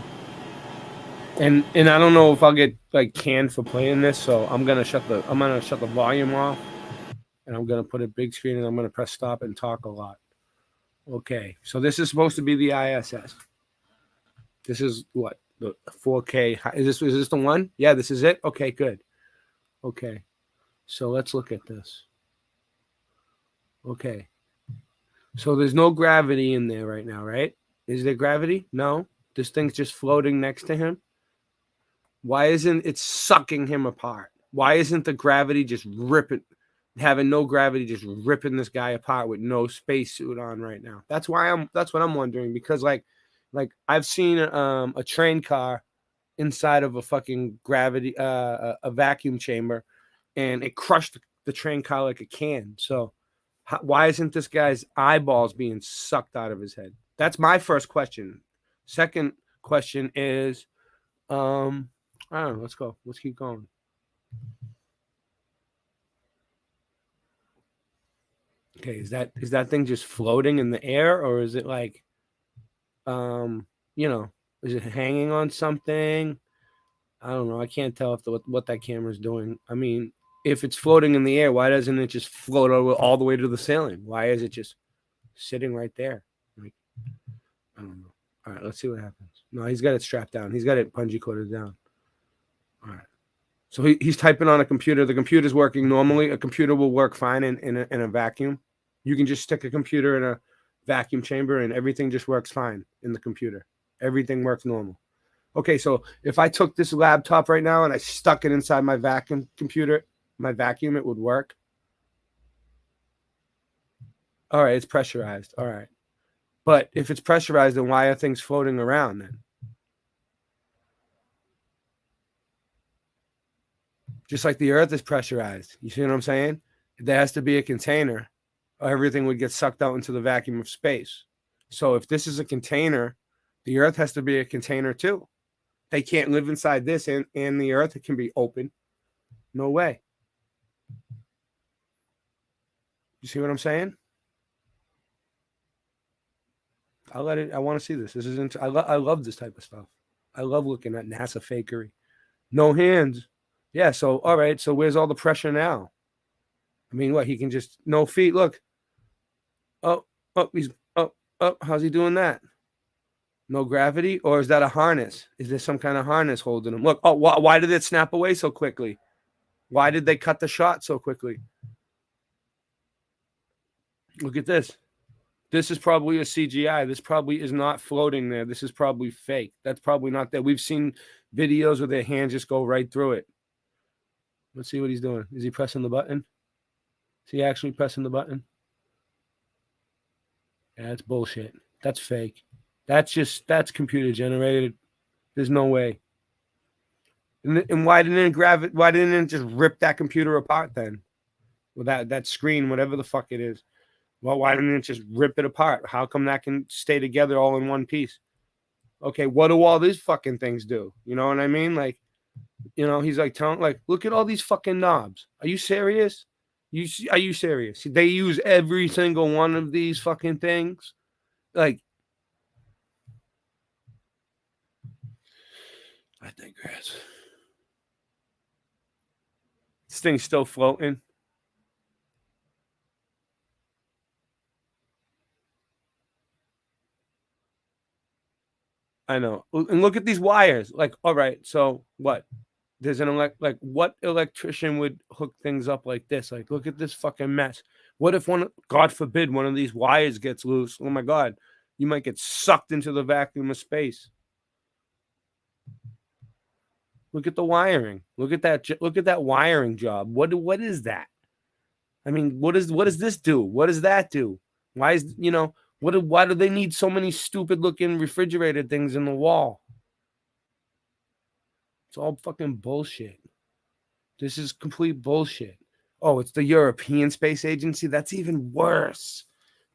And I don't know if I'll get like canned for playing this, so I'm gonna shut the volume off. And I'm going to put a big screen and I'm going to press stop and talk a lot. Okay. So this is supposed to be the ISS. This is what? The 4K. Is this the one? Yeah, this is it? Okay, good. Okay. So let's look at this. Okay. So there's no gravity in there right now, right? Is there gravity? No. This thing's just floating next to him. Why isn't it sucking him apart? Why isn't the gravity just having no gravity, just ripping this guy apart with no spacesuit on right now? That's what I'm wondering, because like I've seen a train car inside of a fucking gravity a vacuum chamber, and it crushed the train car like a can. So why isn't this guy's eyeballs being sucked out of his head? That's my first question. Second question is, I don't know. Let's go. Let's keep going. Okay, is that thing just floating in the air, or is it like, is it hanging on something? I don't know. I can't tell what that camera's doing. I mean, if it's floating in the air, why doesn't it just float all the way to the ceiling? Why is it just sitting right there? Like, I don't know. All right, let's see what happens. No, he's got it strapped down. He's got it bungee corded down. All right. So he's typing on a computer. The computer's working normally. A computer will work fine in a vacuum. You can just stick a computer in a vacuum chamber and everything just works fine in the computer. Everything works normal. Okay, so if I took this laptop right now and I stuck it inside my vacuum computer, my vacuum, it would work. All right, it's pressurized. All right. But if it's pressurized, then why are things floating around then? Just like the Earth is pressurized. You see what I'm saying? There has to be a container, or everything would get sucked out into the vacuum of space. So if this is a container, the Earth has to be a container too. They can't live inside this, and the Earth, it can be open. No way. You see what I'm saying? I want to see this. I love this type of stuff. I love looking at NASA fakery. No hands. Yeah, so all right, so where's all the pressure now? I mean, what, he can just no feet, look. Oh, he's how's he doing that? No gravity, or is that a harness? Is there some kind of harness holding him? Look, why did it snap away so quickly? Why did they cut the shot so quickly? Look at this. This is probably a CGI. This probably is not floating there. This is probably fake. That's probably not there. We've seen videos where their hands just go right through it. Let's see what he's doing. Is he pressing the button? Is he actually pressing the button? Yeah, that's bullshit. That's fake. That's computer generated. There's no way. And why didn't it just rip that computer apart then? With that screen, whatever the fuck it is. Well, why didn't it just rip it apart? How come that can stay together all in one piece? Okay, what do all these fucking things do? You know what I mean? Like, you know, he's like telling, like, look at all these fucking knobs. Are you serious? Are you serious? They use every single one of these fucking things. Like, I digress. This thing's still floating. I know. And look at these wires. Like, all right, so what? There's an what electrician would hook things up like this? Like, look at this fucking mess. What if God forbid, one of these wires gets loose? Oh my God, you might get sucked into the vacuum of space. Look at the wiring. Look at that wiring job. What is that? I mean, what does this do? What does that do? Why is, you know, why do they need so many stupid looking refrigerator things in the wall? It's all fucking bullshit. This is complete bullshit. Oh, it's the European Space Agency? That's even worse.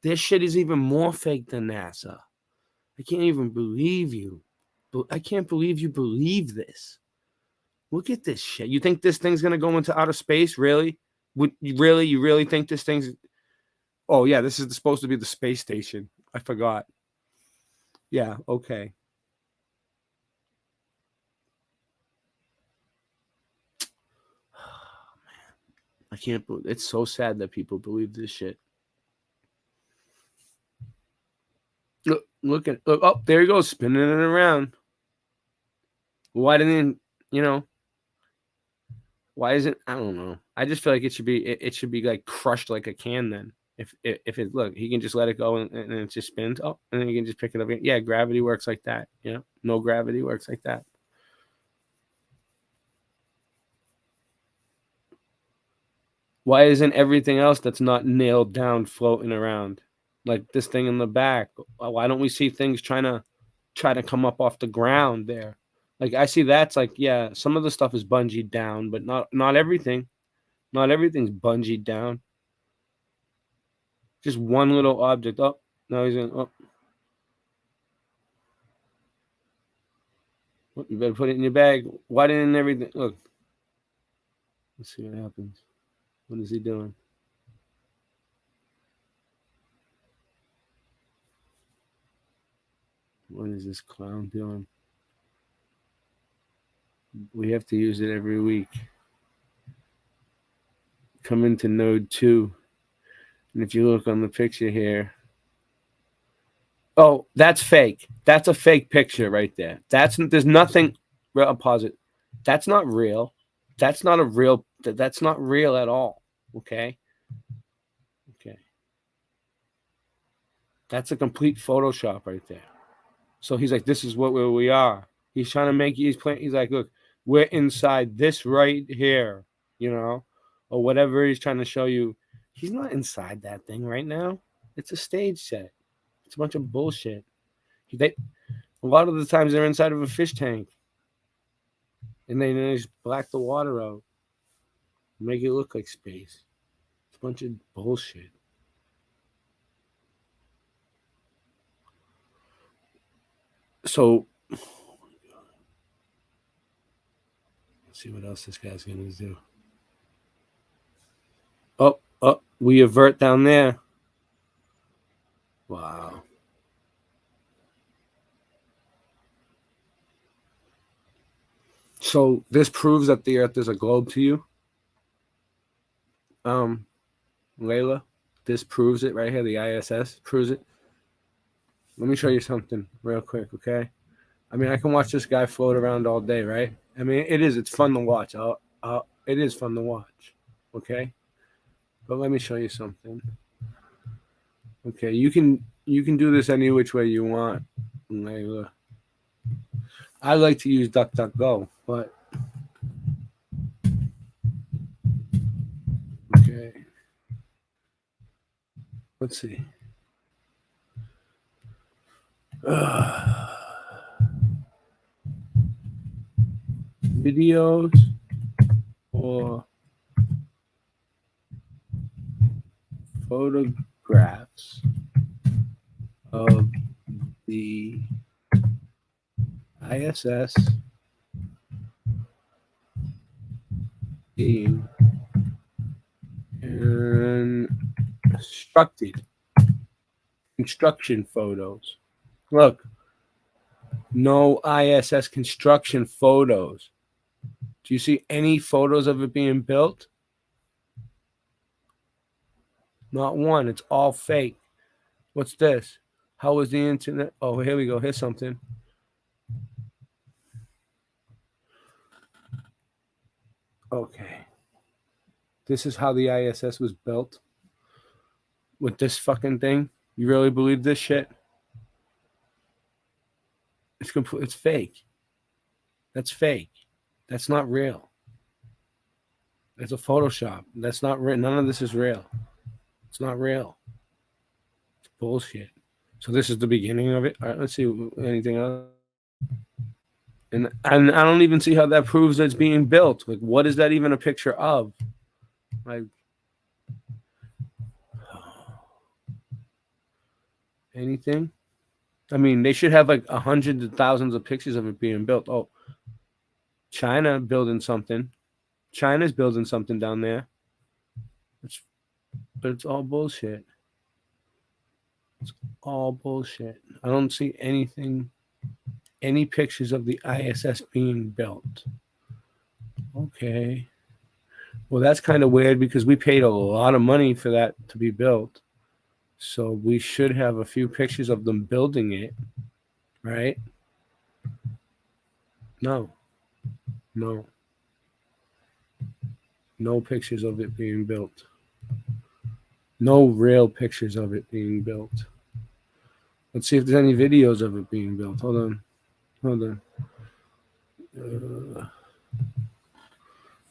This shit is even more fake than NASA. I can't even believe you. I can't believe you believe this. Look at this shit. You think this thing's going to go into outer space? Really? You really think this thing's... Oh, yeah, this is supposed to be the space station. I forgot. Yeah, okay. I can't believe... It's so sad that people believe this shit. Look, oh, there he goes, spinning it around. Why didn't, you know... Why isn't... I don't know. I just feel like it should be like crushed like a can then. If it, look, he can just let it go and it just spins. Oh, and then you can just pick it up. Yeah, gravity works like that. You know, no gravity works like that. Why isn't everything else that's not nailed down floating around? Like this thing in the back. Why don't we see things trying to come up off the ground there? Like I see that's like, yeah, some of the stuff is bungeed down, but not everything. Not everything's bungeed down. Just one little object. Oh, now he's in. Oh. You better put it in your bag. Why didn't everything... Look. Let's see what happens. What is he doing? What is this clown doing? We have to use it every week. Come into node 2. And if you look on the picture here... Oh, that's fake. That's a fake picture right there. There's nothing... I'll pause it. That's not real. That's not real at all. Okay? Okay. That's a complete Photoshop right there. So he's like, this is where we are. He's trying to make... He's like, look, we're inside this right here, you know? Or whatever he's trying to show you. He's not inside that thing right now. It's a stage set. It's a bunch of bullshit. A lot of the times they're inside of a fish tank. And they just black the water out. Make it look like space. It's a bunch of bullshit. So, let's see what else this guy's going to do. Oh, we avert down there. Wow. So this proves that the Earth is a globe to you. Layla, this proves it right here. The ISS proves it. Let me show you something real quick, okay? I mean, I can watch this guy float around all day, right? I mean, it's fun to watch. It is fun to watch, okay? But let me show you something. Okay, you can do this any which way you want, Layla. I like to use DuckDuckGo, but okay. Let's see. Videos or photographs of the ISS being construction photos. Look, no ISS construction photos. Do you see any photos of it being built? Not one. It's all fake. What's this? How was the internet? Oh, here we go. Here's something. Okay. This is how the ISS was built. With this fucking thing? You really believe this shit? It's fake. That's fake. That's not real. It's a Photoshop. That's not real. None of this is real. It's not real. It's bullshit. So this is the beginning of it. All right, let's see anything else. And I don't even see how that proves that it's being built. Like, what is that even a picture of? Like, anything? I mean, they should have like hundreds of thousands of pictures of it being built. Oh, China building something. China's building something down there. But it's all bullshit. It's all bullshit. I don't see anything, any pictures of the ISS being built. Okay. Well, that's kind of weird because we paid a lot of money for that to be built. So we should have a few pictures of them building it, right? No. No pictures of it being built. No real pictures of it being built. Let's see if there's any videos of it being built. Hold on.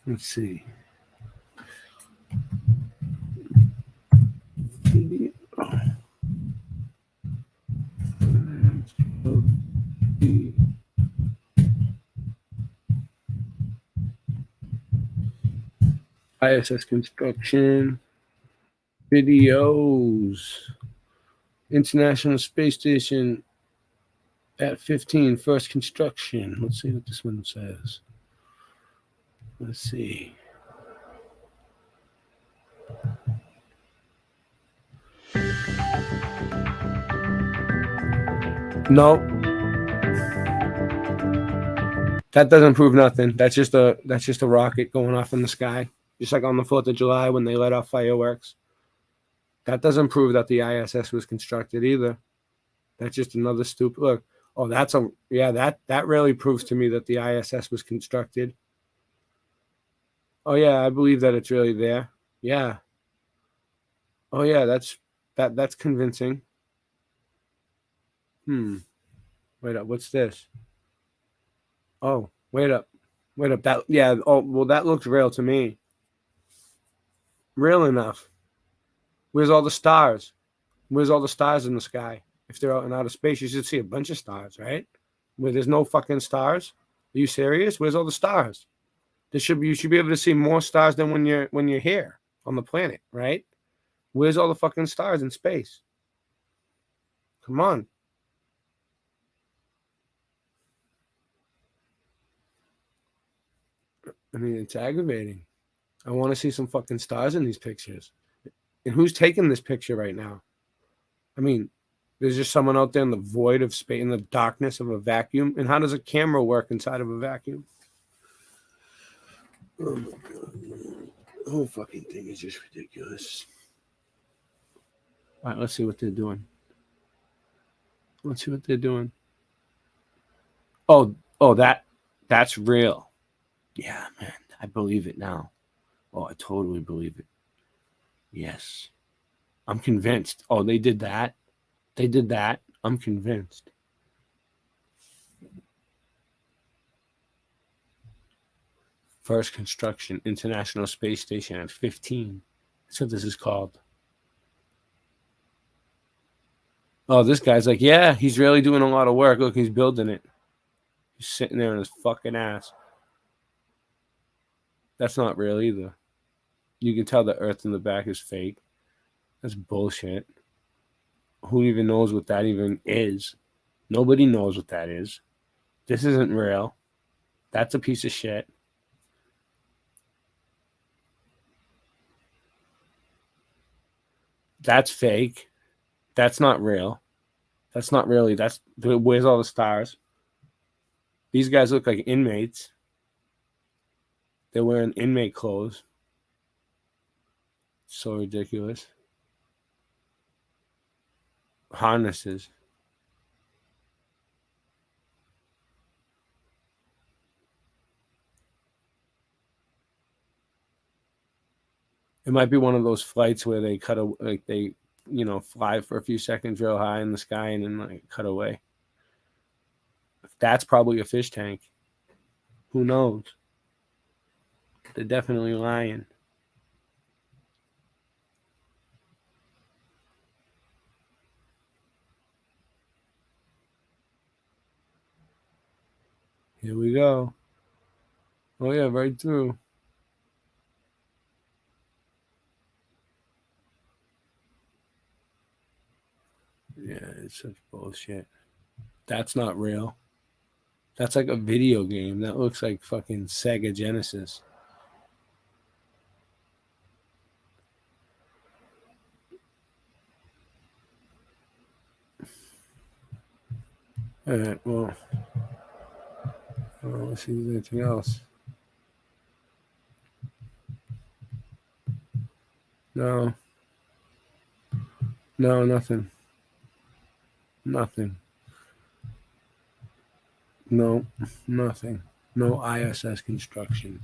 Let's see. ISS construction videos. International Space Station at 15, first construction. Let's see what this one says. Let's see. No. That doesn't prove nothing. That's just a rocket going off in the sky. Just like on the 4th of July when they let off fireworks. That doesn't prove that the ISS was constructed either. That's just another stupid look. Oh, that really proves to me that the ISS was constructed. Oh yeah, I believe that it's really there. Yeah. Oh yeah, that's convincing. Wait up, what's this? Oh, wait up. That looks real to me. Real enough. Where's all the stars? Where's all the stars in the sky? If they're out in outer space, you should see a bunch of stars, right? Where there's no fucking stars? Are you serious? Where's all the stars? You should be able to see more stars than when you're here on the planet, right? Where's all the fucking stars in space? Come on. I mean, it's aggravating. I want to see some fucking stars in these pictures. And who's taking this picture right now? I mean, there's just someone out there in the void of space, in the darkness of a vacuum. And how does a camera work inside of a vacuum? Oh my god. The whole fucking thing is just ridiculous. All right, let's see what they're doing. Let's see what they're doing. Oh, that's real. Yeah, man. I believe it now. Oh, I totally believe it. Yes. I'm convinced. Oh, they did that. They did that. I'm convinced. First construction, International Space Station at 15. That's what this is called. Oh, this guy's like, yeah, he's really doing a lot of work. Look, he's building it. He's sitting there on his fucking ass. That's not real either. You can tell the earth in the back is fake. That's bullshit. Who even knows what that even is? Nobody knows what that is. This isn't real. That's a piece of shit. That's fake. That's not real. That's not really. That's where's all the stars? These guys look like inmates. They're wearing inmate clothes. So ridiculous. Harnesses. It might be one of those flights where they fly for a few seconds real high in the sky and then cut away. That's probably a fish tank. Who knows? They're definitely lying. Here we go. Oh yeah, right through. Yeah, it's such bullshit. That's not real. That's like a video game. That looks like fucking Sega Genesis. All right, well, let's see if there's anything else. No, nothing. Nothing. No, nothing. No ISS construction.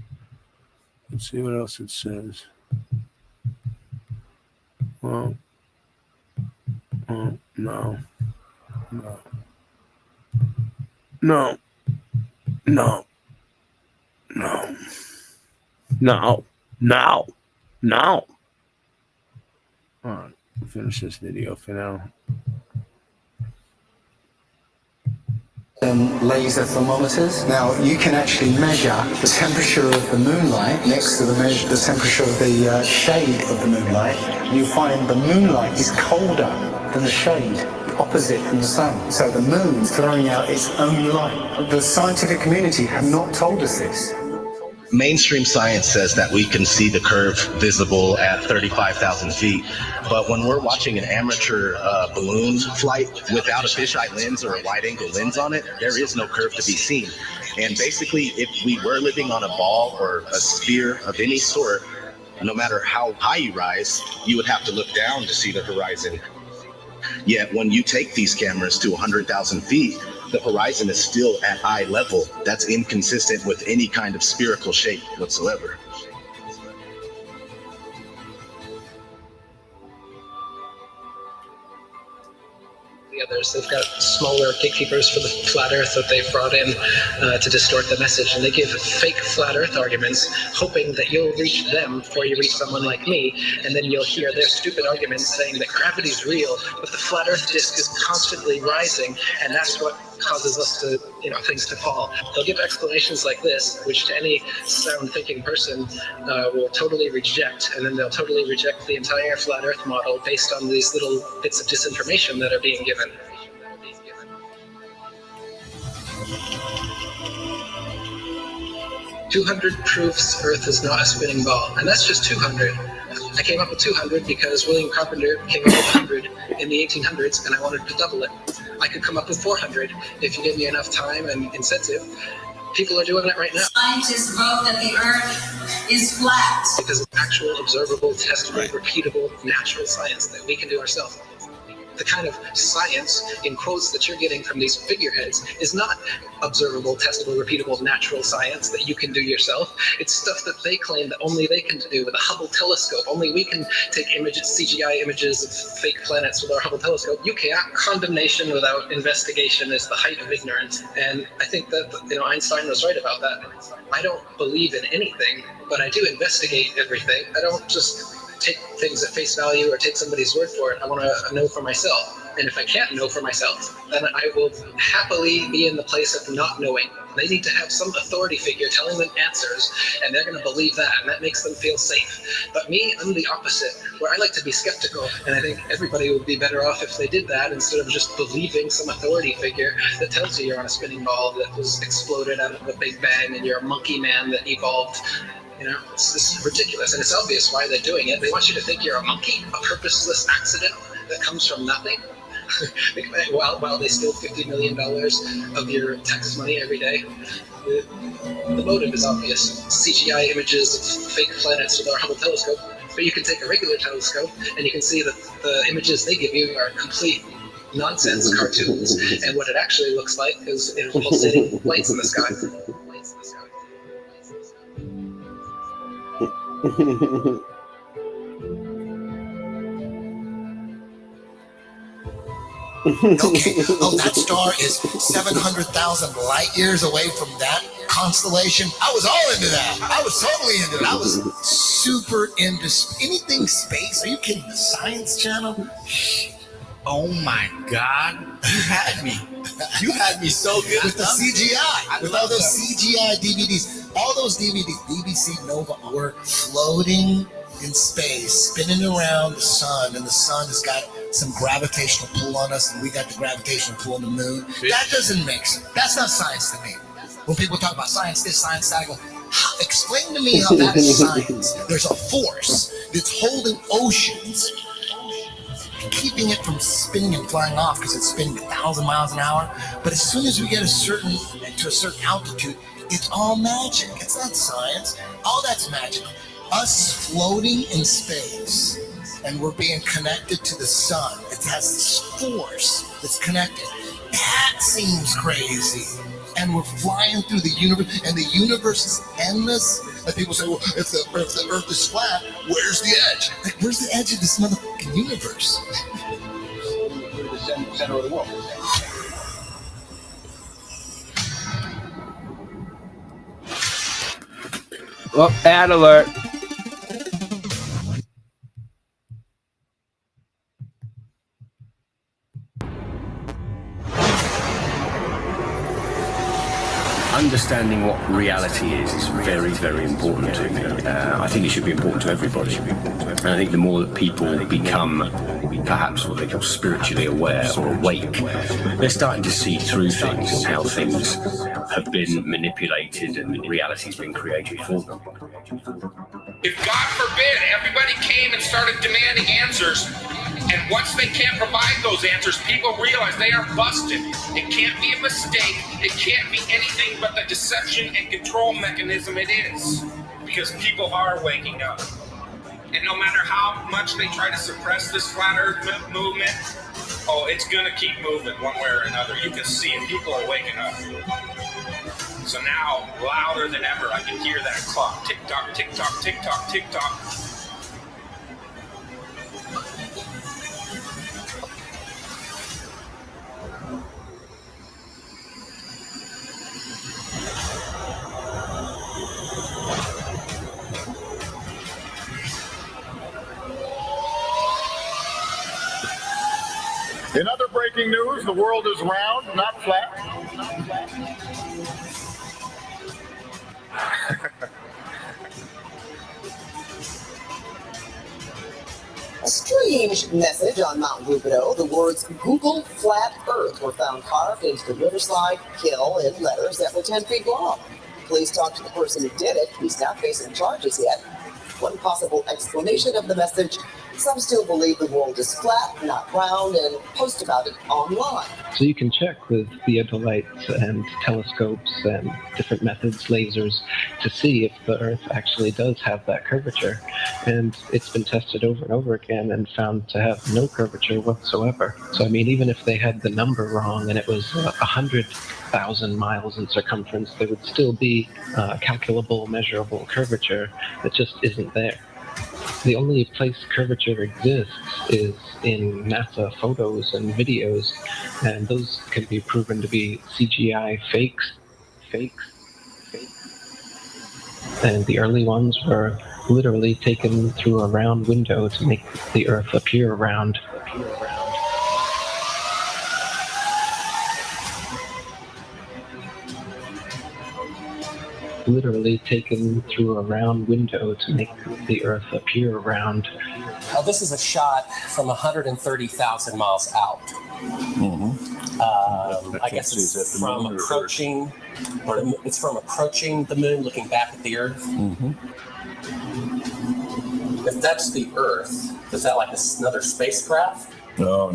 Let's see what else it says. Well, no. No. No. No. No. No. No. No. All right, finish this video for now. Laser thermometers. Now you can actually measure the temperature of the moonlight next to the temperature of the shade of the moonlight. You find the moonlight is colder than the shade, opposite from the sun. So the moon's throwing out its own light. The scientific community have not told us this. Mainstream science says that we can see the curve visible at 35,000 feet, but when we're watching an amateur balloon flight without a fisheye lens or a wide-angle lens on it, there is no curve to be seen. And basically, if we were living on a ball or a sphere of any sort, no matter how high you rise, you would have to look down to see the horizon. Yet when you take these cameras to 100,000 feet, the horizon is still at eye level. That's inconsistent with any kind of spherical shape whatsoever. The others, they've got smaller gatekeepers for the flat earth that they've brought in to distort the message, and they give fake flat earth arguments, hoping that you'll reach them before you reach someone like me, and then you'll hear their stupid arguments saying that gravity's real, but the flat earth disk is constantly rising, and that's what causes us to, things to fall. They'll give explanations like this, which to any sound thinking person will totally reject, and then they'll totally reject the entire flat earth model based on these little bits of disinformation that are being given. "200 proofs Earth is not a spinning ball," and that's just 200. I came up with 200 because William Carpenter came up with 100 in the 1800s, and I wanted to double it. I could come up with 400 if you give me enough time and incentive. People are doing it right now. Scientists vote that the Earth is flat. Because it's actual, observable, testable, repeatable, natural science that we can do ourselves. The kind of science, in quotes, that you're getting from these figureheads is not observable, testable, repeatable, natural science that you can do yourself. It's stuff that they claim that only they can do with a Hubble telescope. Only we can take images, CGI images of fake planets with our Hubble telescope. You can't. Condemnation without investigation is the height of ignorance. And I think that, Einstein was right about that. I don't believe in anything, but I do investigate everything. I don't just take things at face value or take somebody's word for it. I want to know for myself. And if I can't know for myself, then I will happily be in the place of not knowing. They need to have some authority figure telling them answers, and they're going to believe that, and that makes them feel safe. But me, I'm the opposite, where I like to be skeptical, and I think everybody would be better off if they did that instead of just believing some authority figure that tells you you're on a spinning ball that was exploded out of a big bang and you're a monkey man that evolved. It's ridiculous, and it's obvious why they're doing it. They want you to think you're a monkey, a purposeless accident that comes from nothing, while they steal $50 million of your tax money every day. The motive is obvious. CGI images of fake planets with our Hubble telescope, but you can take a regular telescope and you can see that the images they give you are complete nonsense cartoons, and what it actually looks like is pulsating lights in the sky. Okay, that star is 700,000 light years away from that constellation. I was all into that. I was totally into it. I was super into anything space. Are you kidding? The Science Channel? Oh my God, you had me. You had me so good. With the CGI, with all those CGI DVDs. All those DVDs, BBC Nova, were floating in space, spinning around the sun, and the sun has got some gravitational pull on us, and we got the gravitational pull on the moon. That doesn't make sense. That's not science to me. When people talk about science this, science that, I go, explain to me how that is science. There's a force that's holding oceans, keeping it from spinning and flying off because it's spinning 1,000 miles an hour. But as soon as we get to a certain altitude, it's all magic. It's not science. All that's magic. Us floating in space, and we're being connected to the sun. It has this force that's connected. That seems crazy. And we're flying through the universe, and the universe is endless. And people say, well, if the Earth is flat, where's the edge? Like, where's the edge of this motherfucking universe? We're the center of the world. Oh, ad alert. Understanding what reality is very, very important to me. I think it should be important to everybody. And I think the more that people become perhaps what they call spiritually aware or awake, they're starting to see through things and how things have been manipulated and reality's been created for them. If, God forbid, everybody came and started demanding answers, and once they can't provide those answers, people realize they are busted. It can't be a mistake. It can't be anything but the deception and control mechanism it is. Because people are waking up. And no matter how much they try to suppress this flat earth movement, it's going to keep moving one way or another. You can see it. People are waking up. So now, louder than ever, I can hear that clock. Tick-tock, tick-tock, tick-tock, tick-tock. In other breaking news, the world is round, not flat. A strange message on Mount Rubidoux. The words Google Flat Earth were found carved into the riverslide kill in letters that were 10 feet long. Police talked to the person who did it. He's not facing charges yet. One possible explanation of the message Some still believe the world is flat, not round, and post about it online. So you can check with theodolites and telescopes and different methods, lasers, to see if the Earth actually does have that curvature. And it's been tested over and over again and found to have no curvature whatsoever. So I mean, even if they had the number wrong and it was 100,000 miles in circumference, there would still be calculable, measurable curvature that just isn't there. The only place curvature exists is in NASA photos and videos, and those can be proven to be CGI fakes. And the early ones were literally taken through a round window to make the Earth appear round. Literally taken through a round window to make the Earth appear round. Now, this is a shot from 130,000 miles out. I guess it's from approaching, it's from approaching the moon, looking back at the Earth. If that's the Earth, is that like another spacecraft? No.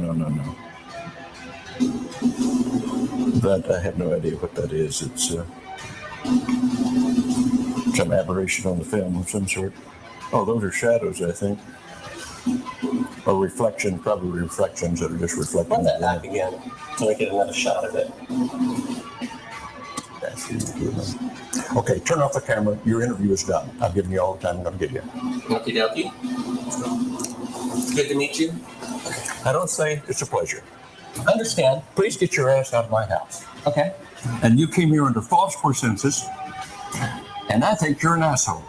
That I have no idea what that is. It's some aberration on the film of some sort. Oh, those are shadows, I think. Or reflection, probably reflections that are just reflecting. Run that back again so I get another shot of it. Okay, turn off the camera. Your interview is done. I've given you all the time I'm going to give you. Okie dokie. Good to meet you. I don't say it's a pleasure. I understand. Please get your ass out of my house. Okay. And you came here under false pretenses, and I think you're an asshole.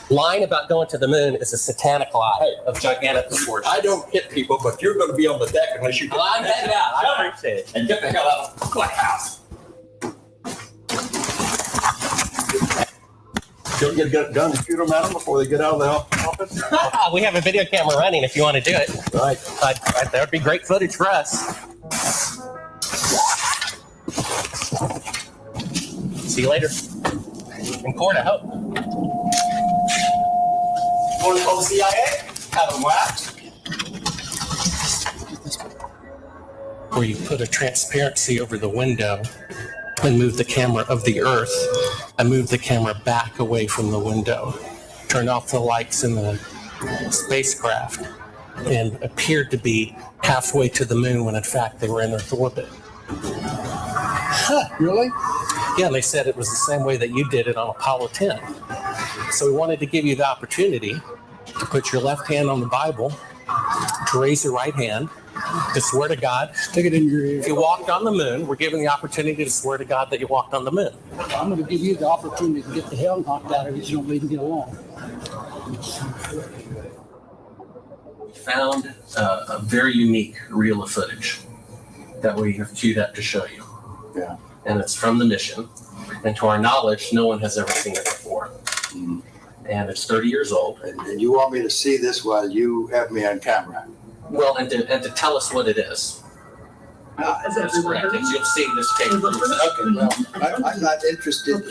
Lying about going to the moon is a satanic lie of gigantic proportions. I don't hit people, but you're going to be on the deck unless you get... I'm headed out. I appreciate it. And get the hell out of my house. Don't get a gun and shoot them at them before they get out of the office? We have a video camera running if you want to do it. Right. That would be great footage for us. See you later. In court, I hope. Want to call the CIA? Have them whacked? Where you put a transparency over the window and move the camera of the Earth and move the camera back away from the window. Turn off the lights in the spacecraft and appeared to be halfway to the moon when in fact they were in Earth orbit. Huh, really? Yeah, and they said it was the same way that you did it on Apollo 10. So we wanted to give you the opportunity to put your left hand on the Bible, to raise your right hand, to swear to God. Stick it in your ear. If you walked on the moon, we're giving the opportunity to swear to God that you walked on the moon. I'm going to give you the opportunity to get the hell knocked out of you so you don't even get along. We found a very unique reel of footage that we have queued up to show you. Yeah. And it's from the mission. And to our knowledge, no one has ever seen it before. And it's 30 years old. And you want me to see this while you have me on camera? Well, and to tell us what it is. That's correct. You'll see this tape. Okay, well, I'm not interested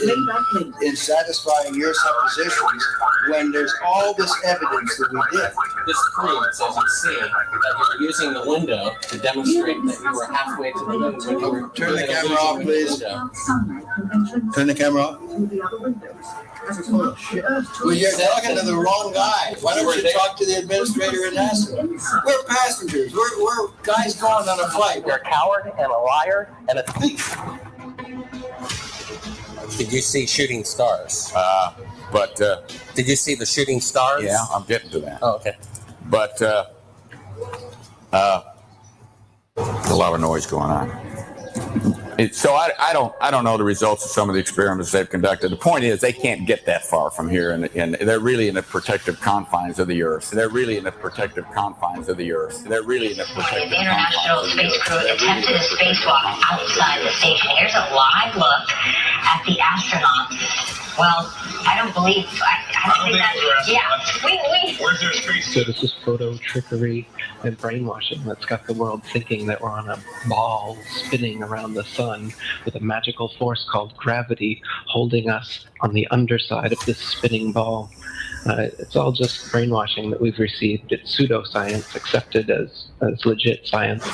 in satisfying your suppositions when there's all this evidence that we did. This proves, as you see, that you're using the window to demonstrate that you were halfway to the moon when you were... Turn the camera off, please. Turn the camera off. Well, you're talking to the wrong guy. Why don't you talk to the administrator at NASA? We're passengers. We're guys going on a flight. You're a coward and a liar and a thief. Did you see shooting stars? Did you see the shooting stars? Yeah, I'm getting to that. Oh, okay. But a lot of noise going on. So I don't know the results of some of the experiments they've conducted. The point is they can't get that far from here, and they're really in the protective confines of the Earth. The International Space Crew attempted a spacewalk outside the station. Here's a live look at the astronauts. Well, I don't believe. I don't think that's. Yeah, Where's their space? So this is photo trickery and brainwashing that's got the world thinking that we're on a ball spinning around the sun with a magical force called gravity holding us on the underside of this spinning ball. It's all just brainwashing that we've received. It's pseudoscience accepted as legit science.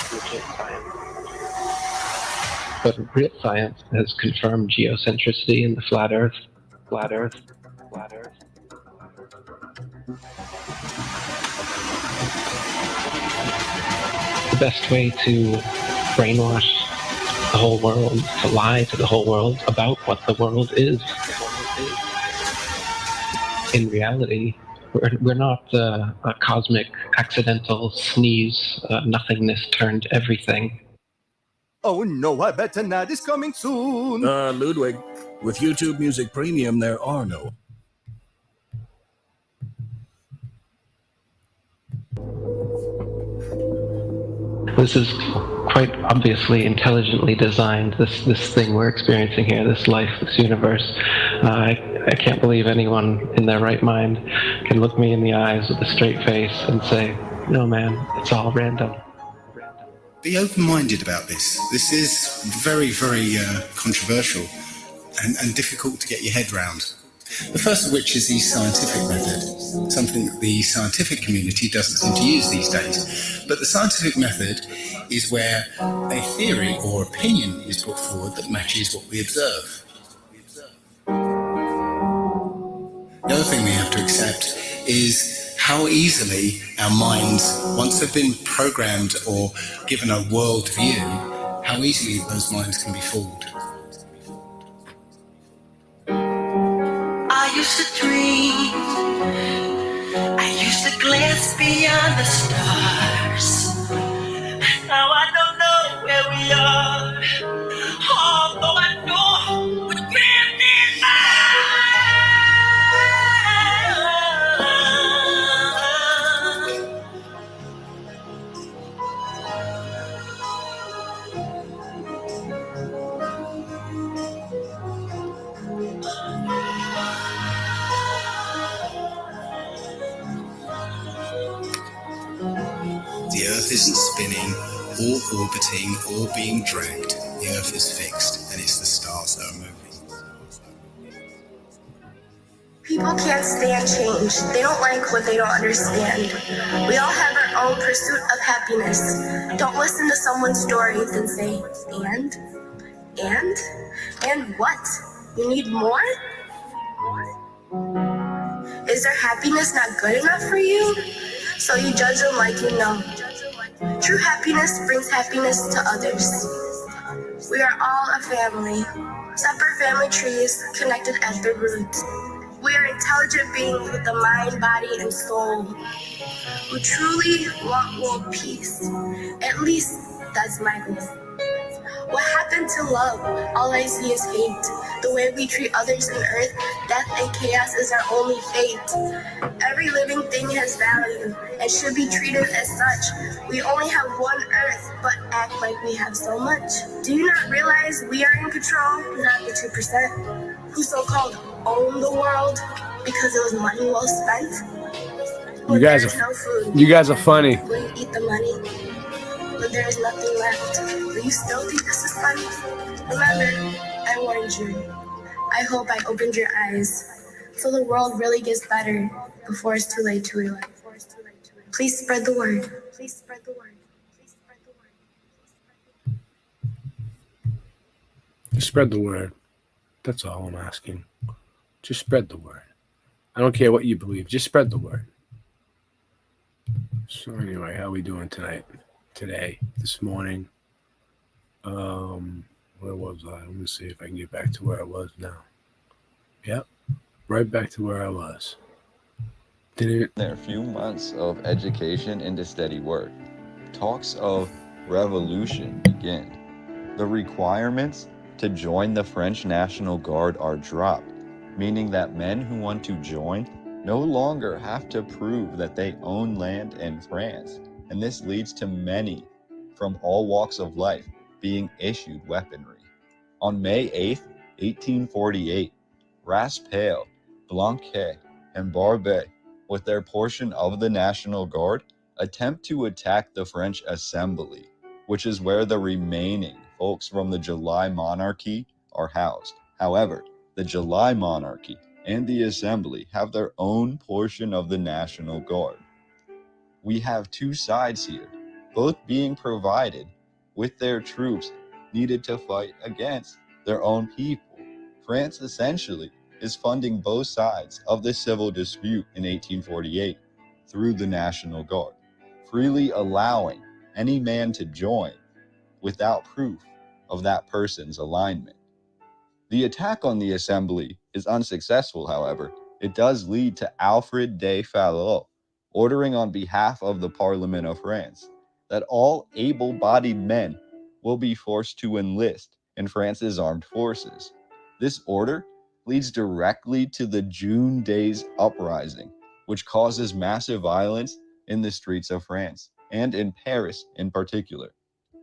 But real science has confirmed geocentricity in the flat Earth. The best way to brainwash the whole world, to lie to the whole world about what the world is. In reality, we're not a cosmic accidental sneeze, nothingness turned everything. Oh no, I bet tonight is coming soon. Ludwig, with YouTube Music Premium, there are no. This is quite obviously intelligently designed, this thing we're experiencing here, this life, this universe. I can't believe anyone in their right mind can look me in the eyes with a straight face and say, no man, it's all random. Be open-minded about this. This is very, very controversial and difficult to get your head round. The first of which is the scientific method, something that the scientific community doesn't seem to use these days. But the scientific method is where a theory or opinion is put forward that matches what we observe. The other thing we have to accept is how easily our minds, once they've been programmed or given a world view, how easily those minds can be fooled. I used to dream, I used to glance beyond the stars. Now I don't know where we are, although I know we're drifting by. The Earth isn't spinning, or orbiting, or being dragged. The Earth is fixed, and it's the stars that are moving. People can't stand change. They don't like what they don't understand. We all have our own pursuit of happiness. Don't listen to someone's stories and say, and what? You need more? Is their happiness not good enough for you? So you judge them like you know. True happiness brings happiness to others. We are all a family, separate family trees connected at the roots. We are intelligent beings with a mind, body, and soul who truly want world peace. At least that's my goal. What happened to love? All I see is hate. The way we treat others on earth, death and chaos is our only fate. Every living thing has value and should be treated as such. We only have one earth, but act like we have so much. Do you not realize we are in control, not the 2%, who so-called own the world because it was money well spent? You guys are, no food. You guys are funny. Will you eat the money? When there is nothing left, will you still think this is funny? Remember, I warned you. I hope I opened your eyes so the world really gets better before it's too late to realize. Please spread the word. Please spread the word. Spread the word. That's all I'm asking. Just spread the word. I don't care what you believe. Just spread the word. So anyway, how are we doing tonight? Today, this morning. Where was I? Let me see if I can get back to where I was now. Yep, right back to where I was. There are a few months of education into steady work. Talks of revolution begin. The requirements to join the French National Guard are dropped, meaning that men who want to join no longer have to prove that they own land in France. And this leads to many from all walks of life being issued weaponry. On May 8th, 1848, Raspail, Blanquet, and Barbet, with their portion of the National Guard, attempt to attack the French Assembly, which is where the remaining folks from the July monarchy are housed. However, the July monarchy and the Assembly have their own portion of the National Guard. We have two sides here, both being provided with their troops needed to fight against their own people. France essentially is funding both sides of the civil dispute in 1848 through the National Guard, freely allowing any man to join without proof of that person's alignment. The attack on the Assembly is unsuccessful, however. It does lead to Alfred de Fallot ordering on behalf of the Parliament of France that all able-bodied men will be forced to enlist in France's armed forces. This order leads directly to the June Days Uprising, which causes massive violence in the streets of France, and in Paris in particular.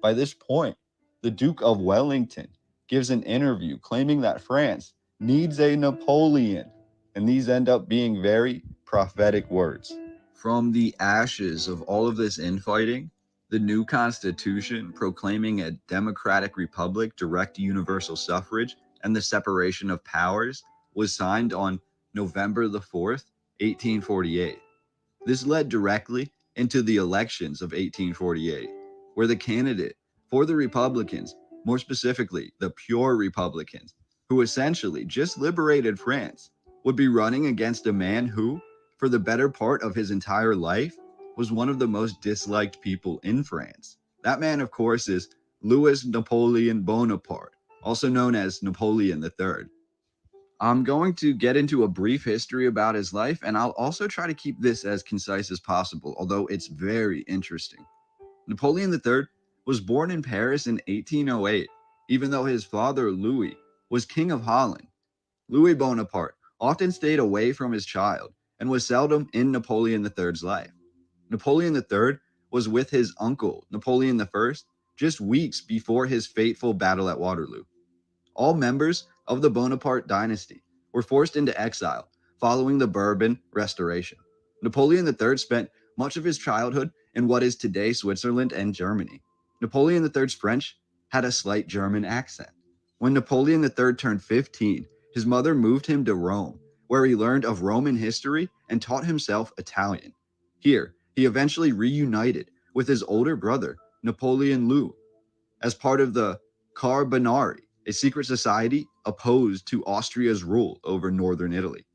By this point, the Duke of Wellington gives an interview claiming that France needs a Napoleon, and these end up being very prophetic words. From the ashes of all of this infighting, the new constitution proclaiming a democratic republic, direct universal suffrage, and the separation of powers was signed on November the 4th, 1848. This led directly into the elections of 1848, where the candidate for the Republicans, more specifically the pure Republicans, who essentially just liberated France, would be running against a man who, for the better part of his entire life, was one of the most disliked people in France. That man, of course, is Louis Napoleon Bonaparte, also known as Napoleon III. I'm going to get into a brief history about his life, and I'll also try to keep this as concise as possible, although it's very interesting. Napoleon III was born in Paris in 1808, even though his father, Louis, was King of Holland. Louis Bonaparte often stayed away from his child and was seldom in Napoleon III's life. Napoleon III was with his uncle, Napoleon I, just weeks before his fateful battle at Waterloo. All members of the Bonaparte dynasty were forced into exile following the Bourbon Restoration. Napoleon III spent much of his childhood in what is today Switzerland and Germany. Napoleon III's French had a slight German accent. When Napoleon III turned 15, his mother moved him to Rome, where he learned of Roman history and taught himself Italian. Here, he eventually reunited with his older brother, Napoleon Louis, as part of the Carbonari, a secret society opposed to Austria's rule over northern Italy.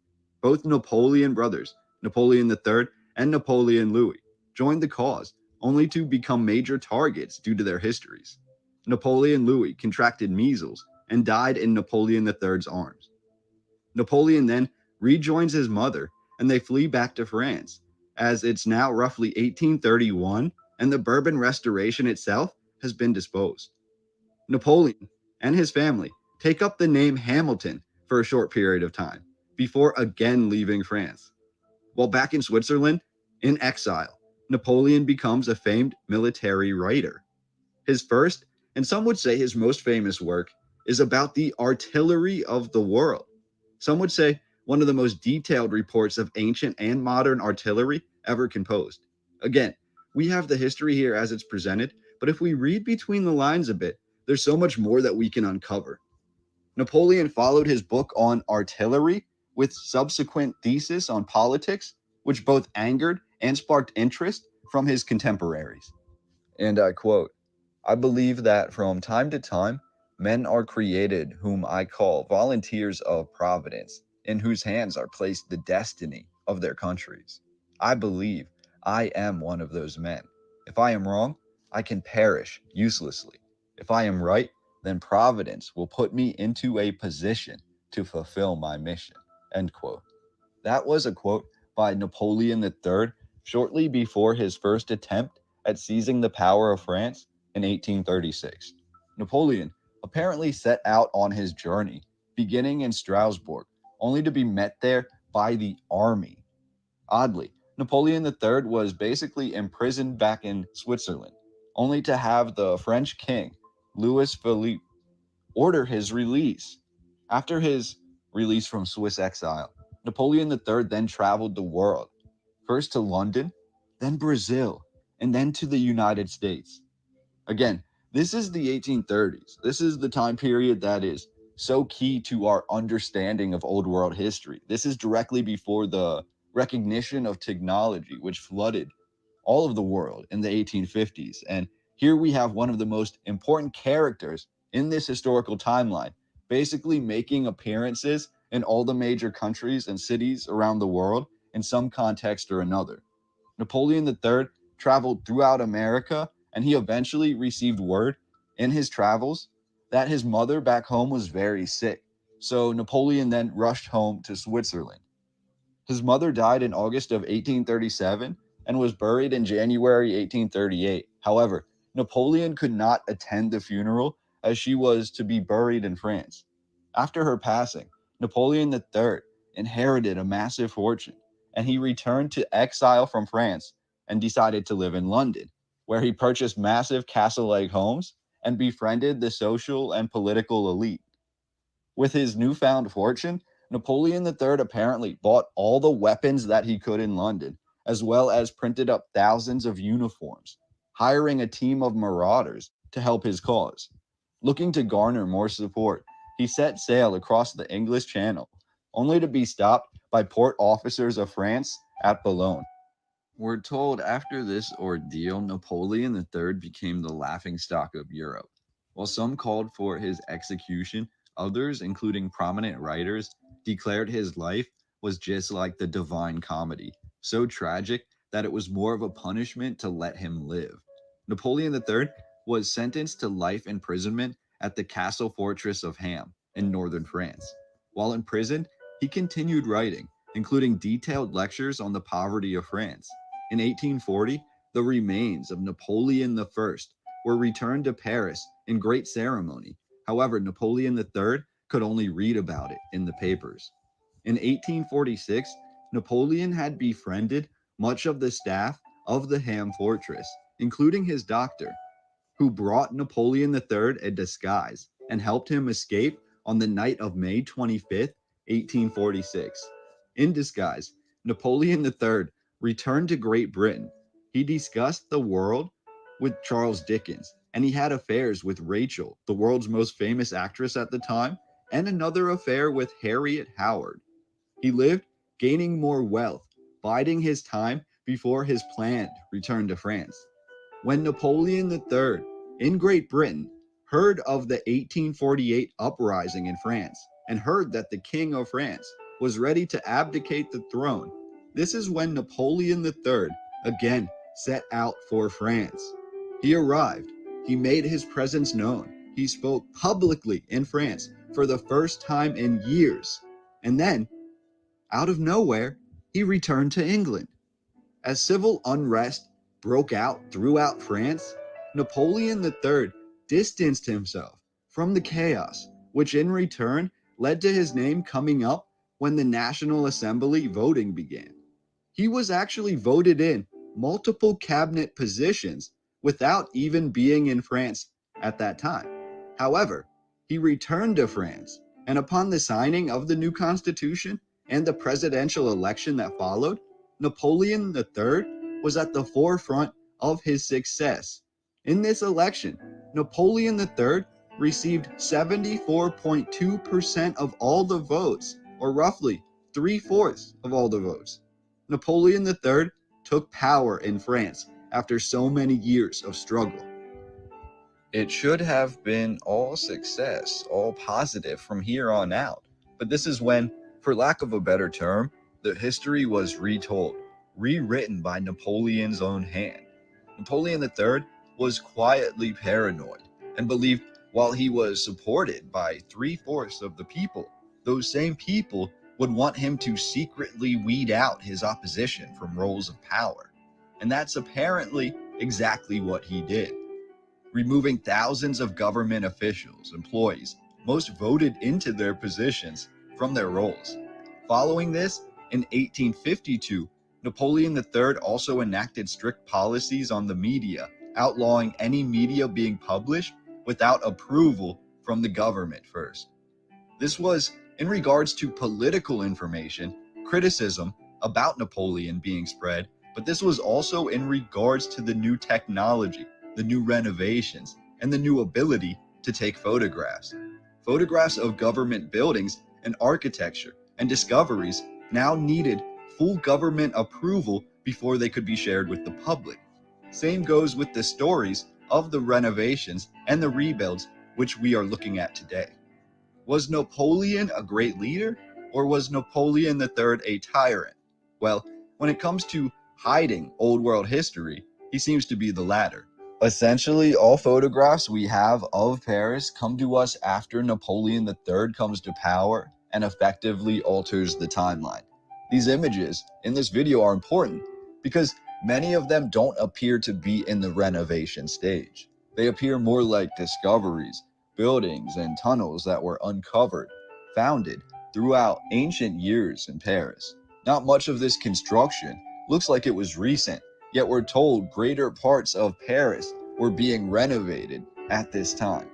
Both Napoleon brothers, Napoleon III and Napoleon Louis, joined the cause, only to become major targets due to their histories. Napoleon Louis contracted measles and died in Napoleon III's arms. Napoleon then rejoins his mother, and they flee back to France, as it's now roughly 1831, and the Bourbon Restoration itself has been disposed. Napoleon and his family take up the name Hamilton for a short period of time, before again leaving France. While back in Switzerland, in exile, Napoleon becomes a famed military writer. His first, and some would say his most famous work, is about the artillery of the world. Some would say one of the most detailed reports of ancient and modern artillery ever composed. Again, we have the history here as it's presented, but if we read between the lines a bit, there's so much more that we can uncover. Napoleon followed his book on artillery with subsequent thesis on politics, which both angered and sparked interest from his contemporaries. And I quote, "I believe that from time to time, men are created whom I call volunteers of Providence, in whose hands are placed the destiny of their countries. I believe I am one of those men. If I am wrong, I can perish uselessly. If I am right, then Providence will put me into a position to fulfill my mission." End quote. That was a quote by Napoleon III shortly before his first attempt at seizing the power of France in 1836. Napoleon apparently set out on his journey, beginning in Strasbourg, only to be met there by the army. Oddly, Napoleon III was basically imprisoned back in Switzerland, only to have the French king, Louis Philippe, order his release. After his release from Swiss exile, Napoleon III then traveled the world, first to London, then Brazil, and then to the United States. Again, this is the 1830s. This is the time period that is so key to our understanding of old world history. This is directly before the recognition of technology, which flooded all of the world in the 1850s. And here we have one of the most important characters in this historical timeline, basically making appearances in all the major countries and cities around the world in some context or another. Napoleon III traveled throughout America, and he eventually received word in his travels that his mother back home was very sick. So Napoleon then rushed home to Switzerland. His mother died in August of 1837 and was buried in January 1838. However, Napoleon could not attend the funeral as she was to be buried in France. After her passing, Napoleon III inherited a massive fortune, and he returned to exile from France and decided to live in London, where he purchased massive castle-like homes and befriended the social and political elite. With his newfound fortune, Napoleon III apparently bought all the weapons that he could in London, as well as printed up thousands of uniforms, hiring a team of marauders to help his cause. Looking to garner more support, he set sail across the English Channel, only to be stopped by port officers of France at Boulogne. We're told after this ordeal, Napoleon III became the laughingstock of Europe. While some called for his execution, others, including prominent writers, declared his life was just like the Divine Comedy, so tragic that it was more of a punishment to let him live. Napoleon III was sentenced to life imprisonment at the castle fortress of Ham in northern France. While in prison, he continued writing, including detailed lectures on the poverty of France. In 1840, the remains of Napoleon I were returned to Paris in great ceremony. However, Napoleon III could only read about it in the papers. In 1846, Napoleon had befriended much of the staff of the Ham fortress, including his doctor, who brought Napoleon III a disguise and helped him escape on the night of May 25, 1846. In disguise, Napoleon III returned to Great Britain. He discussed the world with Charles Dickens, and he had affairs with Rachel, the world's most famous actress at the time, and another affair with Harriet Howard. He lived gaining more wealth, biding his time before his planned return to France. When Napoleon III, in Great Britain, heard of the 1848 uprising in France and heard that the King of France was ready to abdicate the throne, this is when Napoleon III again set out for France. He arrived. He made his presence known. He spoke publicly in France for the first time in years. And then, out of nowhere, he returned to England. As civil unrest broke out throughout France, Napoleon III distanced himself from the chaos, which in return led to his name coming up when the National Assembly voting began. He was actually voted in multiple cabinet positions without even being in France at that time. However, he returned to France, and upon the signing of the new constitution and the presidential election that followed, Napoleon III was at the forefront of his success. In this election, Napoleon III received 74.2% of all the votes, or roughly 3/4 of all the votes. Napoleon III took power in France after so many years of struggle. It should have been all success, all positive from here on out. But this is when, for lack of a better term, the history was retold, rewritten by Napoleon's own hand. Napoleon III was quietly paranoid and believed while he was supported by 3/4 of the people, those same people would want him to secretly weed out his opposition from roles of power. And that's apparently exactly what he did, removing thousands of government officials, employees, most voted into their positions, from their roles. Following this, in 1852, Napoleon III also enacted strict policies on the media, outlawing any media being published without approval from the government first. This was in regards to political information, criticism about Napoleon being spread, but this was also in regards to the new technology, the new renovations, and the new ability to take photographs. Photographs of government buildings and architecture and discoveries now needed full government approval before they could be shared with the public. Same goes with the stories of the renovations and the rebuilds which we are looking at today. Was Napoleon a great leader, or was Napoleon III a tyrant? Well, when it comes to hiding old world history, he seems to be the latter. Essentially, all photographs we have of Paris come to us after Napoleon III comes to power and effectively alters the timeline. These images in this video are important because many of them don't appear to be in the renovation stage. They appear more like discoveries, buildings, and tunnels that were uncovered, founded throughout ancient years in Paris. Not much of this construction looks like it was recent, yet we're told greater parts of Paris were being renovated at this time.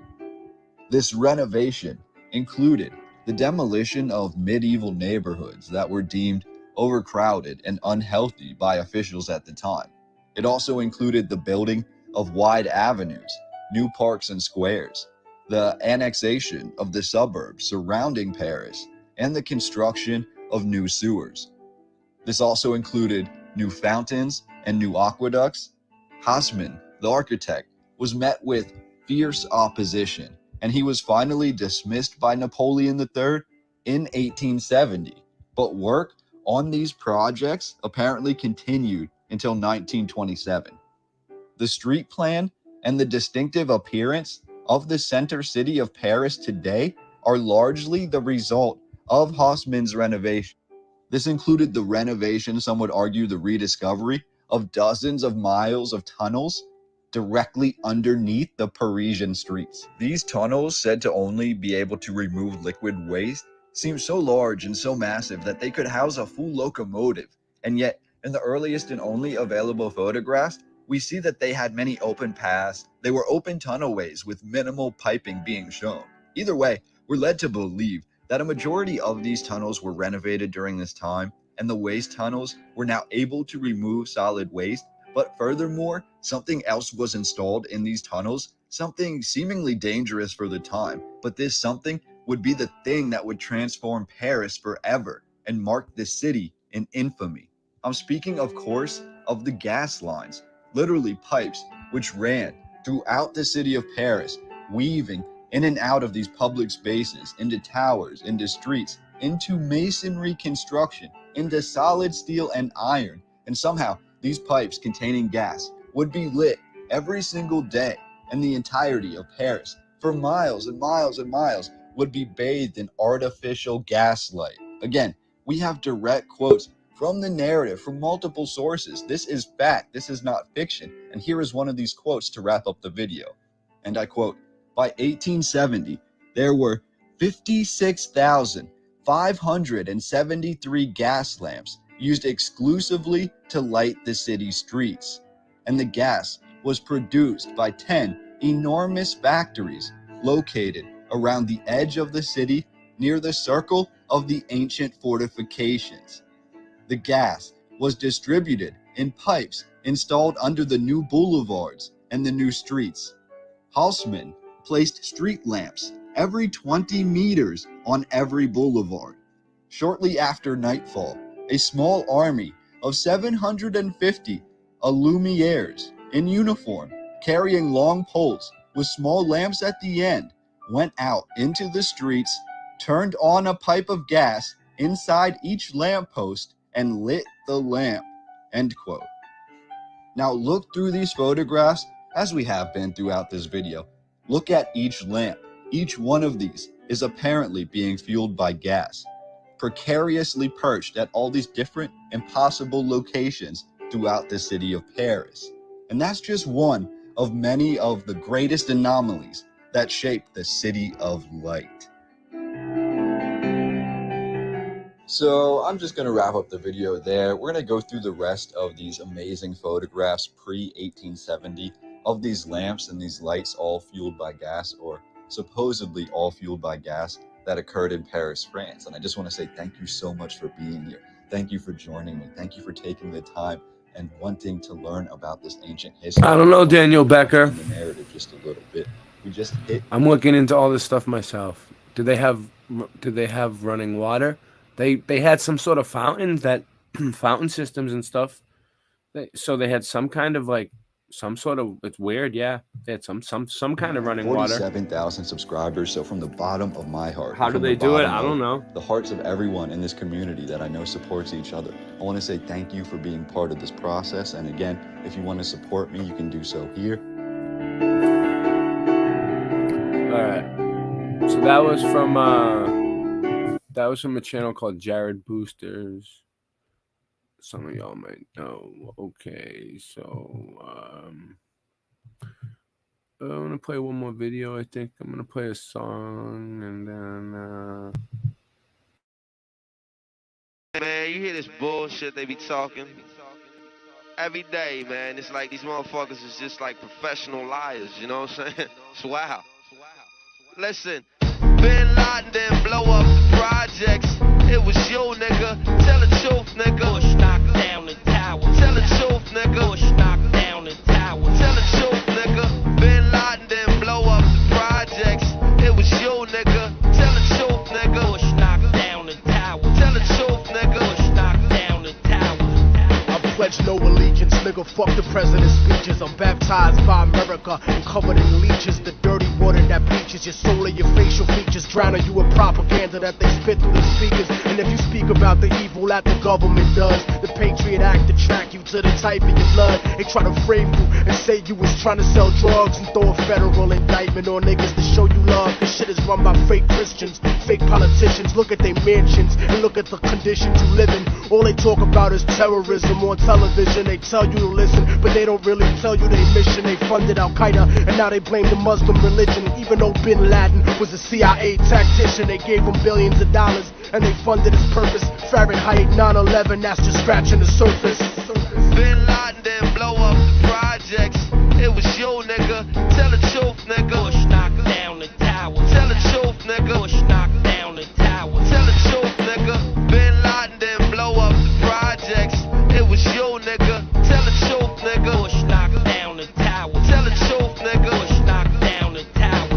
This renovation included the demolition of medieval neighborhoods that were deemed overcrowded and unhealthy by officials at the time. It also included the building of wide avenues, new parks and squares, the annexation of the suburbs surrounding Paris, and the construction of new sewers. This also included new fountains and new aqueducts. Haussmann, the architect, was met with fierce opposition, and he was finally dismissed by Napoleon III in 1870. But work on these projects apparently continued until 1927. The street plan and the distinctive appearance of the center city of Paris today are largely the result of Haussmann's renovation. This included the renovation, some would argue the rediscovery, of dozens of miles of tunnels directly underneath the Parisian streets. These tunnels, said to only be able to remove liquid waste, seem so large and so massive that they could house a full locomotive. And yet, in the earliest and only available photographs, we see that they had many open paths. They were open tunnelways with minimal piping being shown. Either way, we're led to believe that a majority of these tunnels were renovated during this time, and the waste tunnels were now able to remove solid waste. But furthermore, something else was installed in these tunnels, something seemingly dangerous for the time, but this something would be the thing that would transform Paris forever and mark the city in infamy. I'm speaking, of course, of the gas lines, literally pipes which ran throughout the city of Paris, weaving in and out of these public spaces, into towers, into streets, into masonry construction, into solid steel and iron, and somehow these pipes containing gas would be lit every single day, and the entirety of Paris, for miles and miles and miles, would be bathed in artificial gaslight. Again, we have direct quotes from the narrative from multiple sources. This is fact, this is not fiction. And here is one of these quotes to wrap up the video. And I quote, "By 1870, there were 56,573 gas lamps used exclusively to light the city streets. And the gas was produced by 10 enormous factories located around the edge of the city near the circle of the ancient fortifications. The gas was distributed in pipes installed under the new boulevards and the new streets. Haussmann placed street lamps every 20 meters on every boulevard. Shortly after nightfall, a small army of 750 lumières in uniform, carrying long poles with small lamps at the end, went out into the streets, turned on a pipe of gas inside each lamppost, and lit the lamp." End quote. Now look through these photographs as we have been throughout this video. Look at each lamp. Each one of these is apparently being fueled by gas, precariously perched at all these different impossible locations throughout the city of Paris. And that's just one of many of the greatest anomalies that shape the City of Light. So I'm just going to wrap up the video there. We're going to go through the rest of these amazing photographs pre-1870 of these lamps and these lights all fueled by gas, or supposedly all fueled by gas, that occurred in Paris, France. And I just want to say thank you so much for being here. Thank you for joining me. Thank you for taking the time and wanting to learn about this ancient history. I don't know, Daniel Becker. The narrative just a little bit. We just hit. I'm looking into all this stuff myself. Did they have running water? They had some sort of fountains that fountain systems and stuff. So they had some kind of like some sort of, it's weird, yeah. They had some kind of running water. 47,000 subscribers. So from the bottom of my heart, How do from they the do it? bottom I don't of know. The hearts of everyone in this community that I know supports each other, I want to say thank you for being part of this process. And again, if you want to support me, you can do so here. All right. So that was from a channel called Jared Boosters. Some of y'all might know. Okay, so I'm gonna play one more video. I think I'm gonna play a song and then Man, you hear this bullshit they be talking every day, man. It's like these motherfuckers is just like professional liars, you know what I'm saying? It's wow. Listen, Bin Laden didn't blow up the projects. It was you, nigga. Tell the truth, nigga. Bush knocked down the tower. Tell the truth, nigga. Bush knocked down the tower. Tell the truth, nigga. Bin Laden didn't blow up the projects. It was you, nigga. Tell the truth, nigga. Bush knocked down the tower. Tell the truth, nigga. Bush knocked down the tower. I pledge no allegiance, nigga. Fuck the president's speeches. I'm baptized by America and covered in leeches. The dirty water that bleaches your soul and your facial features, drowning you in propaganda that they spit through the speakers. And if you speak about the evil that the government does, the Patriot Act attract you to the type of your blood. They try to frame you and say you was trying to sell drugs and throw a federal indictment on niggas to show you love. This shit is run by fake Christians, fake politicians. Look at their mansions and look at the conditions you live in. All they talk about is terrorism on television. They tell you to listen, but they don't really tell you their mission. They funded Al-Qaeda and now they blame the Muslim religion. Even though Bin Laden was a CIA tactician, they gave him billions of dollars and they funded his purpose. Fahrenheit 9/11, that's just scratching the surface. Bin Laden didn't blow up the projects. It was you, nigga. Tell the truth, nigga. Bush knocked down the tower. Tell the truth, nigga. Bush knocked down the tower. Tell the truth, nigga. Bin Laden didn't blow up the projects. It was you, nigga. Tell the truth, nigga. Bush knocked down the tower. Tell the truth, nigga. Bush knocked down the tower.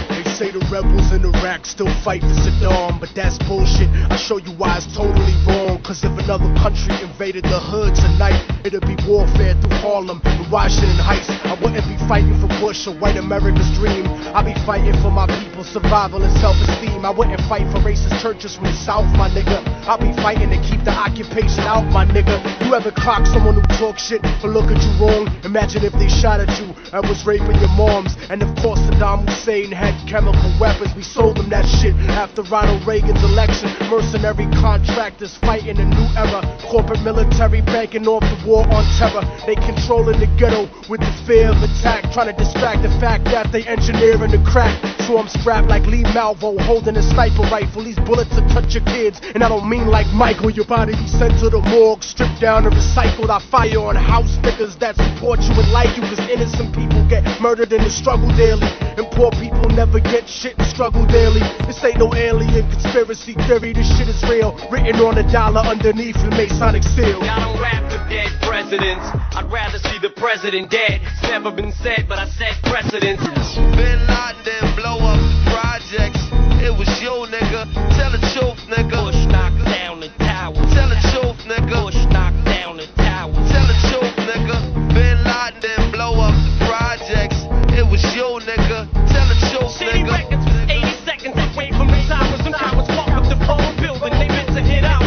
They say the rebels in Iraq still fight for Saddam, but that's bullshit. I show you why it's totally wrong. Cause if another country invaded the hood tonight, it'd be warfare through Harlem and Washington Heights. I wouldn't be fighting for Bush or white America's dream. I'd be fighting for my people's survival and self-esteem. I wouldn't fight for racist churches from the South, my nigga. I'd be fighting to keep the occupation out, my nigga. You ever clock someone who talk shit or look at you wrong? Imagine if they shot at you and was raping your moms. And of course Saddam Hussein had chemical weapons. We sold them that shit after Ronald Reagan's election. Mercenary contractors fighting a new era. Corporate military banking off the war on terror. They controlling the ghetto with the fear of attack, trying to distract the fact that they engineering the crack. So I'm strapped like Lee Malvo, holding a sniper rifle. These bullets will touch your kids, and I don't mean like Michael. Your body be sent to the morgue, stripped down and recycled. I fire on house niggas that support you and like you, cause innocent people get murdered in the struggle daily, and poor people never get shit and struggle daily. This ain't no alien conspiracy theory, this shit is real. Written on a dollar underneath the Masonic seal. I don't rap for dead presidents, I'd rather see the president dead. It's never been said, but I set precedents. Bin Laden didn't blow up the projects. It was you, nigga. Tell the truth, nigga. Bush knocked down the tower. Tell the truth, nigga. Bush knocked down the tower. Tell the truth, nigga. Bin Laden didn't blow up the projects. It was you, nigga. Tell the truth, City nigga. Records was 80 seconds away from the towers. Some cowards walk up the whole building. They meant to hit ours.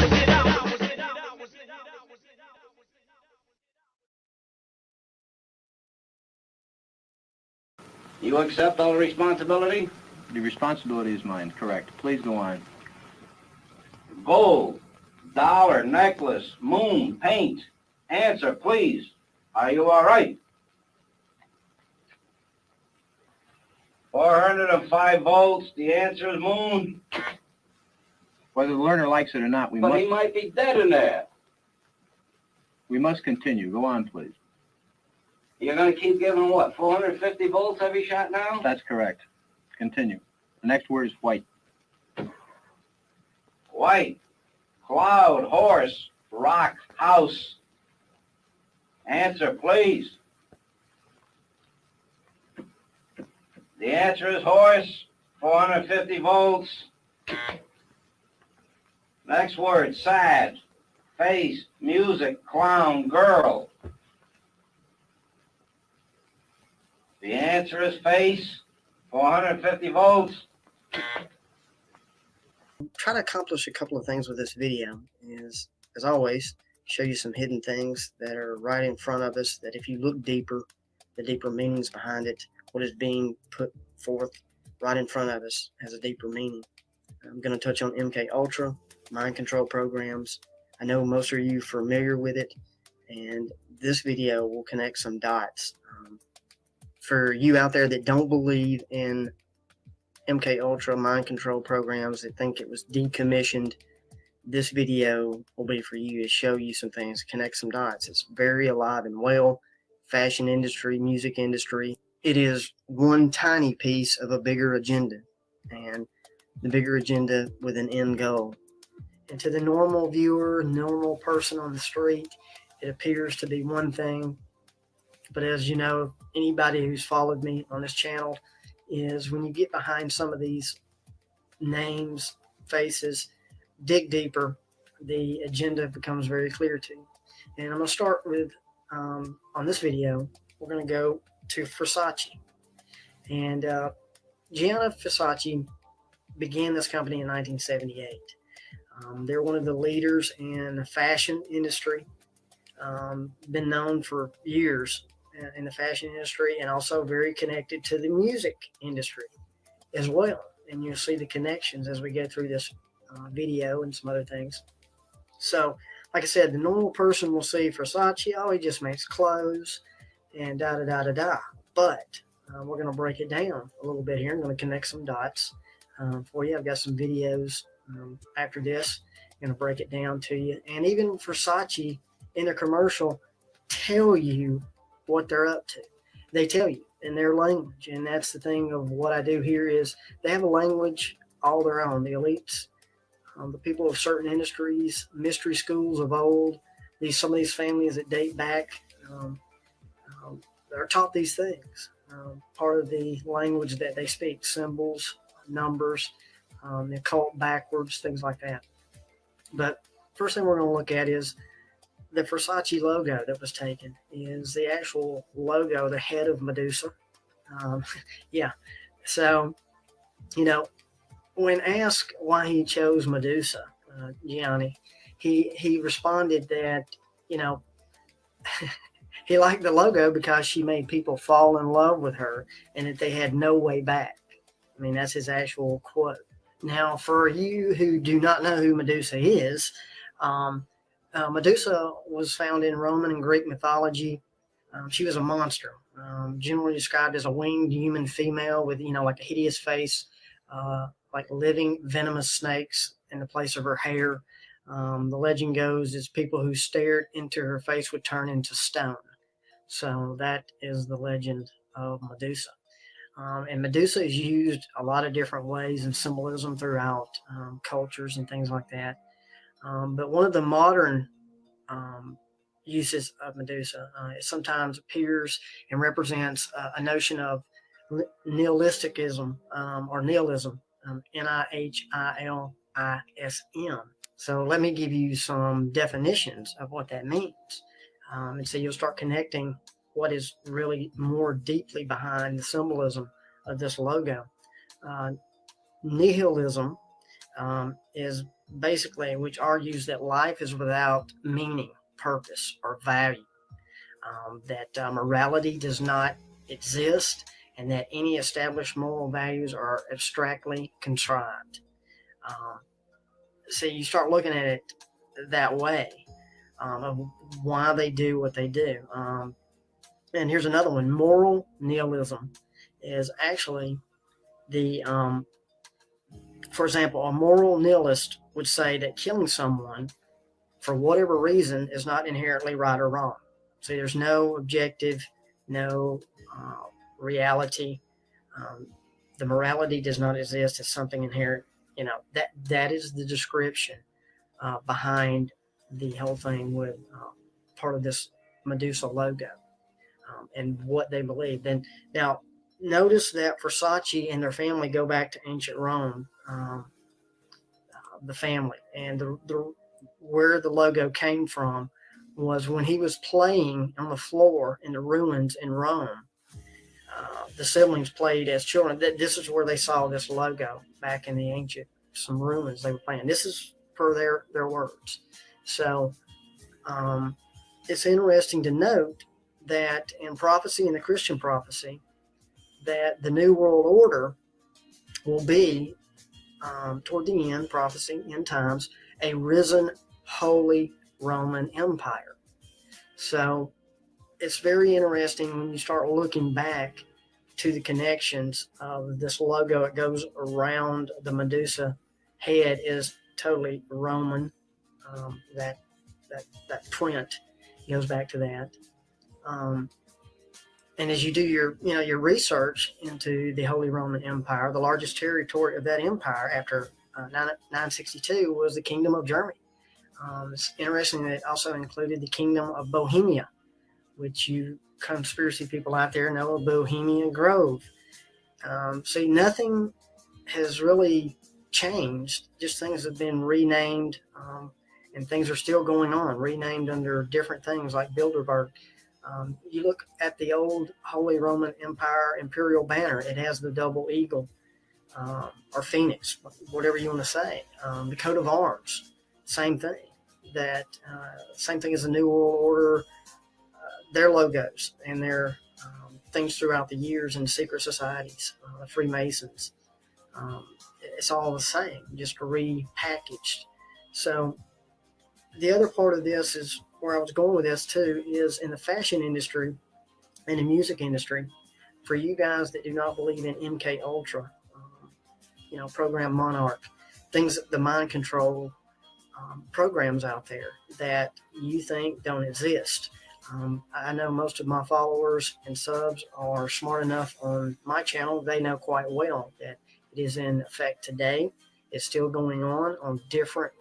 You accept all responsibility? The responsibility is mine, correct. Please go on. Gold, dollar, necklace, moon, paint. Answer, please. Are you all right? 405 volts. The answer is moon. Whether the learner likes it or not, but he might be dead in there. We must continue. Go on, please. You're going to keep giving what, 450 volts every shot now? That's correct. Continue. The next word is white. White, cloud, horse, rock, house. Answer, please. The answer is horse. 450 volts. Next word, sad, face, music, clown, girl. The answer is face, 450 volts. Try to accomplish a couple of things with this video is, as always, show you some hidden things that are right in front of us, that if you look deeper, the deeper meanings behind it, what is being put forth right in front of us has a deeper meaning. I'm going to touch on MK Ultra, mind control programs. I know most of you are familiar with it, and this video will connect some dots. For you out there that don't believe in MK Ultra mind control programs, that think it was decommissioned, this video will be for you to show you some things, connect some dots. It's very alive and well. Fashion industry, music industry. It is one tiny piece of a bigger agenda, and the bigger agenda with an end goal. And to the normal viewer, normal person on the street, it appears to be one thing. But as you know, anybody who's followed me on this channel, is when you get behind some of these names, faces, dig deeper, the agenda becomes very clear to you. And I'm going to start with, on this video, we're going to go to Versace. And Gianni Versace began this company in 1978. They're one of the leaders in the fashion industry, been known for years in the fashion industry, and also very connected to the music industry as well. And you'll see the connections as we go through this video and some other things. So, like I said, the normal person will see Versace, oh, he just makes clothes and da-da-da-da-da. But we're going to break it down a little bit here. I'm going to connect some dots for you. I've got some videos after this. I'm going to break it down to you. And even Versace in a commercial tell you what they're up to. They tell you in their language. And that's the thing of what I do here is they have a language all their own. The elites, the people of certain industries, mystery schools of old, some of these families that date back, they're taught these things. Part of the language that they speak, symbols, numbers, the occult backwards, things like that. But first thing we're going to look at is the Versace logo that was taken is the actual logo, the head of Medusa. Yeah. So, you know, when asked why he chose Medusa, Gianni, he responded that, you know, he liked the logo because she made people fall in love with her and that they had no way back. I mean, that's his actual quote. Now, for you who do not know who Medusa is, Medusa was found in Roman and Greek mythology. She was a monster, generally described as a winged human female with, you know, like a hideous face, like living venomous snakes in the place of her hair. The legend goes is people who stared into her face would turn into stone. So that is the legend of Medusa. And Medusa is used a lot of different ways in symbolism throughout cultures and things like that. But one of the modern uses of Medusa, it sometimes appears and represents a notion of nihilism or nihilism, N-I-H-I-L-I-S-M. So let me give you some definitions of what that means. And so you'll start connecting what is really more deeply behind the symbolism of this logo. Nihilism is basically, which argues that life is without meaning, purpose, or value, that morality does not exist, and that any established moral values are abstractly contrived. So you start looking at it that way, of why they do what they do. And here's another one. Moral nihilism is actually the, for example, a moral nihilist would say that killing someone for whatever reason is not inherently right or wrong. So there's no objective, no reality. The morality does not exist. It's something inherent. You know, that is the description behind the whole thing with part of this Medusa logo and what they believe. Then now, notice that Versace and their family go back to ancient Rome, the family, and where the logo came from was when he was playing on the floor in the ruins in Rome. The siblings played as children. This is where they saw this logo back in the ancient, some ruins they were playing. This is per their words. So it's interesting to note that in prophecy, in the Christian prophecy, that the New World Order will be, toward the end, prophecy, end times, a risen Holy Roman Empire. So it's very interesting when you start looking back to the connections of this logo. It goes around the Medusa head is totally Roman. That print goes back to that. And as you do your research into the Holy Roman Empire, the largest territory of that empire after 962 was the Kingdom of Germany. It's interesting that it also included the Kingdom of Bohemia, which you conspiracy people out there know of Bohemian Grove. See, nothing has really changed. Just things have been renamed, and things are still going on, renamed under different things like Bilderberg. You look at the old Holy Roman Empire imperial banner, it has the double eagle, or phoenix, whatever you want to say. The coat of arms, same thing. Same thing as the New World Order, their logos and their things throughout the years in secret societies, Freemasons. It's all the same, just repackaged. So the other part of this is where I was going with this too, is in the fashion industry and the music industry. For you guys that do not believe in MK Ultra, Program Monarch, things, the mind control programs out there that you think don't exist. I know most of my followers and subs are smart enough on my channel. They know quite well that it is in effect today. It's still going on a different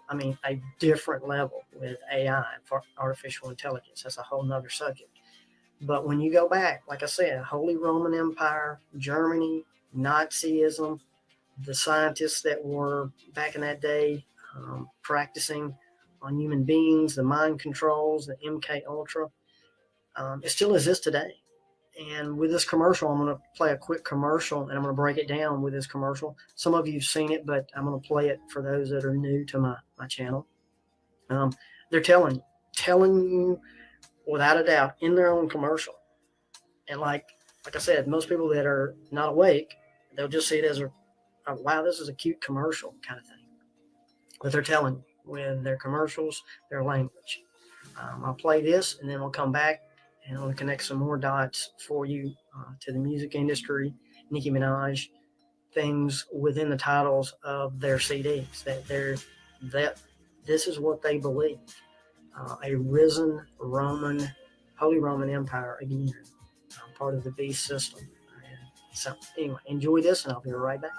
level with AI, for artificial intelligence. That's a whole nother subject. But when you go back, like I said, Holy Roman Empire, Germany, Nazism, the scientists that were back in that day practicing on human beings, the mind controls, the MK Ultra, it still exists today. And with this commercial, I'm going to play a quick commercial and I'm going to break it down with this commercial. Some of you have seen it, but I'm going to play it for those that are new to my channel. They're telling you without a doubt in their own commercial. And like I said, most people that are not awake, they'll just see it as wow, this is a cute commercial kind of thing. But they're telling you with their commercials, their language. I'll play this and then we'll come back and I'm going to connect some more dots for you to the music industry, Nicki Minaj, things within the titles of their CDs that this is what they believe. A risen Holy Roman Empire again, part of the beast system. So anyway, enjoy this and I'll be right back.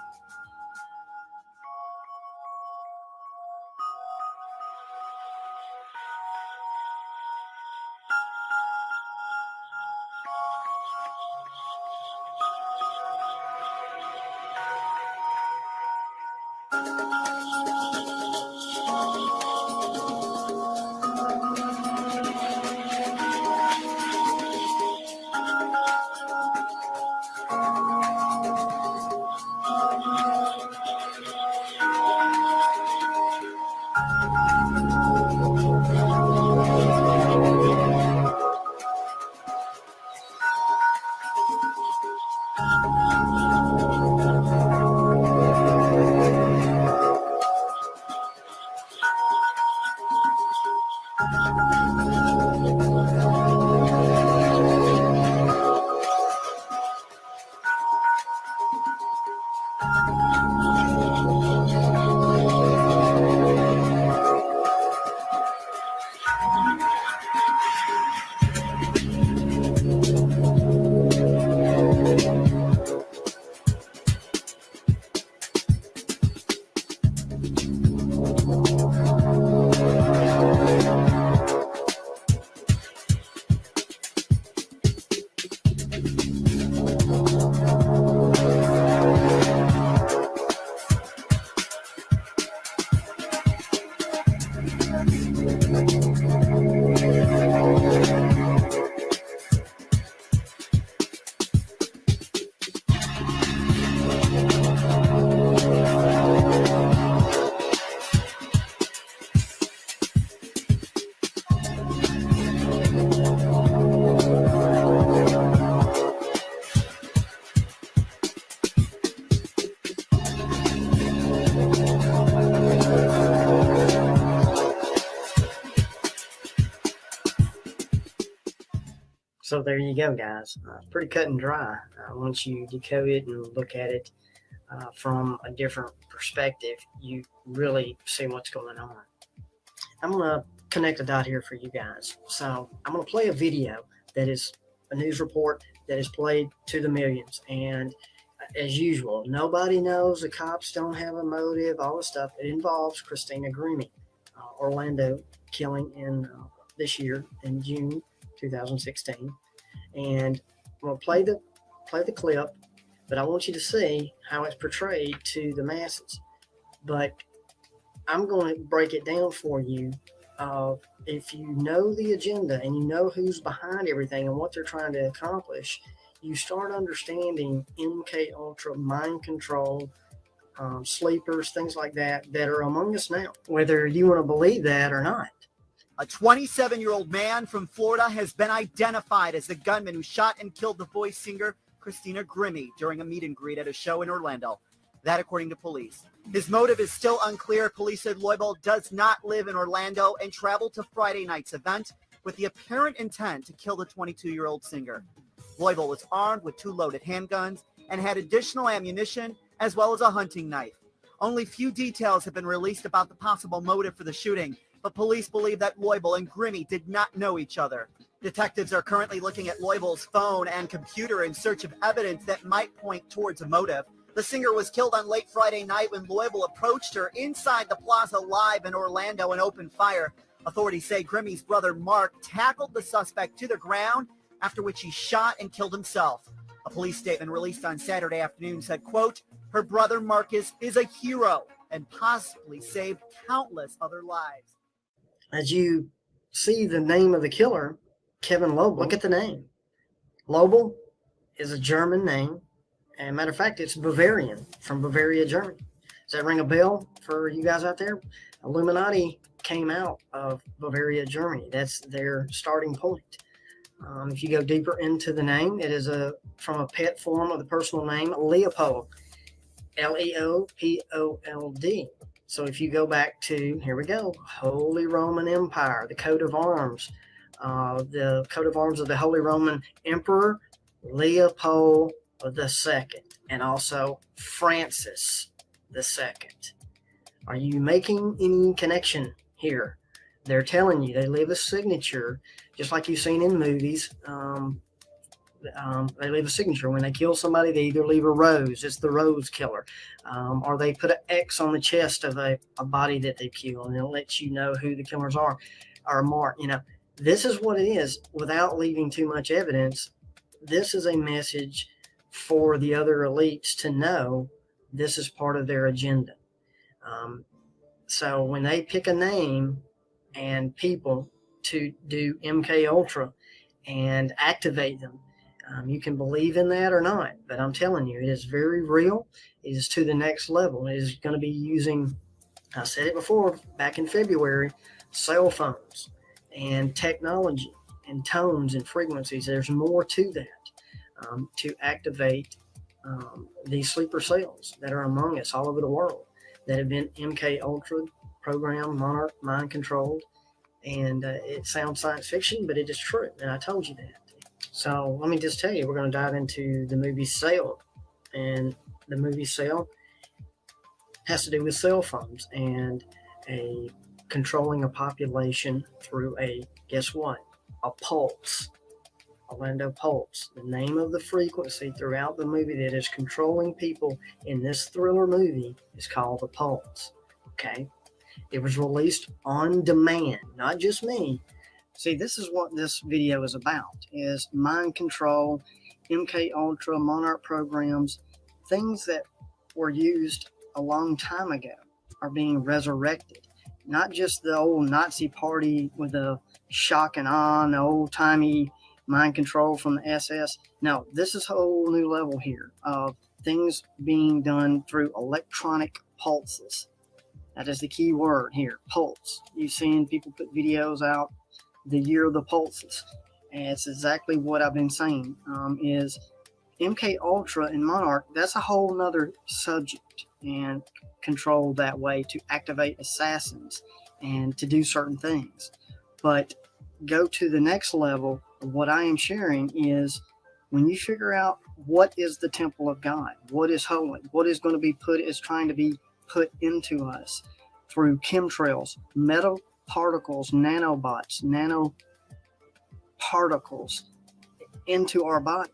So there you go, guys. Pretty cut and dry. Once you decode it and look at it from a different perspective, you really see what's going on. I'm going to connect a dot here for you guys. So I'm going to play a video that is a news report that is played to the millions. And as usual, nobody knows. The cops don't have a motive, all the stuff. It involves Christina Grimmie, Orlando killing in this year in June 2016. And I'm going to play the clip, but I want you to see how it's portrayed to the masses. But I'm going to break it down for you. If you know the agenda and you know who's behind everything and what they're trying to accomplish, you start understanding MK Ultra, mind control, sleepers, things like that are among us now, whether you want to believe that or not. A 27-year-old man from Florida has been identified as the gunman who shot and killed the voice singer Christina Grimmie during a meet and greet at a show in Orlando. That according to police. His motive is still unclear. Police said Loibel does not live in Orlando and traveled to Friday night's event with the apparent intent to kill the 22-year-old singer. Loibel was armed with 2 loaded handguns and had additional ammunition as well as a hunting knife. Only few details have been released about the possible motive for the shooting, but police believe that Loibel and Grimmie did not know each other. Detectives are currently looking at Loibel's phone and computer in search of evidence that might point towards a motive. The singer was killed on late Friday night when Loibel approached her inside the Plaza Live in Orlando and opened fire. Authorities say Grimmie's brother Mark tackled the suspect to the ground, after which he shot and killed himself. A police statement released on Saturday afternoon said, quote, her brother Marcus is a hero and possibly saved countless other lives. As you see the name of the killer, Kevin Loibel, look at the name. Loibel is a German name. And matter of fact, it's Bavarian, from Bavaria, Germany. Does that ring a bell for you guys out there? Illuminati came out of Bavaria, Germany. That's their starting point. If you go deeper into the name, it is from a pet form of the personal name, Leopold, Leopold. So if you go back to, here we go, Holy Roman Empire, the coat of arms of the Holy Roman Emperor, Leopold II, and also Francis II. Are you making any connection here? They're telling you they leave a signature, just like you've seen in movies. They leave a signature. When they kill somebody, they either leave a rose, it's the rose killer, or they put an X on the chest of a body that they kill, and it lets you know who the killers are, or mark. This is what it is without leaving too much evidence. This is a message for the other elites to know this is part of their agenda. So when they pick a name and people to do MK Ultra and activate them, you can believe in that or not, but I'm telling you, it is very real. It is to the next level. It is going to be using, I said it before, back in February, cell phones and technology and tones and frequencies. There's more to that. To activate these sleeper cells that are among us all over the world that have been MK Ultra programmed, monarch, mind controlled, and it sounds science fiction, but it is true, and I told you that. So let me just tell you, we're going to dive into the movie Cell, and the movie Cell has to do with cell phones and controlling a population through guess what? A pulse. Orlando Pulse, the name of the frequency throughout the movie that is controlling people in this thriller movie is called the Pulse. Okay, it was released on demand, not just me. See, this is what this video is about: is mind control, MK Ultra, Monarch programs, things that were used a long time ago are being resurrected. Not just the old Nazi party with the shock and awe, and the old-timey mind control from the SS. No, this is a whole new level here of things being done through electronic pulses. That is the key word here, pulse. You've seen people put videos out, the year of the pulses. And it's exactly what I've been saying, is MK Ultra and Monarch, that's a whole nother subject, and controlled that way to activate assassins and to do certain things. But go to the next level of what I am sharing is when you figure out what is the temple of God, what is holy, what is going to be trying to be put into us through chemtrails, metal particles, nanobots, nanoparticles into our body.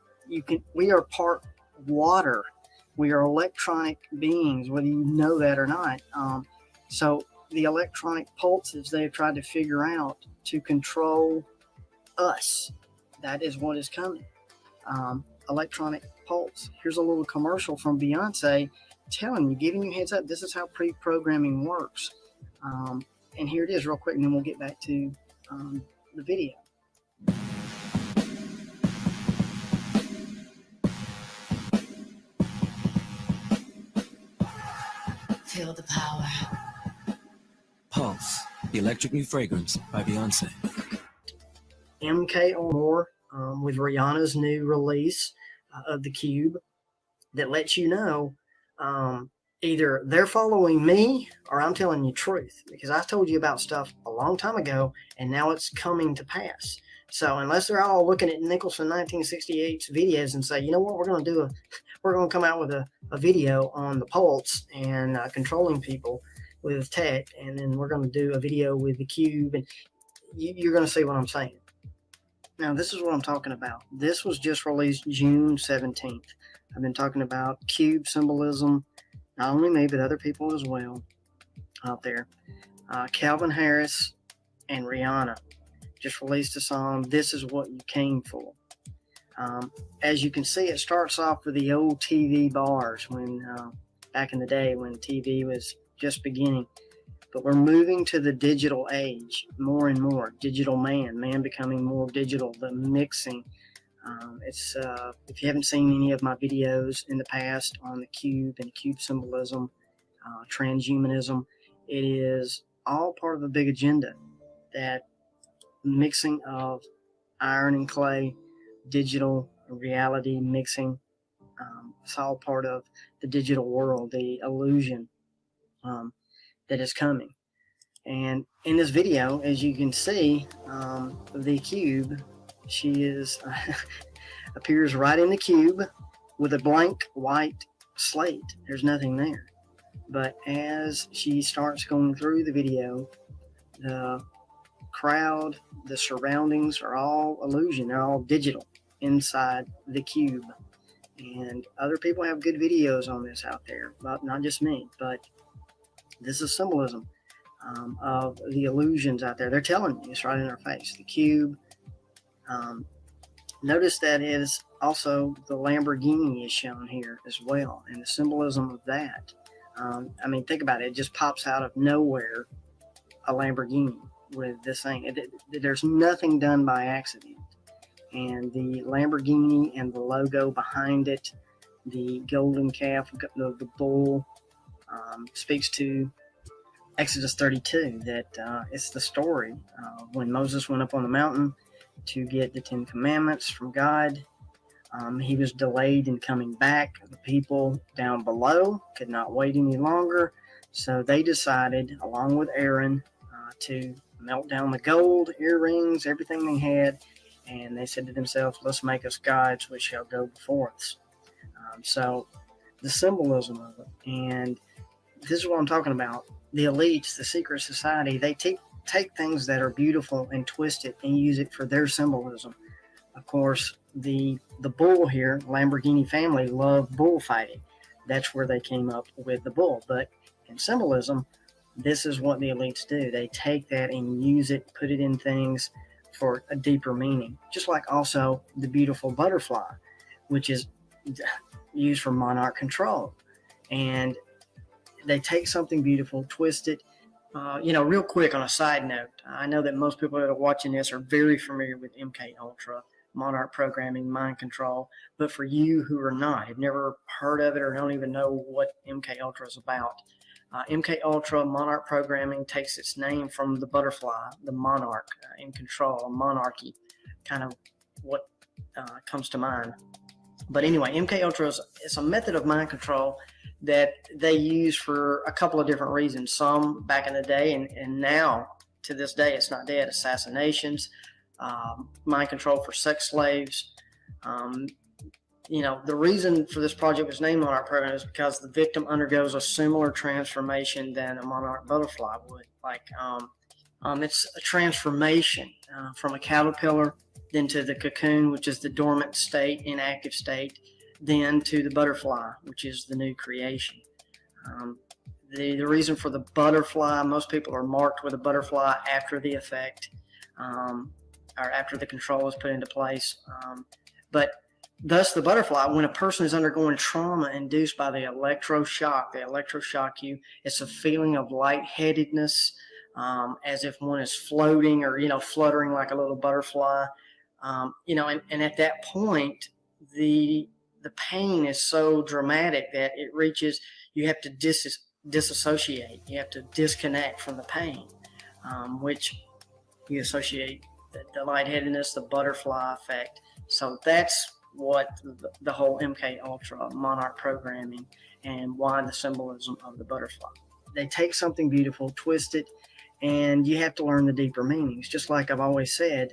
We are part water. We are electronic beings, whether you know that or not. So the electronic pulses they've tried to figure out to control us, that is what is coming. Electronic pulse. Here's a little commercial from Beyonce telling you, giving you heads up, this is how pre-programming works. And here it is real quick, and then we'll get back to the video. Feel the power. Pulse, the electric new fragrance by Beyonce. MK Ultra with Rihanna's new release of the Cube that lets you know either they're following me or I'm telling you truth, because I told you about stuff a long time ago and now it's coming to pass. So unless they're all looking at Nicholson 1968's videos and say, you know what, we're going to come out with a video on the pulse and controlling people with tech, and then we're going to do a video with the Cube, and you're going to see what I'm saying. Now, this is what I'm talking about. This was just released June 17th. I've been talking about Cube symbolism, not only me, but other people as well out there. Calvin Harris and Rihanna just released a song, This Is What You Came For. As you can see, it starts off with the old TV bars when back in the day when TV was just beginning. But we're moving to the digital age more and more. Digital man becoming more digital, the mixing. It's if you haven't seen any of my videos in the past on the Cube and Cube symbolism, transhumanism, it is all part of a big agenda. That mixing of iron and clay, digital reality mixing, it's all part of the digital world, the illusion that is coming. And in this video, as you can see, the Cube, she is appears right in the Cube with a blank white slate. There's nothing there. But as she starts going through the video, the crowd, the surroundings are all illusion. They're all digital inside the Cube. And other people have good videos on this out there, but not just me. But this is symbolism of the illusions out there. They're telling you, it's right in our face. The Cube. Notice that is also the Lamborghini is shown here as well, and the symbolism of that. I mean, think about it. It just pops out of nowhere, a Lamborghini with this thing. There's nothing done by accident. And the Lamborghini and the logo behind it, the golden calf, the bull, speaks to Exodus 32, that it's the story when Moses went up on the mountain to get the 10 Commandments from God. He was delayed in coming back. The people down below could not wait any longer, so they decided, along with Aaron, to melt down the gold, earrings, everything they had, and they said to themselves, let's make us gods which shall go before us. So the symbolism of it, and this is what I'm talking about. The elites, the secret society, they take things that are beautiful and twist it and use it for their symbolism. Of course, the bull here, Lamborghini family, love bullfighting. That's where they came up with the bull. But in symbolism, this is what the elites do. They take that and use it, put it in things for a deeper meaning. Just like also the beautiful butterfly, which is used for monarch control. And they take something beautiful, twist it. Real quick on a side note, I know that most people that are watching this are very familiar with MK Ultra, monarch programming, mind control. But for you who are not, have never heard of it or don't even know what MK Ultra is about, MK Ultra monarch programming takes its name from the butterfly, the monarch in control, a monarchy, kind of what comes to mind. But anyway, MK Ultra is a method of mind control that they use for a couple of different reasons. Some back in the day, and now to this day, it's not dead. Assassinations, mind control for sex slaves. The reason for this project was named Monarch Program is because the victim undergoes a similar transformation than a monarch butterfly would. It's a transformation from a caterpillar, then to the cocoon, which is the dormant state, inactive state, then to the butterfly, which is the new creation. The reason for the butterfly, most people are marked with a butterfly after the effect, or after the control is put into place. But thus the butterfly, when a person is undergoing trauma induced by the electroshock, they electroshock you, it's a feeling of lightheadedness, as if one is floating or, fluttering like a little butterfly. And at that point, the pain is so dramatic that it reaches, you have to disassociate. You have to disconnect from the pain, which you associate the lightheadedness, the butterfly effect. So that's what the whole MK Ultra Monarch programming and why the symbolism of the butterfly. They take something beautiful, twist it, and you have to learn the deeper meanings. Just like I've always said,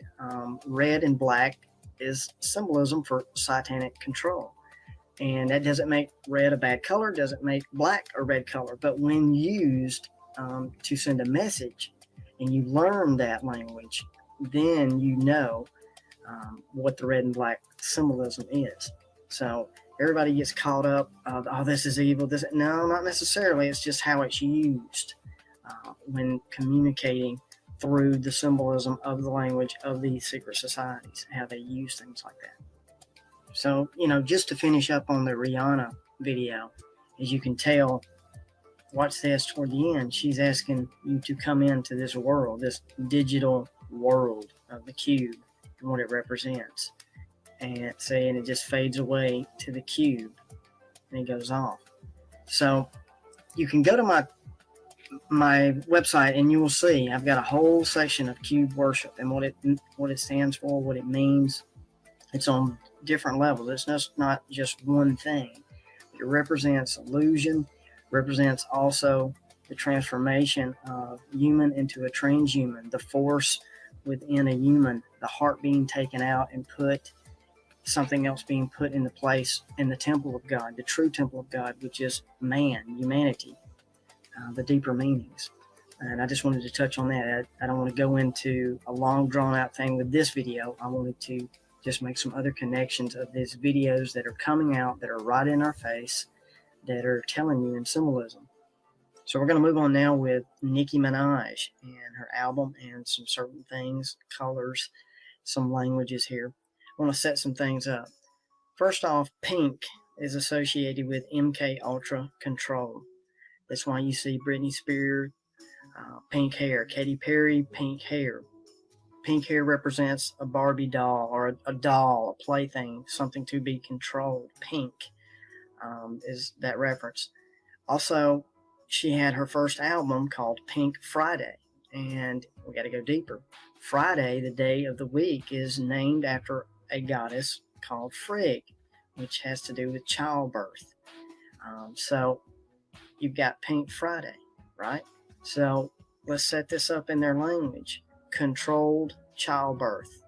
red and black is symbolism for satanic control. And that doesn't make red a bad color, doesn't make black a red color. But when used to send a message and you learn that language, then you know what the red and black symbolism is. So everybody gets caught up, this is evil. No, not necessarily. It's just how it's used when communicating through the symbolism of the language of these secret societies, how they use things like that. So, just to finish up on the Rihanna video, as you can tell, watch this toward the end, she's asking you to come into this world, this digital world of the cube and what it represents. And it just fades away to the cube and it goes off. So you can go to my website and you will see I've got a whole section of cube worship and what it stands for, what it means. It's on different levels. It's not just one thing. It represents illusion, represents also the transformation of human into a transhuman, the force within a human, the heart being taken out and something else being put into place in the temple of God, the true temple of God, which is man, humanity, the deeper meanings. And I just wanted to touch on that. I don't want to go into a long drawn out thing with this video. I wanted to just make some other connections of these videos that are coming out that are right in our face, that are telling you in symbolism. So we're going to move on now with Nicki Minaj and her album and some certain things, colors, some languages here. I want to set some things up. First off, pink is associated with MK Ultra control. That's why you see Britney Spears, pink hair, Katy Perry, pink hair. Pink hair represents a Barbie doll or a doll, a plaything, something to be controlled. Pink is that reference. Also, she had her first album called Pink Friday, and we got to go deeper. Friday, the day of the week, is named after a goddess called Frigg, which has to do with childbirth. So you've got Pink Friday, right? So let's set this up in their language. Controlled childbirth.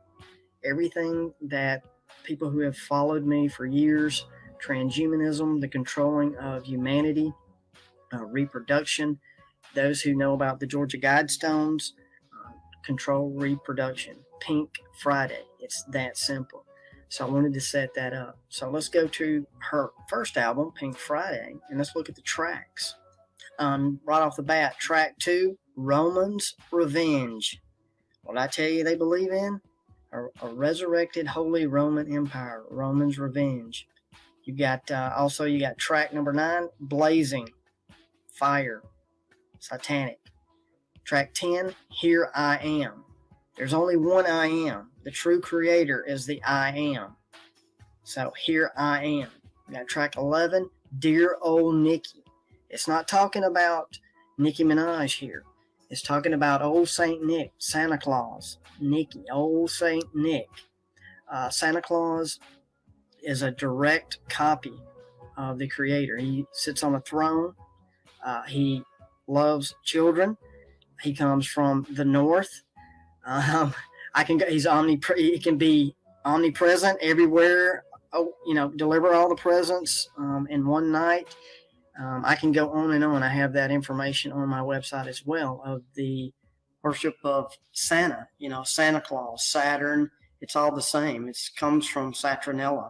Everything that people who have followed me for years, transhumanism, the controlling of humanity, reproduction, those who know about the Georgia Guidestones, control reproduction. Pink Friday. It's that simple. So I wanted to set that up. So let's go to her first album, Pink Friday, and let's look at the tracks. Right off the bat, track 2, Roman's Revenge. What I tell you they believe in? A resurrected Holy Roman Empire, Roman's Revenge. You got track number 9, Blazing, Fire, Satanic. Track 10, Here I Am. There's only one I Am. The true creator is the I Am. So Here I Am. You got track 11, Dear Old Nikki. It's not talking about Nicki Minaj here. It's talking about old Saint Nick, Santa Claus, Nikki, old Saint Nick. Santa Claus is a direct copy of the creator. He sits on a throne. He loves children. He comes from the north. I I can go. He can be omnipresent everywhere. Oh, deliver all the presents in one night. I can go on and on. I have that information on my website as well of the worship of Santa. Santa Claus, Saturn. It's all the same. It comes from Saturnella.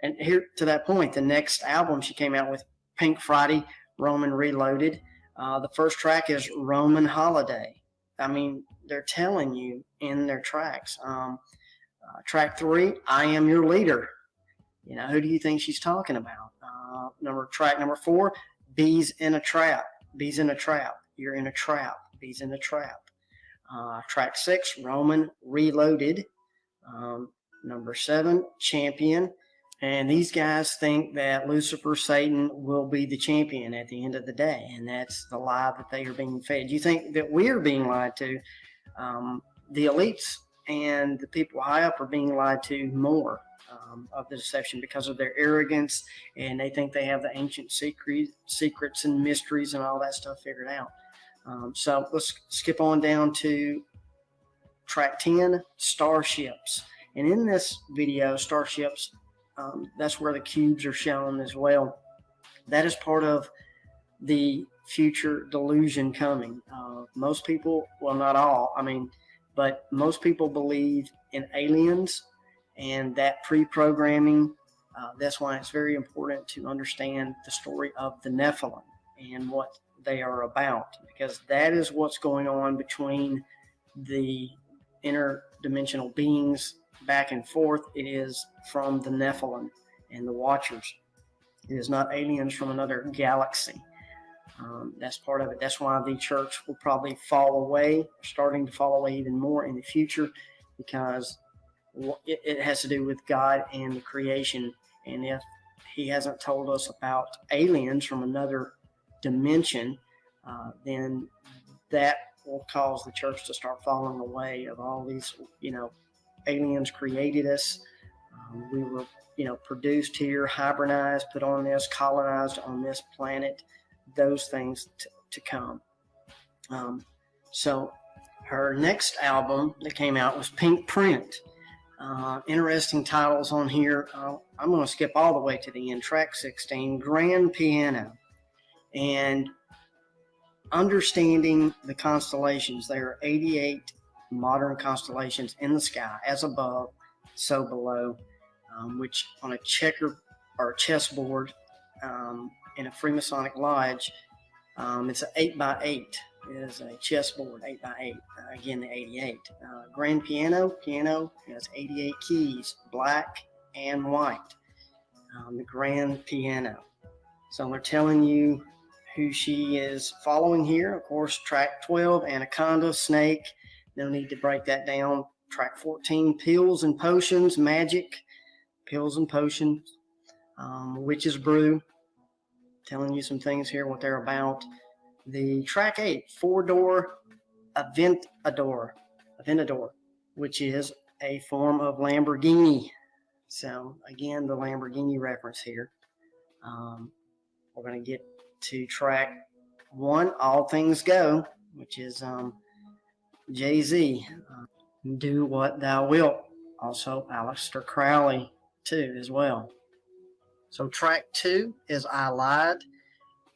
And here to that point, the next album she came out with, Pink Friday, Roman Reloaded. The first track is Roman Holiday. I mean, they're telling you in their tracks. Track 3, I Am Your Leader. Who do you think she's talking about? Track number 4, Bees in a Trap. Bees in a Trap. You're in a trap. Bees in a trap. Track 6, Roman Reloaded. Number 7, Champion. And these guys think that Lucifer, Satan, will be the champion at the end of the day. And that's the lie that they are being fed. You think that we're being lied to? The elites and the people high up are being lied to more of the deception because of their arrogance. And they think they have the ancient secrets and mysteries and all that stuff figured out. So let's skip on down to track 10, Starships. And in this video, Starships, that's where the cubes are shown as well. That is part of the future delusion coming. Most people, well, not all, but most people believe in aliens and that pre-programming. That's why it's very important to understand the story of the Nephilim and what they are about, because that is what's going on between the interdimensional beings back and forth. It is from the Nephilim and the Watchers. It is not aliens from another galaxy. That's part of it. That's why the church will probably fall away, starting to fall away even more in the future, because it has to do with God and the creation. And if he hasn't told us about aliens from another dimension, then that will cause the church to start falling away of all these, aliens created us. We were, produced here, hibernized, put on this, colonized on this planet, those things to come. So her next album that came out was Pink Print. Interesting titles on here. I'm going to skip all the way to the end. Track 16, Grand Piano. And understanding the constellations. There are 88 modern constellations in the sky, as above, so below, which on a checker or chessboard in a Freemasonic lodge, it's an 8x8. It is a chessboard, 8x8. Again, the 88. Grand piano has 88 keys, black and white. The grand piano. So they're telling you who she is following here. Of course, track 12, Anaconda, Snake. No need to break that down. Track 14, Pills and Potions, Magic. Pills and Potions. Witch's Brew. Telling you some things here, what they're about. The track 8, 4-door Aventador, which is a form of Lamborghini. So again, the Lamborghini reference here. We're going to get to track 1, All Things Go, which is Jay-Z. Do What Thou Wilt. Also Aleister Crowley too as well. So track 2 is I Lied.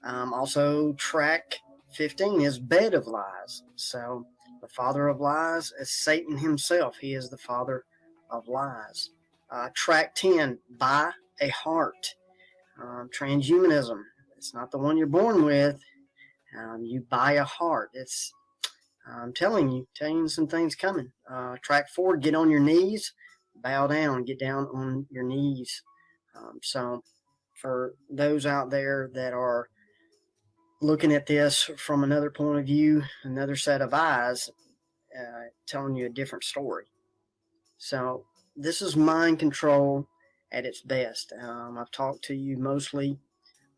Also track 15 is Bed of Lies. So the father of lies is Satan himself. He is the father of lies. Track 10, Buy a Heart. Transhumanism. It's not the one you're born with. You buy a heart. I'm telling you some things coming. Track 4, Get on Your Knees. Bow down. Get down on your knees. So for those out there that are looking at this from another point of view, another set of eyes, telling you a different story. So this is mind control at its best. I've talked to you mostly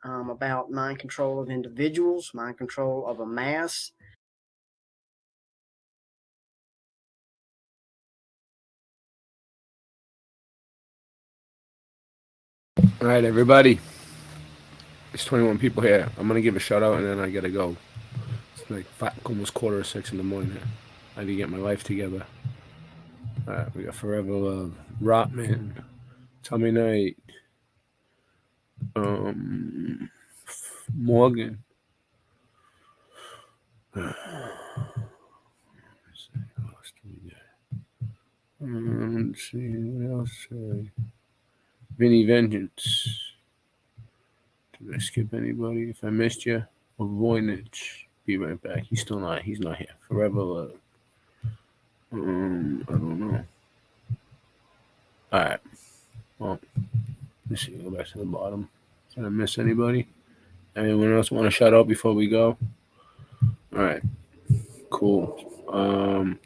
about mind control of individuals, mind control of a mass. All right, everybody. There's 21 people here. I'm going to give a shout out and then I got to go. It's like almost 5:45 in the morning. I need to get my life together. All right, we got Forever Love, Rotman, Tommy Knight, Morgan. Let's see what else. Vinny Vengeance. Did I skip anybody? If I missed you, Voynich. Be right back. He's not here. Forever Love. I don't know. All right. Well, let's see. Go back to the bottom. Did I miss anybody? Anyone else want to shout out before we go? All right. Cool.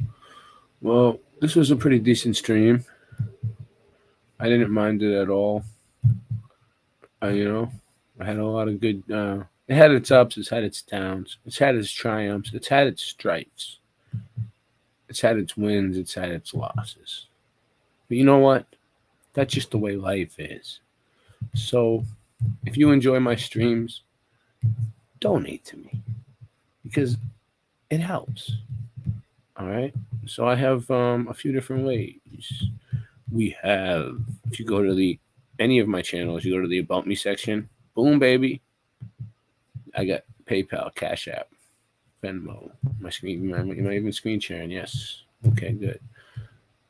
Well, this was a pretty decent stream. I didn't mind it at all. I had a lot of good. It had its ups. It's had its downs. It's had its triumphs. It's had its stripes. It's had its wins. It's had its losses. But you know what? That's just the way life is. So, if you enjoy my streams, donate to me because it helps. All right. So I have a few different ways. We have, if you go to any of my channels, you go to the About Me section. Boom, baby. I got PayPal, Cash App, Venmo. My screen, am I even screen sharing? Yes. Okay, good.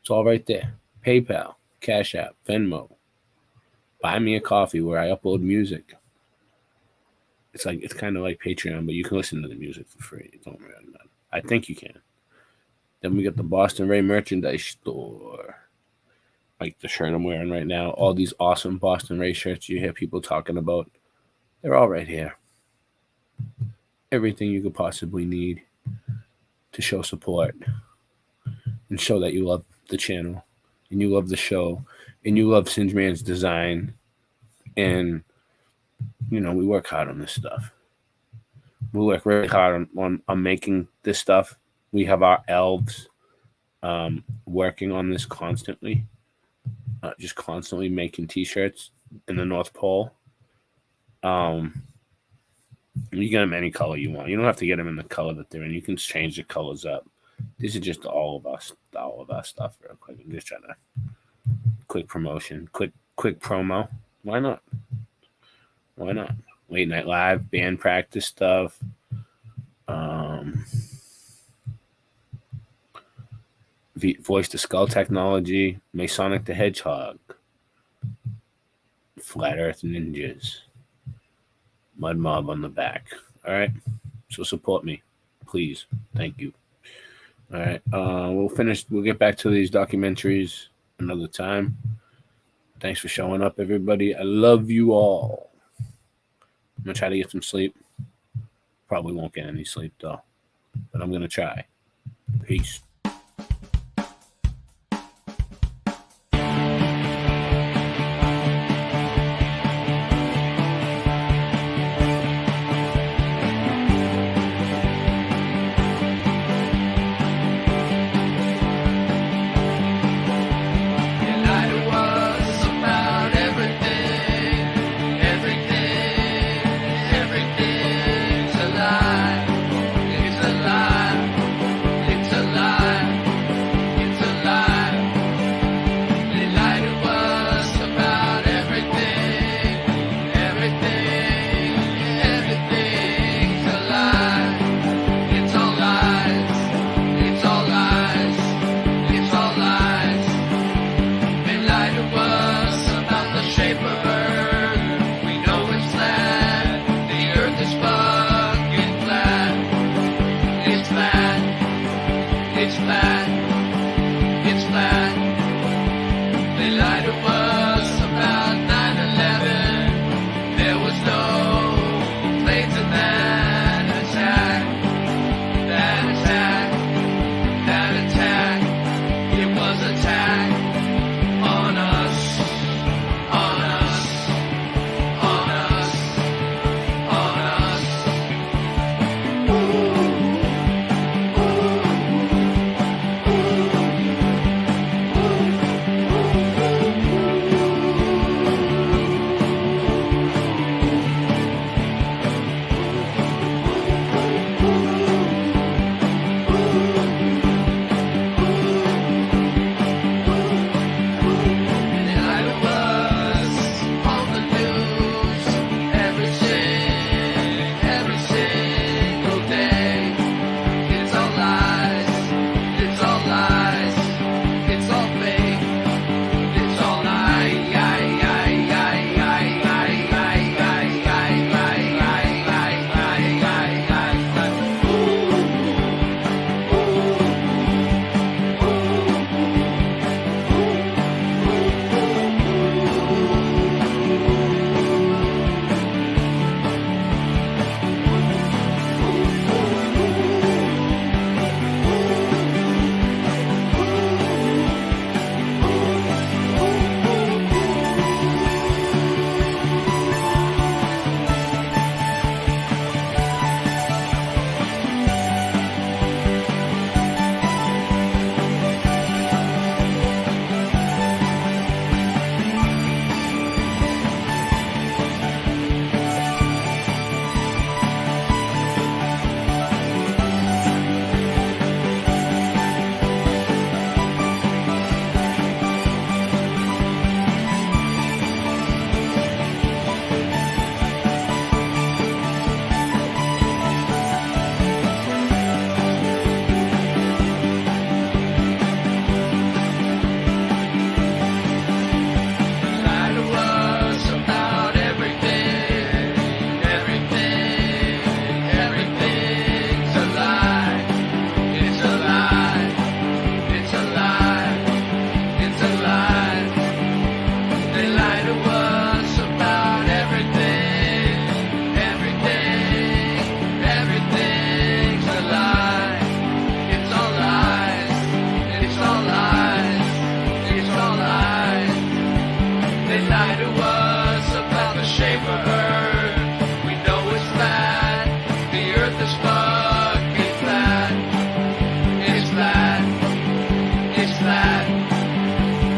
It's all right there. PayPal, Cash App, Venmo. Buy me a coffee where I upload music. It's kind of like Patreon, but you can listen to the music for free. Don't worry about it. I think you can. Then we got the Boston Ray merchandise store. Like the shirt I'm wearing right now. All these awesome Boston Ray shirts you hear people talking about. They're all right here. Everything you could possibly need to show support and show that you love the channel and you love the show and you love Singe Man's design. And, we work hard on this stuff. We work really hard on making this stuff. We have our elves working on this constantly. Just constantly making t-shirts in the North Pole. You get them any color you want. You don't have to get them in the color that they're in. You can change the colors up. This is just all of our stuff real quick. I'm just trying to quick promotion, quick promo. Why not? Late night live, band practice stuff. Voice to Skull technology, Masonic the Hedgehog, Flat Earth Ninjas, Mudmob on the back. All right. So support me, please. Thank you. All right. We'll get back to these documentaries another time. Thanks for showing up, everybody. I love you all. I'm going to try to get some sleep. Probably won't get any sleep, though. But I'm going to try. Peace. It's alive.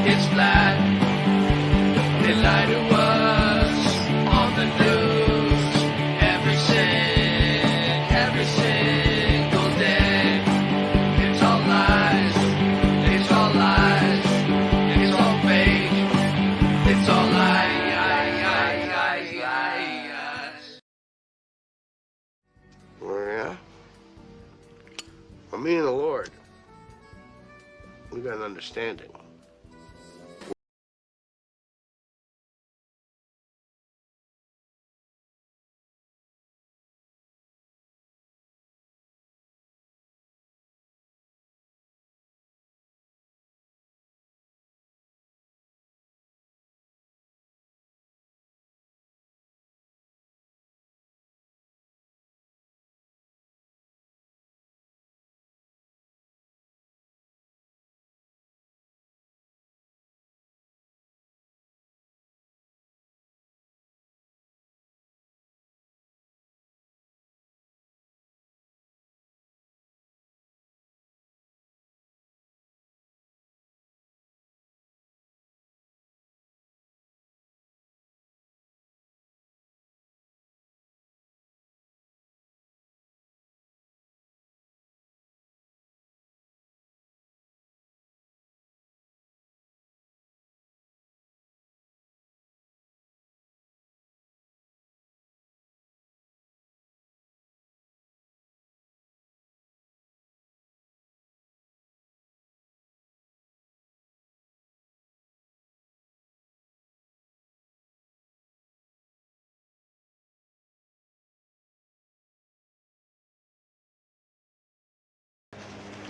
it's flat. They lie to us on the news every single day. It's all lies, it's all lies, it's all fake, it's all lies. Well, yeah. Well, me and the Lord, we got an understanding.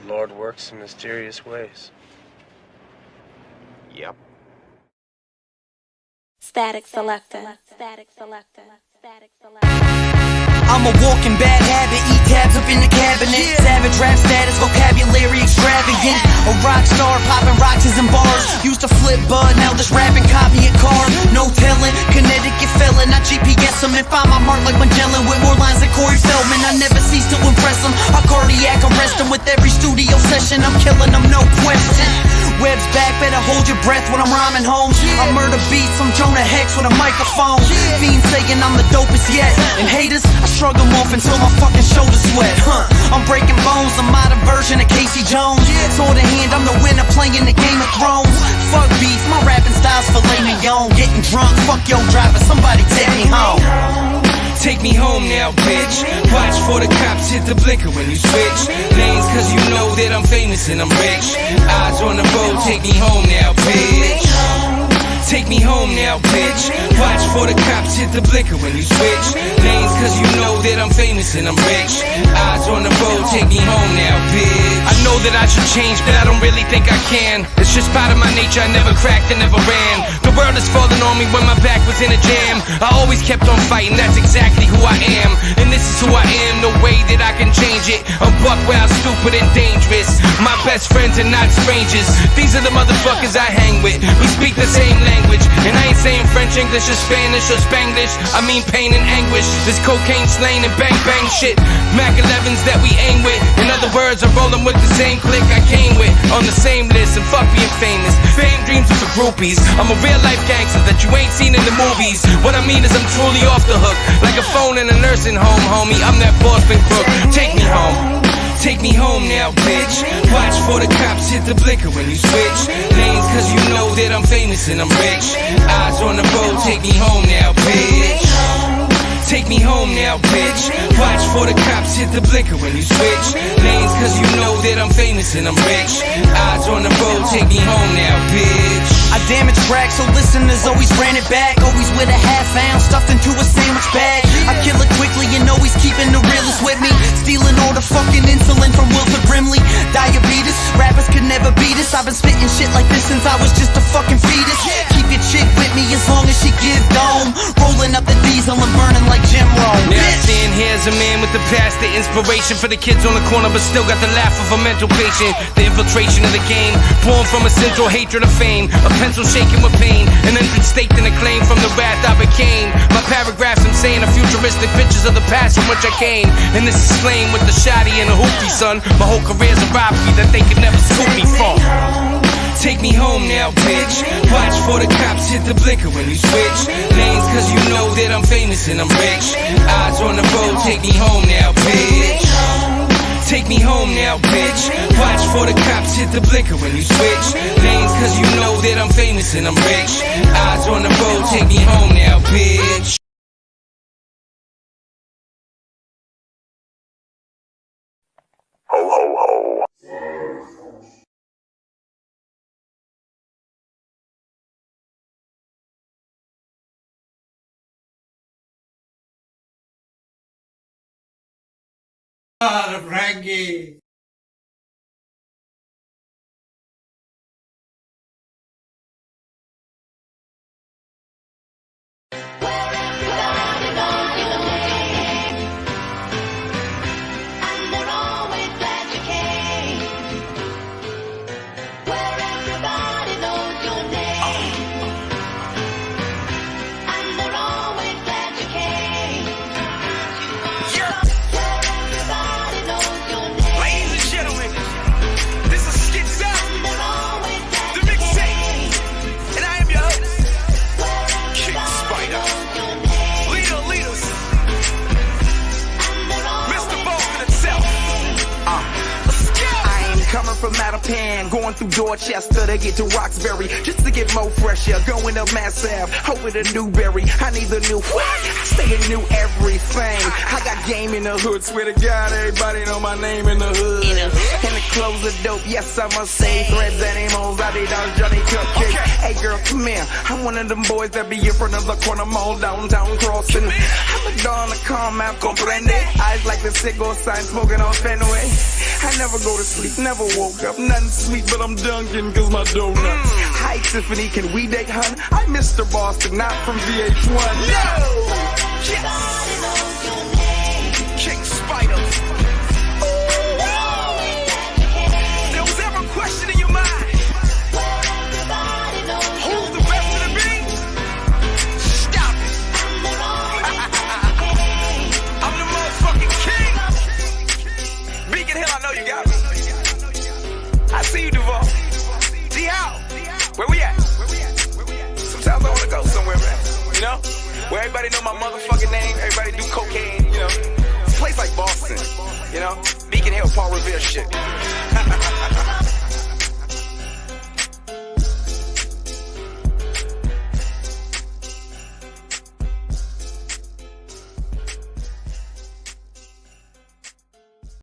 Lord works in mysterious ways. Yep. Static selector. I'm a walking bad habit, eat tabs up in the cabinet. Savage rap status, vocabulary extravagant. A rock star, popping rocks in bars. Used to flip bud, now just rapping, copying cars. No telling, Connecticut felon. I GPS them and find my mark like Magellan with more lines than Corey Feldman. I never cease to impress them. I cardiac arrest them with every studio session. I'm killing them, no question. Web's back, better hold your breath when I'm rhyming home. I murder beats, I'm Jonah Hex with a microphone. Fiends saying I'm the dopest yet. And haters, I shrug them off until my fucking shoulders sweat. I'm breaking bones, a modern version of Casey Jones. Sword in hand, I'm the winner playing the Game of Thrones. Fuck beef, my rapping style's filet mignon. Getting drunk, fuck yo driver, somebody take me home. Take me home now, bitch. Watch for the cops hit the blinker when you switch lanes, cause you know that I'm famous and I'm rich. Eyes on the road, take me home now, bitch. Take me home now, bitch. Watch for the cops hit the blinker when you switch lanes, cause you know that I'm famous and I'm rich. Eyes on the road, take me home now, bitch. I know that I should change, but I don't really think I can. It's just part of my nature, I never cracked and never ran. The world is falling on me when my back was in a jam. I always kept on fighting, that's exactly who I am. And this is who I am, no way that I can change it. I'm buck wild, stupid and dangerous. My best friends are not strangers. These are the motherfuckers I hang with. We speak the same language, and I ain't saying French, English, or Spanish, or Spanglish. I mean pain and anguish. This cocaine slaying and bang bang shit. Mac 11s that we aim with. In other words, I'm rolling with the same clique I came with. On the same list, and fuck being famous. Fame dreams are for groupies. I'm a real life gangster that you ain't seen in the movies. What I mean is I'm truly off the hook, like a phone in a nursing home, homie. I'm that Boston crook. Take me home. Take me home now, bitch. Watch for the cops hit the blinker when you switch lanes, cause you know that I'm famous and I'm rich. Eyes on the road, take me home now, bitch. Take me home now, bitch. Watch for the cops hit the blinker when you switch lanes, cause you know that I'm famous and I'm rich. Eyes on the road, take me home now, bitch. I damage tracks, so listeners always ran it back. Always with a half ounce stuffed into a sandwich bag. I kill it quickly and always keeping the realest with me. Stealing all the fucking insulin from Wilford Brimley. Diabetes, rappers could never beat us. I've been spitting shit like this since I was just a fucking fetus. Keep your chick with me as long as she give dome. Rolling up the diesel and burning like Jim Rome. Now I stand here as a man with the past, the inspiration for the kids on the corner, but still got the laugh of a mental patient. The infiltration of the game, born from a central hatred of fame. A pencil shaking with pain, an entrance staked in a claim from the wrath I became. My paragraphs I'm saying are futuristic pictures of the past from which I came. And this is slain with the shoddy and the hoopty, son. My whole career's a robbery that they could never scoop me from. Take me home now, bitch. Watch for the cops hit the blinker when you switch lanes, cause you know that I'm famous and I'm rich. Eyes on the road, take me home now, bitch. Take me home now, bitch. Watch for the cops hit the blinker when you switch lanes, cause you know that I'm famous and I'm rich. Eyes on the road, take me home now, bitch. Ho, ho, ho. Frankie. From Mattapan, going through Dorchester to get to Roxbury, just to get more fresher. Going up Mass Ave, hoping to Newberry. I need the new what? I stay in new everything. I got game in the hood, swear to God, everybody know my name in the hood. And the clothes are dope, yes I must say. Threads and emos, I did on Johnny Cupcake. Hey girl, come here. I'm one of them boys that be in front of the corner mall downtown crossing. I'm a dawn to come out, comprende. Eyes like the cigar sign, smoking on Fenway. I never go to sleep, never woke up, nothing sweet, but I'm dunking cause my donuts. Hi Tiffany, can we date, hun? I'm Mr. Boston, not from VH1. No! Yes! King Spider. There was ever a question in your mind? Who's the best of the beat? Stop it. I'm the motherfucking king. Beacon Hill, I know you got me. I see you, Duval. D-How, where we at? Sometimes I wanna go somewhere, man. You know? Where everybody know my motherfucking name, everybody do cocaine, you know? It's a place like Boston, you know? Beacon Hill, Paul Revere shit.